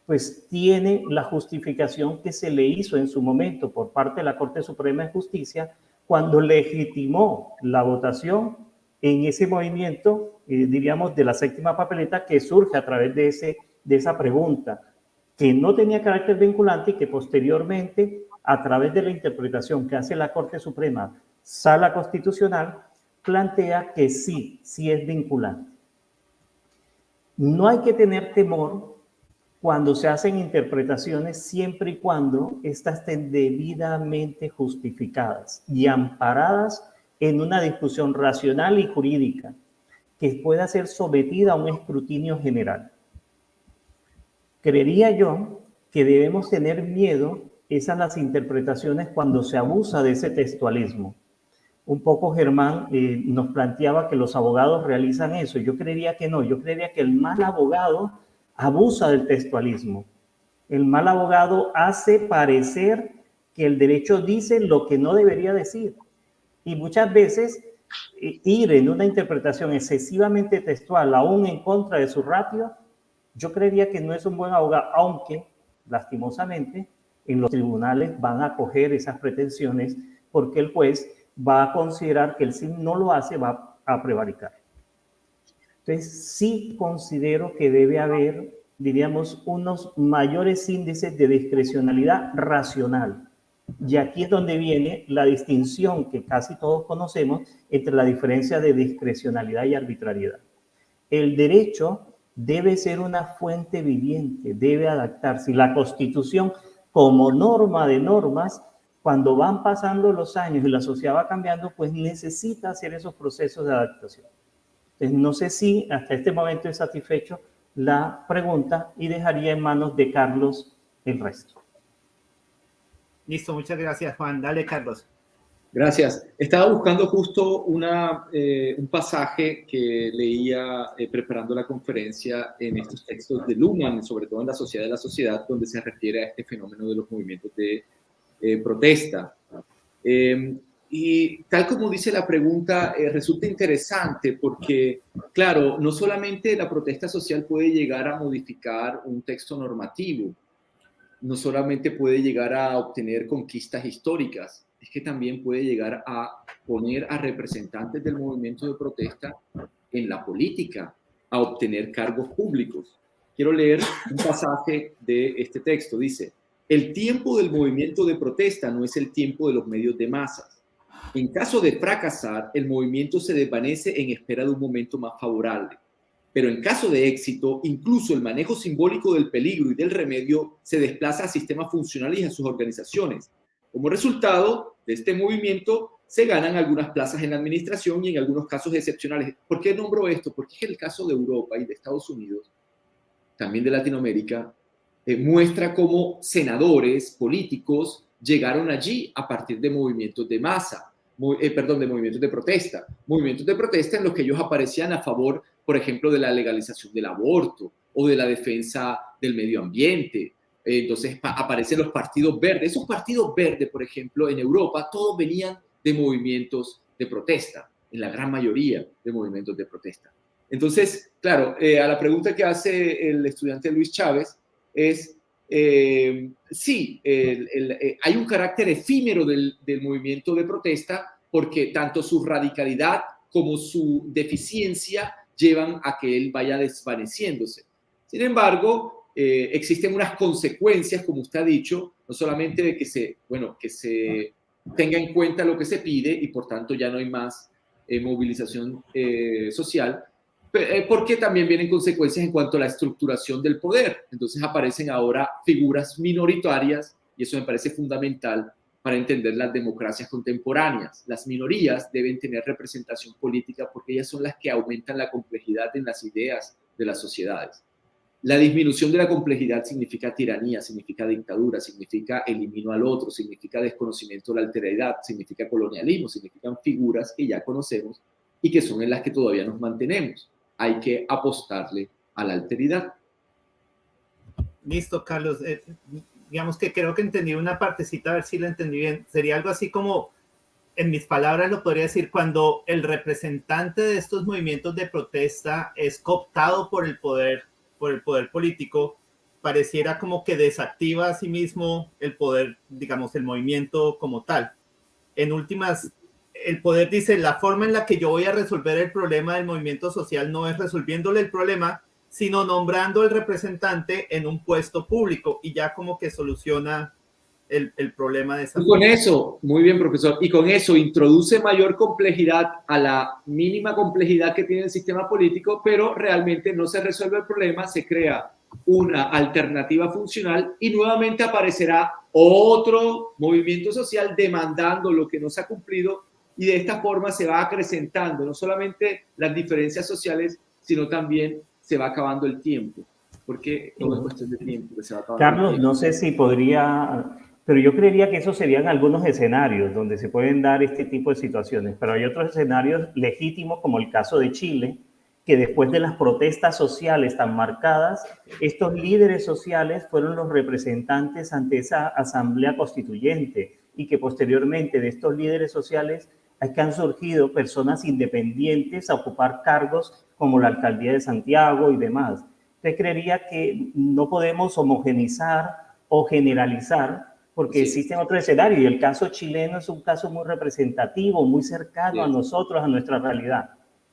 pues tiene la justificación que se le hizo en su momento por parte de la Corte Suprema de Justicia cuando legitimó la votación en ese movimiento, diríamos, de la séptima papeleta que surge a través de esa pregunta, que no tenía carácter vinculante y que posteriormente, a través de la interpretación que hace la Corte Suprema, Sala Constitucional, plantea que sí es vinculante. No hay que tener temor cuando se hacen interpretaciones siempre y cuando éstas estén debidamente justificadas y amparadas en una discusión racional y jurídica que pueda ser sometida a un escrutinio general. Creería yo que debemos tener miedo esas las interpretaciones cuando se abusa de ese textualismo. Un poco Germán nos planteaba que los abogados realizan eso. Yo creería que no, yo creería que el mal abogado abusa del textualismo El mal abogado hace parecer que el derecho dice lo que no debería decir. Y muchas veces ir en una interpretación excesivamente textual, aún en contra de su ratio, yo creería que no es un buen abogado, aunque, lastimosamente, en los tribunales van a acoger esas pretensiones porque el juez va a considerar que si no lo hace va a prevaricar. Entonces, sí considero que debe haber, diríamos, unos mayores índices de discrecionalidad racional. Y aquí es donde viene la distinción que casi todos conocemos entre la diferencia de discrecionalidad y arbitrariedad. El derecho debe ser una fuente viviente, debe adaptarse. Y la Constitución, como norma de normas, cuando van pasando los años y la sociedad va cambiando, pues necesita hacer esos procesos de adaptación. Entonces, no sé si hasta este momento he satisfecho la pregunta y dejaría en manos de Carlos el resto. Listo, muchas gracias, Juan. Dale, Carlos. Gracias. Estaba buscando justo un pasaje que leía preparando la conferencia en estos textos de Luhmann, sobre todo en La Sociedad de la Sociedad, donde se refiere a este fenómeno de los movimientos de protesta. Y tal como dice la pregunta, resulta interesante porque, claro, no solamente la protesta social puede llegar a modificar un texto normativo, no solamente puede llegar a obtener conquistas históricas, es que también puede llegar a poner a representantes del movimiento de protesta en la política, a obtener cargos públicos. Quiero leer un pasaje de este texto. Dice: el tiempo del movimiento de protesta no es el tiempo de los medios de masas. En caso de fracasar, el movimiento se desvanece en espera de un momento más favorable. Pero en caso de éxito, incluso el manejo simbólico del peligro y del remedio se desplaza a sistemas funcionales y a sus organizaciones. Como resultado de este movimiento, se ganan algunas plazas en la administración y en algunos casos excepcionales. ¿Por qué nombro esto? Porque es el caso de Europa y de Estados Unidos, también de Latinoamérica, muestra cómo senadores políticos llegaron allí a partir de movimientos de masa, de movimientos de protesta en los que ellos aparecían a favor, por ejemplo, de la legalización del aborto o de la defensa del medio ambiente. Entonces aparecen los partidos verdes. Esos partidos verdes, por ejemplo, en Europa, todos venían de movimientos de protesta, en la gran mayoría de movimientos de protesta. Entonces, claro, a la pregunta que hace el estudiante Luis Chávez es, sí, hay un carácter efímero del movimiento de protesta porque tanto su radicalidad como su deficiencia llevan a que él vaya desvaneciéndose. Sin embargo, existen unas consecuencias, como usted ha dicho, no solamente de que se tenga en cuenta lo que se pide y por tanto ya no hay más movilización social, porque también vienen consecuencias en cuanto a la estructuración del poder. Entonces aparecen ahora figuras minoritarias y eso me parece fundamental para entender las democracias contemporáneas. Las minorías deben tener representación política porque ellas son las que aumentan la complejidad en las ideas de las sociedades. La disminución de la complejidad significa tiranía, significa dictadura, significa elimino al otro, significa desconocimiento de la alteridad, significa colonialismo, significan figuras que ya conocemos y que son en las que todavía nos mantenemos. Hay que apostarle a la alteridad. Listo, Carlos. Digamos que creo que entendí una partecita, a ver si la entendí bien. Sería algo así como, en mis palabras lo podría decir, cuando el representante de estos movimientos de protesta es cooptado por el poder político, pareciera como que desactiva a sí mismo el poder, digamos, el movimiento como tal. En últimas, el poder dice, la forma en la que yo voy a resolver el problema del movimiento social no es resolviéndole el problema, sino nombrando al representante en un puesto público y ya como que soluciona el problema de esa forma. Con eso, muy bien, profesor, y con eso introduce mayor complejidad a la mínima complejidad que tiene el sistema político, pero realmente no se resuelve el problema, se crea una alternativa funcional y nuevamente aparecerá otro movimiento social demandando lo que no se ha cumplido y de esta forma se va acrecentando no solamente las diferencias sociales, sino también se va acabando el tiempo, porque todo es cuestión de tiempo que se va acabando. Carlos, no sé si podría, pero yo creería que esos serían algunos escenarios donde se pueden dar este tipo de situaciones, pero hay otros escenarios legítimos como el caso de Chile, que después de las protestas sociales tan marcadas, estos líderes sociales fueron los representantes ante esa asamblea constituyente y que posteriormente de estos líderes sociales es que han surgido personas independientes a ocupar cargos como la alcaldía de Santiago y demás. Usted creería que no podemos homogenizar o generalizar porque existen otros escenarios y el caso chileno es un caso muy representativo, muy cercano a nosotros, a nuestra realidad.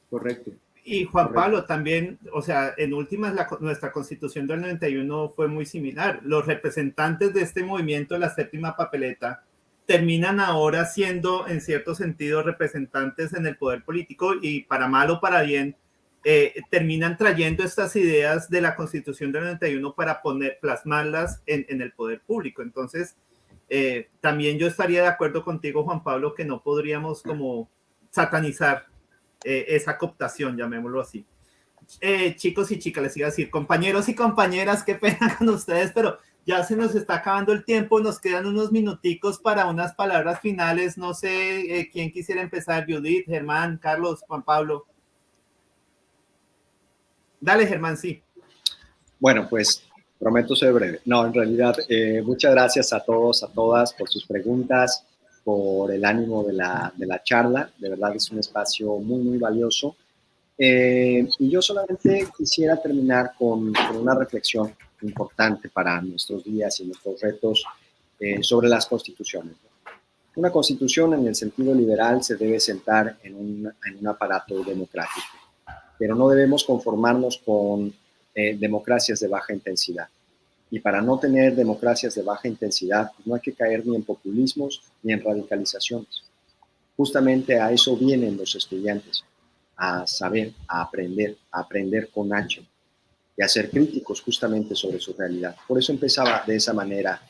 Correcto. Y Juan Pablo también, o sea, en últimas nuestra constitución del 91 fue muy similar. Los representantes de este movimiento de la séptima papeleta terminan ahora siendo en cierto sentido representantes en el poder político y para mal o para bien terminan trayendo estas ideas de la constitución del 91 para plasmarlas en el poder público. Entonces, también yo estaría de acuerdo contigo, Juan Pablo, que no podríamos como satanizar esa cooptación, llamémoslo así. Chicos y chicas, les iba a decir, compañeros y compañeras, qué pena con ustedes, pero ya se nos está acabando el tiempo, nos quedan unos minuticos para unas palabras finales. No sé quién quisiera empezar, Judith, Germán, Carlos, Juan Pablo. Dale, Germán, sí. Bueno, pues prometo ser breve. No, en realidad, muchas gracias a todos, a todas por sus preguntas, por el ánimo de la charla. De verdad es un espacio muy, muy valioso. Y yo solamente quisiera terminar con una reflexión importante para nuestros días y nuestros retos sobre las constituciones. Una constitución en el sentido liberal se debe sentar en un aparato democrático, pero no debemos conformarnos con democracias de baja intensidad. Y para no tener democracias de baja intensidad, pues no hay que caer ni en populismos ni en radicalizaciones. Justamente a eso vienen los estudiantes, a saber, a aprender con H y a ser críticos justamente sobre su realidad. Por eso empezaba de esa manera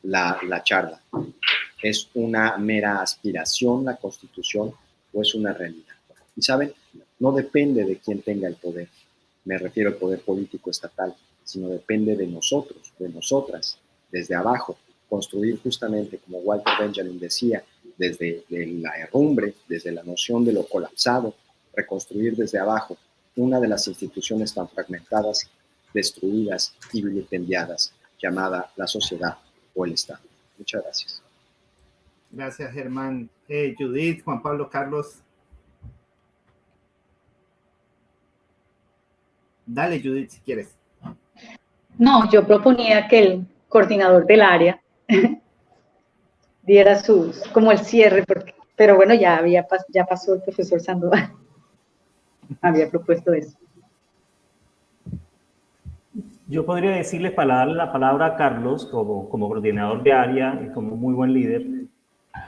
la charla. ¿Es una mera aspiración la Constitución o es una realidad? Y saben, no depende de quién tenga el poder, me refiero al poder político estatal, sino depende de nosotros, de nosotras, desde abajo, construir justamente, como Walter Benjamin decía, desde la herrumbre, desde la noción de lo colapsado, reconstruir desde abajo una de las instituciones tan fragmentadas, destruidas y vilipendiadas, llamada la sociedad o el Estado. Muchas gracias. Gracias, Germán. Judith, Juan Pablo, Carlos. Dale, Judith, si quieres. No, yo proponía que el coordinador del área diera como el cierre, pero bueno, ya pasó el profesor Sandoval. Había propuesto eso. Yo podría decirles para darle la palabra a Carlos como coordinador de área y como muy buen líder,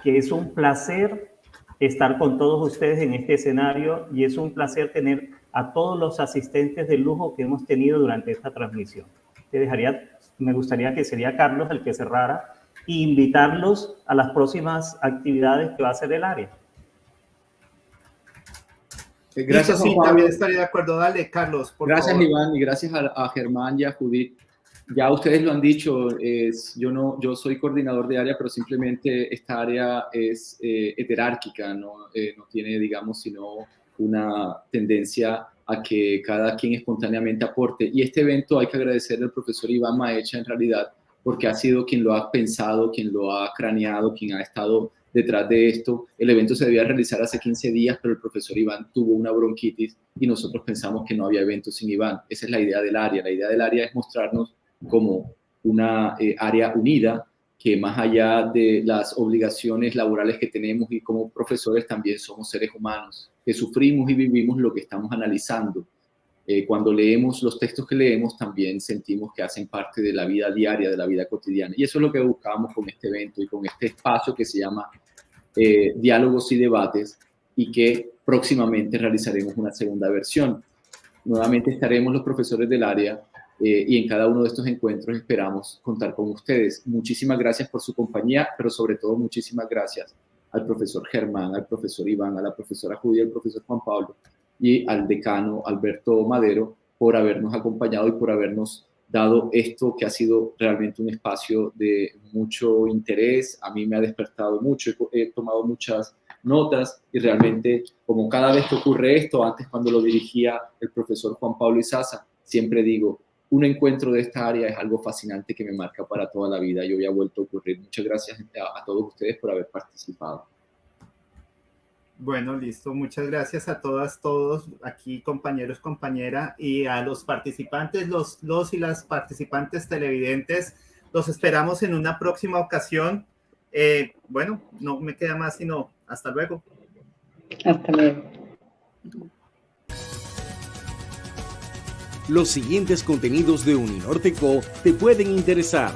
que es un placer estar con todos ustedes en este escenario y es un placer tener a todos los asistentes de lujo que hemos tenido durante esta transmisión. Me gustaría que sería Carlos el que cerrara e invitarlos a las próximas actividades que va a hacer el área. Gracias, sí, Juan Pablo. También estaría de acuerdo. Dale, Carlos, por gracias, favor. Iván, y gracias a Germán y a Judith. Ya ustedes lo han dicho, yo soy coordinador de área, pero simplemente esta área es heterárquica, no tiene, digamos, sino una tendencia a que cada quien espontáneamente aporte. Y este evento hay que agradecerle al profesor Iván Maecha, en realidad, porque ha sido quien lo ha pensado, quien lo ha craneado, quien ha estado detrás de esto. El evento se debía realizar hace 15 días, pero el profesor Iván tuvo una bronquitis y nosotros pensamos que no había evento sin Iván. Esa es la idea del área. La idea del área es mostrarnos como una área unida, que más allá de las obligaciones laborales que tenemos y como profesores también somos seres humanos, que sufrimos y vivimos lo que estamos analizando. Cuando leemos los textos que leemos también sentimos que hacen parte de la vida diaria, de la vida cotidiana. Y eso es lo que buscábamos con este evento y con este espacio que se llama Diálogos y Debates, y que próximamente realizaremos una segunda versión. Nuevamente estaremos los profesores del área y en cada uno de estos encuentros esperamos contar con ustedes. Muchísimas gracias por su compañía, pero sobre todo muchísimas gracias al profesor Germán, al profesor Iván, a la profesora Judy, al profesor Juan Pablo y al decano Alberto Madero por habernos acompañado y por habernos dado esto que ha sido realmente un espacio de mucho interés. A mí me ha despertado mucho, he tomado muchas notas y realmente, como cada vez que ocurre esto, antes cuando lo dirigía el profesor Juan Pablo Izaza, siempre digo, un encuentro de esta área es algo fascinante que me marca para toda la vida y hoy ha vuelto a ocurrir. Muchas gracias a todos ustedes por haber participado. Bueno, listo. Muchas gracias a todas, todos aquí, compañeros, compañera, y a los participantes, los y las participantes televidentes. Los esperamos en una próxima ocasión. Bueno, no me queda más sino hasta luego. Hasta luego. Los siguientes contenidos de Uninorte Co te pueden interesar.